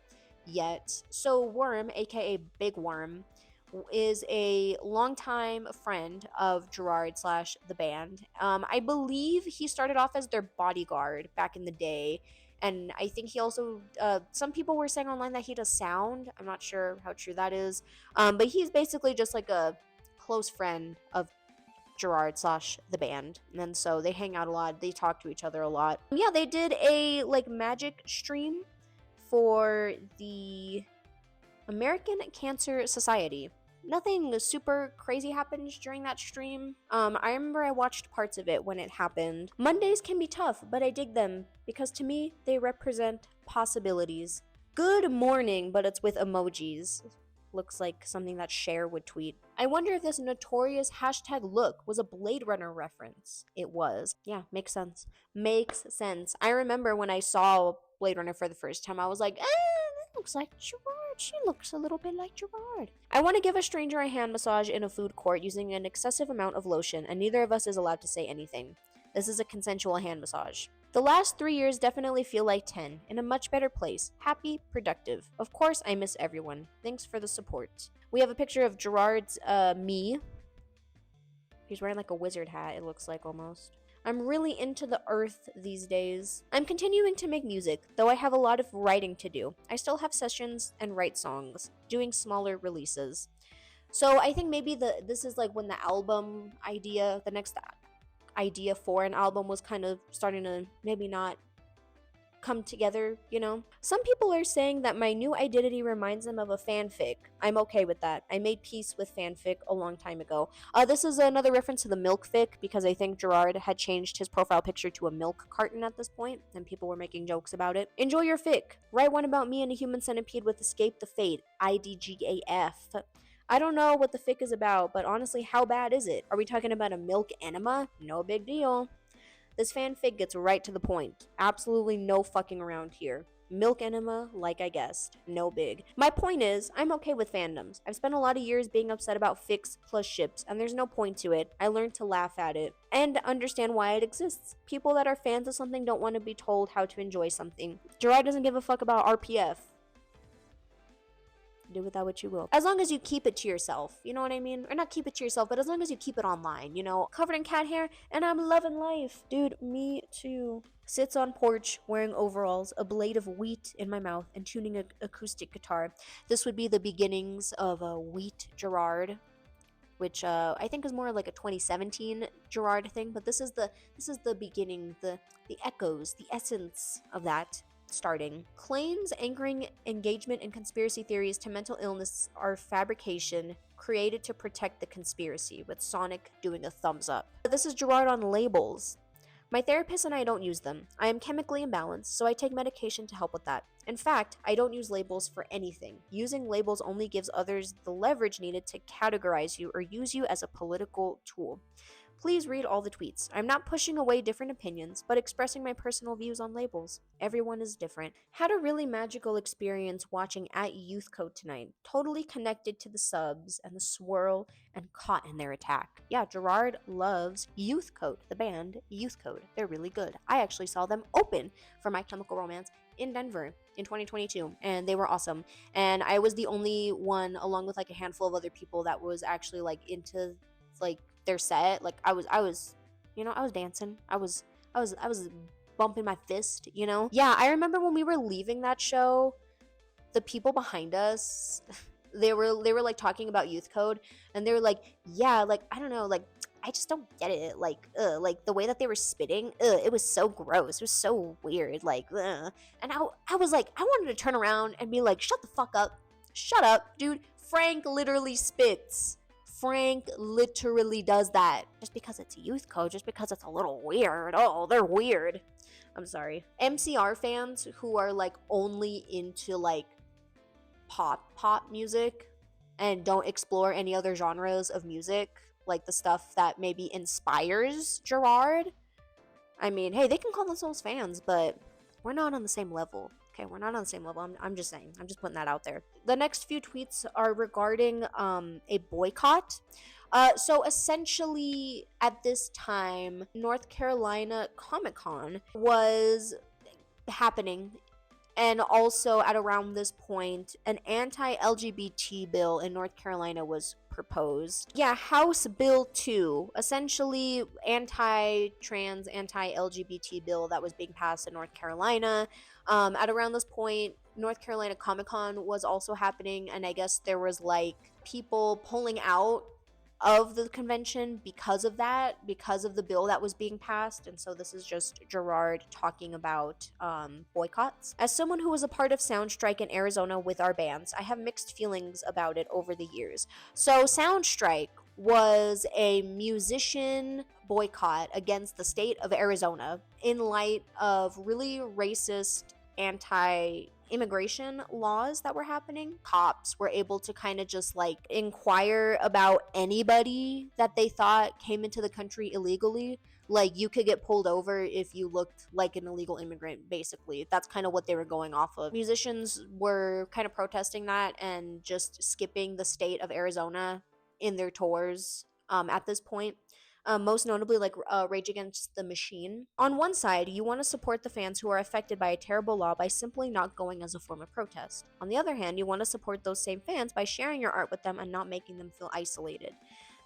yet. So Worm, aka Big Worm, is a longtime friend of Gerard slash the band. I believe he started off as their bodyguard back in the day. And I think he also, some people were saying online that he does sound. I'm not sure how true that is. But he's basically just like a close friend of Gerard slash the band. And so they hang out a lot. They talk to each other a lot. Yeah, they did a like magic stream for the American Cancer Society. Nothing super crazy happened during that stream. I remember I watched parts of it when it happened. Mondays can be tough, but I dig them because to me, they represent possibilities. Good morning, but it's with emojis. Looks like something that Cher would tweet. I wonder if this notorious hashtag look was a Blade Runner reference. It was. Yeah, makes sense. Makes sense. I remember when I saw Blade Runner for the first time, I was like, that looks like Gerard. She looks a little bit like Gerard. I want to give a stranger a hand massage in a food court using an excessive amount of lotion, and neither of us is allowed to say anything. This is a consensual hand massage. The last 3 years definitely feel like 10, in a much better place. Happy, productive. Of course, I miss everyone. Thanks for the support. We have a picture of Gerard's me. He's wearing like a wizard hat, it looks like almost. I'm really into the earth these days. I'm continuing to make music, though I have a lot of writing to do. I still have sessions and write songs, doing smaller releases. So I think maybe this is like when the album idea, the next idea for an album was kind of starting to maybe not come together, you know? Some people are saying that my new identity reminds them of a fanfic. I'm okay with that. I made peace with fanfic a long time ago. This is another reference to the milk fic because I think Gerard had changed his profile picture to a milk carton at this point, and people were making jokes about it. Enjoy your fic. Write one about me and a human centipede with Escape the Fate. IDGAF. I don't know what the fic is about, but honestly, how bad is it? Are we talking about a milk enema? No big deal. This fanfic gets right to the point. Absolutely no fucking around here. Milk enema, like I guessed. No big. My point is, I'm okay with fandoms. I've spent a lot of years being upset about fics plus ships, and there's no point to it. I learned to laugh at it and understand why it exists. People that are fans of something don't want to be told how to enjoy something. Gerard doesn't give a fuck about RPF. Do with that what you will. As long as you keep it to yourself, you know what I mean? Or not keep it to yourself, but as long as you keep it online, you know? Covered in cat hair, and I'm loving life. Dude, me too. Sits on porch, wearing overalls, a blade of wheat in my mouth, and tuning an acoustic guitar. This would be the beginnings of a Wheat Gerard, which I think is more like a 2017 Gerard thing, but this is the beginning, the echoes, the essence of that. Starting. Claims anchoring engagement in conspiracy theories to mental illness are fabrication created to protect the conspiracy, with Sonic doing a thumbs up. This is Gerard on labels. My therapist and I don't use them. I am chemically imbalanced, so I take medication to help with that. In fact, I don't use labels for anything. Using labels only gives others the leverage needed to categorize you or use you as a political tool. Please read all the tweets. I'm not pushing away different opinions, but expressing my personal views on labels. Everyone is different. Had a really magical experience watching at Youth Code tonight. Totally connected to the subs and the swirl and caught in their attack. Yeah, Gerard loves Youth Code, the band Youth Code. They're really good. I actually saw them open for My Chemical Romance in Denver in 2022, and they were awesome. And I was the only one, along with like a handful of other people, that was actually like into like their set. Like I was you know, I was dancing, I was bumping my fist, you know. Yeah, I remember when we were leaving that show, the people behind us they were like talking about Youth Code, and they were like, yeah, like I don't know, like I just don't get it, like the way that they were spitting, it was so gross, it was so weird, like and I was like, I wanted to turn around and be like, shut the fuck up, shut up, dude. Frank literally spits. Frank literally does that. Just because it's Youth Code, just because it's a little weird. Oh, they're weird. I'm sorry. MCR fans who are like only into like pop music and don't explore any other genres of music, like the stuff that maybe inspires Gerard, I mean, hey, they can call themselves fans, but we're not on the same level. Okay, we're not on the same level. I'm just saying. I'm just putting that out there. The next few tweets are regarding a boycott. So essentially, at this time, North Carolina Comic Con was happening, and also at around this point, an anti-LGBT bill in North Carolina was proposed. Yeah, House Bill 2, essentially anti-trans, anti-LGBT bill that was being passed in North Carolina. At around this point, North Carolina Comic Con was also happening, and I guess there was like people pulling out of the convention because of that, because of the bill that was being passed. And so this is just Gerard talking about boycotts. As someone who was a part of Soundstrike in Arizona with our bands, I have mixed feelings about it over the years. So Soundstrike was a musician boycott against the state of Arizona in light of really racist anti immigration laws that were happening. Cops were able to kind of just like inquire about anybody that they thought came into the country illegally. Like, you could get pulled over if you looked like an illegal immigrant, basically. That's kind of what they were going off of. Musicians were kind of protesting that and just skipping the state of Arizona in their tours at this point. Most notably, like Rage Against the Machine. On one side, you want to support the fans who are affected by a terrible law by simply not going as a form of protest. On the other hand, you want to support those same fans by sharing your art with them and not making them feel isolated.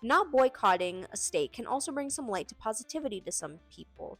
Not boycotting a state can also bring some light to positivity to some people,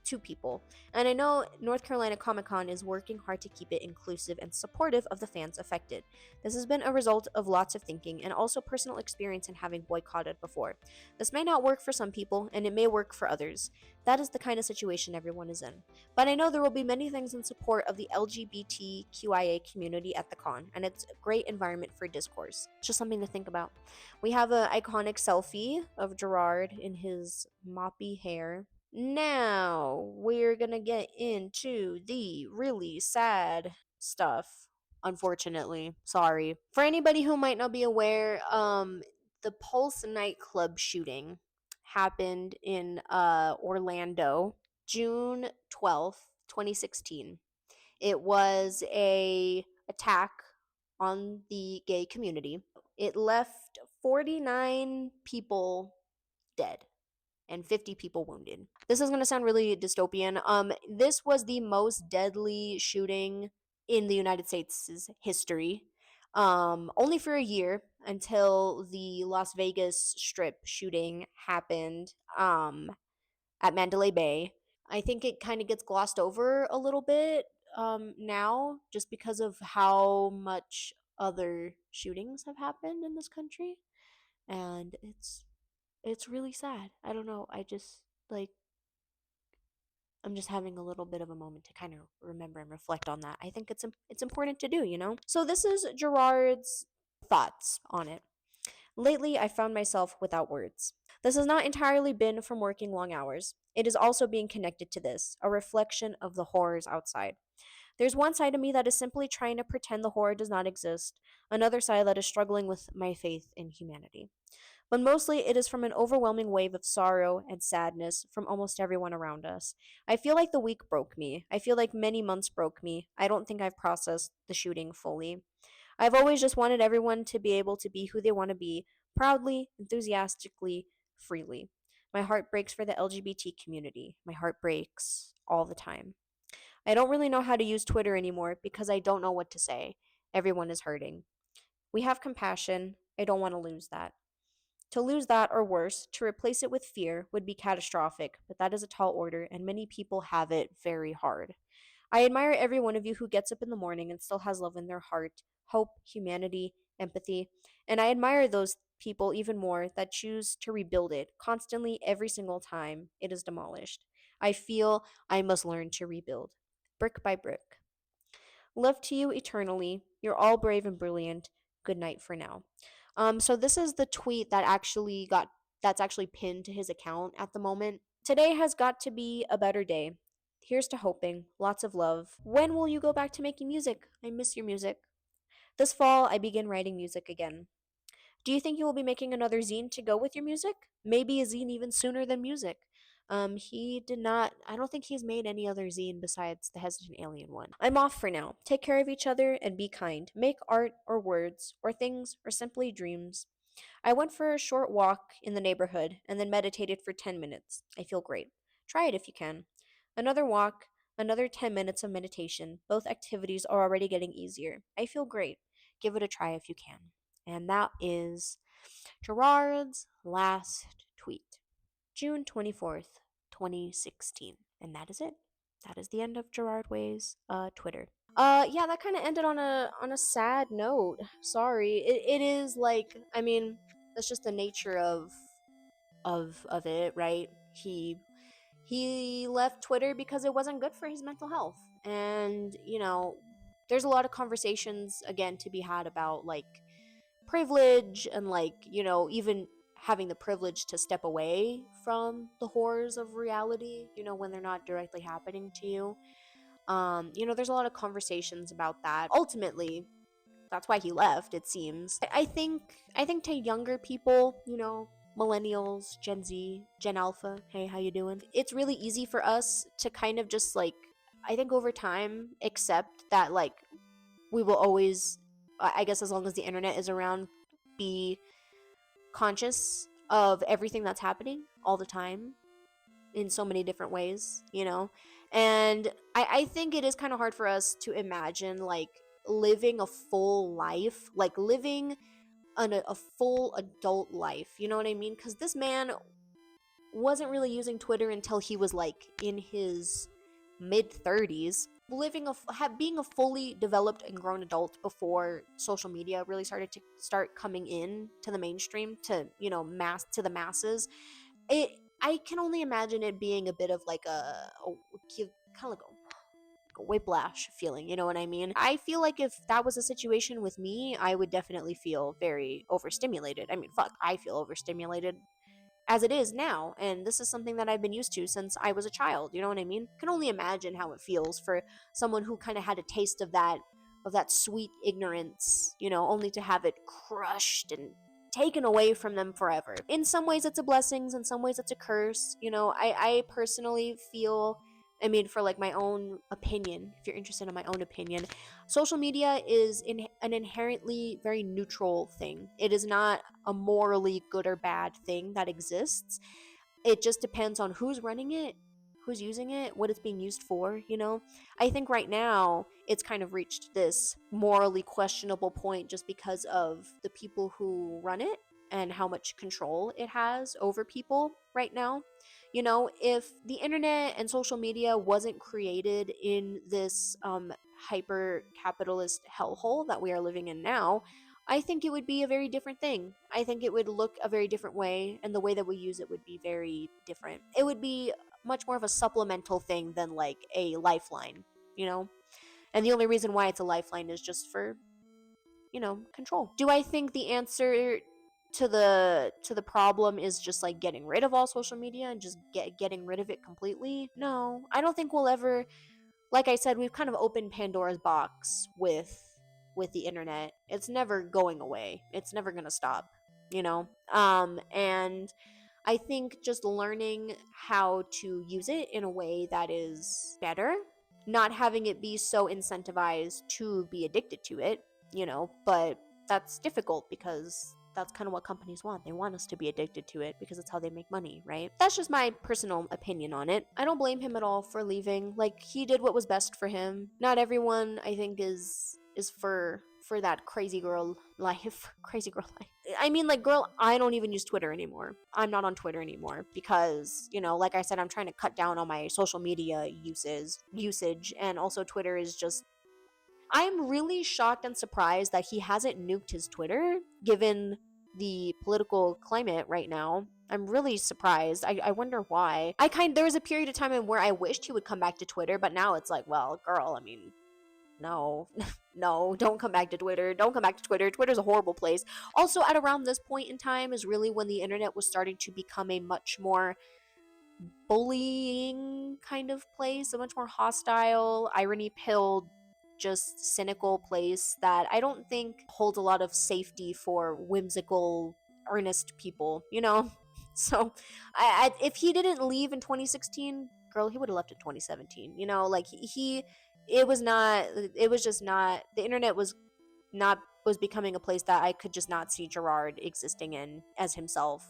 And I know North Carolina Comic Con is working hard to keep it inclusive and supportive of the fans affected. This has been a result of lots of thinking and also personal experience in having boycotted before. This may not work for some people, and it may work for others. That is the kind of situation everyone is in. But I know there will be many things in support of the LGBTQIA community at the con, and it's a great environment for discourse. Just something to think about. We have an iconic selfie of Gerard in his moppy hair. Now, we're gonna get into the really sad stuff. Unfortunately, sorry. For anybody who might not be aware, the Pulse nightclub shooting happened in Orlando, June 12th, 2016. It was a attack on the gay community. It left 49 people dead and 50 people wounded. This is going to sound really dystopian. This was the most deadly shooting in the United States' history. Only for a year, until the Las Vegas Strip shooting happened at Mandalay Bay. I think it kind of gets glossed over a little bit now, just because of how much other shootings have happened in this country, and it's really sad. I don't know. I just like I'm just having a little bit of a moment to kind of remember and reflect on that. I think it's important to do, you know? So this is Gerard's thoughts on it. Lately, I found myself without words. This has not entirely been from working long hours. It is also being connected to this, a reflection of the horrors outside. There's one side of me that is simply trying to pretend the horror does not exist, another side that is struggling with my faith in humanity. But mostly it is from an overwhelming wave of sorrow and sadness from almost everyone around us. I feel like the week broke me. I feel like many months broke me. I don't think I've processed the shooting fully. I've always just wanted everyone to be able to be who they want to be, proudly, enthusiastically, freely. My heart breaks for the LGBT community. My heart breaks all the time. I don't really know how to use Twitter anymore because I don't know what to say. Everyone is hurting. We have compassion. I don't want to lose that. To lose that, or worse, to replace it with fear, would be catastrophic, but that is a tall order, and many people have it very hard. I admire every one of you who gets up in the morning and still has love in their heart, hope, humanity, empathy, and I admire those people even more that choose to rebuild it constantly every single time it is demolished. I feel I must learn to rebuild, brick by brick. Love to you eternally. You're all brave and brilliant. Good night for now. So this is the tweet that's actually pinned to his account at the moment. Today has got to be a better day. Here's to hoping. Lots of love. When will you go back to making music? I miss your music. This fall, I begin writing music again. Do you think you will be making another zine to go with your music? Maybe a zine even sooner than music. He did not, I don't think he's made any other zine besides the Hesitant Alien one. I'm off for now. Take care of each other and be kind. Make art or words or things or simply dreams. I went for a short walk in the neighborhood and then meditated for 10 minutes. I feel great. Try it if you can. Another walk, another 10 minutes of meditation. Both activities are already getting easier. I feel great. Give it a try if you can. And that is Gerard's last tweet, June 24th, 2016. And that is it. That is the end of Gerard Way's Twitter. Yeah, that kind of ended on a sad note. Sorry. It is like, I mean, that's just the nature of it, right? He left Twitter because it wasn't good for his mental health. And, there's a lot of conversations again to be had about like privilege and like, even having the privilege to step away from the horrors of reality, when they're not directly happening to you. There's a lot of conversations about that. Ultimately, that's why he left, it seems. I think to younger people, millennials, Gen Z, Gen Alpha, hey, how you doing? It's really easy for us to kind of just like, I think over time accept that like we will always, I guess as long as the internet is around, be conscious of everything that's happening all the time in so many different ways, And I think it is kind of hard for us to imagine like living a full life, like living a full adult life, you know what I mean? Because this man wasn't really using Twitter until he was like in his mid 30s, being a fully developed and grown adult before social media really started to start coming in to the mainstream, to to the masses. I can only imagine it being a bit of like kind of like a whiplash feeling, you know what I mean? I feel like if that was a situation with me, I would definitely feel very overstimulated. I mean, fuck, I feel overstimulated as it is now, and this is something that I've been used to since I was a child, you know what I mean? I can only imagine how it feels for someone who kind of had a taste of that sweet ignorance, only to have it crushed and taken away from them forever. In some ways it's a blessing, in some ways it's a curse. I personally feel, I mean, for like my own opinion, if you're interested in my own opinion, social media is an inherently very neutral thing. It is not a morally good or bad thing that exists. It just depends on who's running it, who's using it, what it's being used for, I think right now it's kind of reached this morally questionable point just because of the people who run it and how much control it has over people right now. If the internet and social media wasn't created in this hyper capitalist hellhole that we are living in now, I think it would be a very different thing. I think it would look a very different way, and the way that we use it would be very different. It would be much more of a supplemental thing than like a lifeline, you know? And the only reason why it's a lifeline is just for, control. Do I think the answer to the problem is just like getting rid of all social media and just getting rid of it completely? No. I don't think we'll ever, like I said, we've kind of opened Pandora's box with the internet. It's never going away. It's never going to stop, and I think just learning how to use it in a way that is better, not having it be so incentivized to be addicted to it, but that's difficult because that's kind of what companies want. They want us to be addicted to it because it's how they make money, right? That's just my personal opinion on it. I don't blame him at all for leaving. Like, he did what was best for him. Not everyone, I think, is for that crazy girl life. Crazy girl life. I mean, like, girl, I don't even use Twitter anymore. I'm not on Twitter anymore because, like I said, I'm trying to cut down on my social media usage, and also Twitter is just, I'm really shocked and surprised that he hasn't nuked his Twitter, given the political climate right now. I'm really surprised. I wonder why. There was a period of time where I wished he would come back to Twitter, but now it's like, well, girl, I mean, no, no, don't come back to Twitter. Don't come back to Twitter. Twitter's a horrible place. Also, at around this point in time is really when the internet was starting to become a much more bullying kind of place, a much more hostile, irony-pilled, just cynical place that I don't think holds a lot of safety for whimsical, earnest people, So, if he didn't leave in 2016, girl, he would have left in 2017. You know, like it was not. It was just not. The internet not was becoming a place that I could just not see Gerard existing in as himself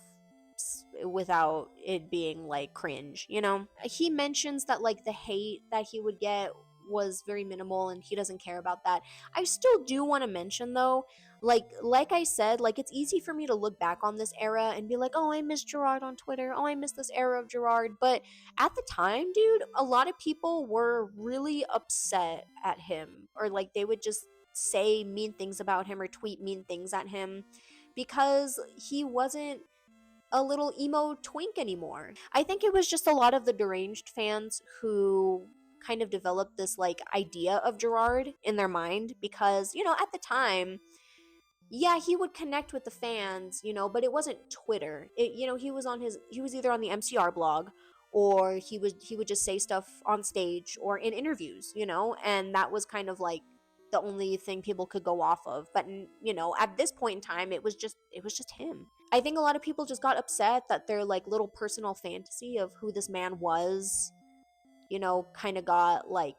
without it being like cringe, you know? He mentions that like the hate that he would get was very minimal and he doesn't care about that. I still do want to mention though, like I said, like it's easy for me to look back on this era and be like, "Oh, I miss Gerard on Twitter. Oh, I miss this era of Gerard." But at the time, dude, a lot of people were really upset at him or like they would just say mean things about him or tweet mean things at him because he wasn't a little emo twink anymore. I think it was just a lot of the deranged fans who kind of developed this like idea of Gerard in their mind because, you know, at the time, yeah, he would connect with the fans, you know, but it wasn't Twitter. You know, he was either on the MCR blog or he would just say stuff on stage or in interviews, you know, and that was kind of like the only thing people could go off of. But you know, at this point in time, it was just him. I think a lot of people just got upset that their like little personal fantasy of who this man was, you know, kind of got like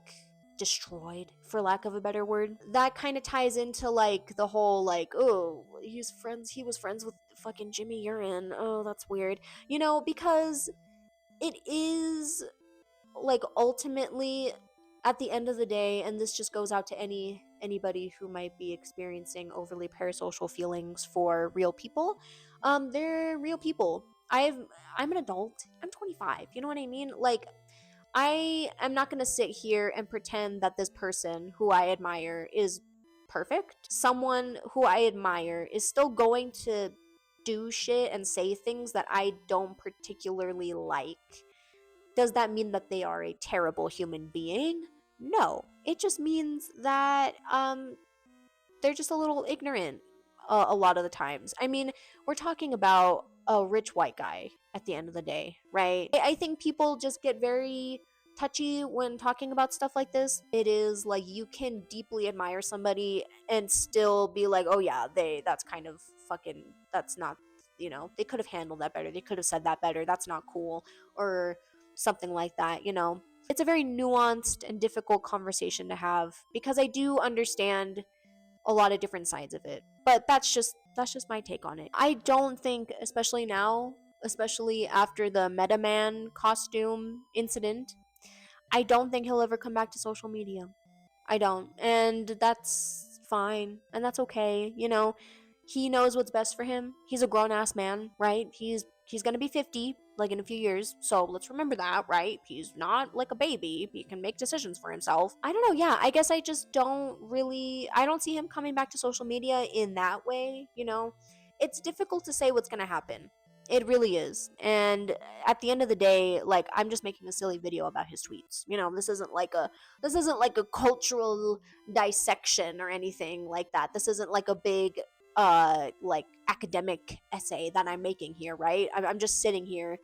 destroyed for lack of a better word. That kind of ties into like the whole like, oh, he was friends with fucking Jimmy Urine. Oh, that's weird. You know, because it is like ultimately at the end of the day, and this just goes out to anybody who might be experiencing overly parasocial feelings for real people. They're real people. I'm an adult. I'm 25. You know what I mean? Like I am not going to sit here and pretend that this person who I admire is perfect. Someone who I admire is still going to do shit and say things that I don't particularly like. Does that mean that they are a terrible human being? No. It just means that they're just a little ignorant a lot of the times. I mean, we're talking about a rich white guy at the end of the day, right? I think people just get very touchy when talking about stuff like this. It is like you can deeply admire somebody and still be like, "Oh yeah, that's kind of fucking that's not, you know, they could have handled that better. They could have said that better. That's not cool." Or something like that, you know. It's a very nuanced and difficult conversation to have because I do understand a lot of different sides of it. But that's just my take on it. I don't think, especially now, especially after the Meta Man costume incident, I don't think he'll ever come back to social media. I don't. And that's fine. And that's okay. You know, he knows what's best for him. He's a grown ass man, right? He's going to be 50 like in a few years. So let's remember that, right? He's not like a baby. He can make decisions for himself. I don't know. Yeah, I guess I don't see him coming back to social media in that way, you know. It's difficult to say what's going to happen. It really is. And at the end of the day, like I'm just making a silly video about his tweets. You know, this isn't like a cultural dissection or anything like that. This isn't like a big like academic essay that I'm making here, right? I'm just sitting here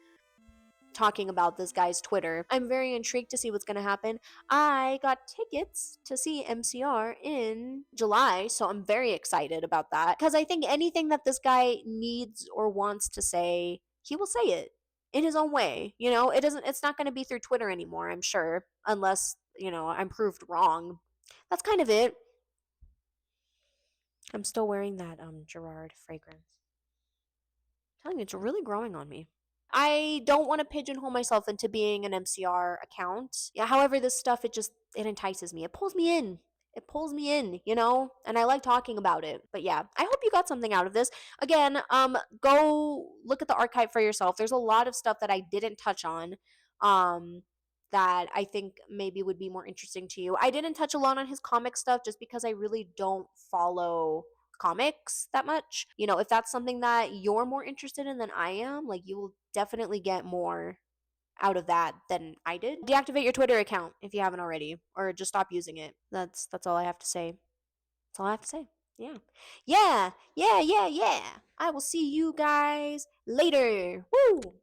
talking about this guy's Twitter. I'm very intrigued to see what's going to happen. I got tickets to see MCR in July, so I'm very excited about that because I think anything that this guy needs or wants to say, he will say it in his own way. You know, it's not going to be through Twitter anymore, I'm sure, unless, you know, I'm proved wrong. That's kind of it. I'm still wearing that Gerard fragrance. I'm telling you, it's really growing on me. I don't want to pigeonhole myself into being an MCR account. Yeah, however, this stuff it entices me. It pulls me in. It pulls me in, you know? And I like talking about it. But yeah, I hope you got something out of this. Again, go look at the archive for yourself. There's a lot of stuff that I didn't touch on. Um that I think maybe would be more interesting to you. I didn't touch a lot on his comic stuff just because I really don't follow comics that much. You know, if that's something that you're more interested in than I am, like you will definitely get more out of that than I did. Deactivate your Twitter account if you haven't already, or just stop using it. That's all I have to say. That's all I have to say. Yeah. Yeah. Yeah, yeah, yeah. I will see you guys later. Woo!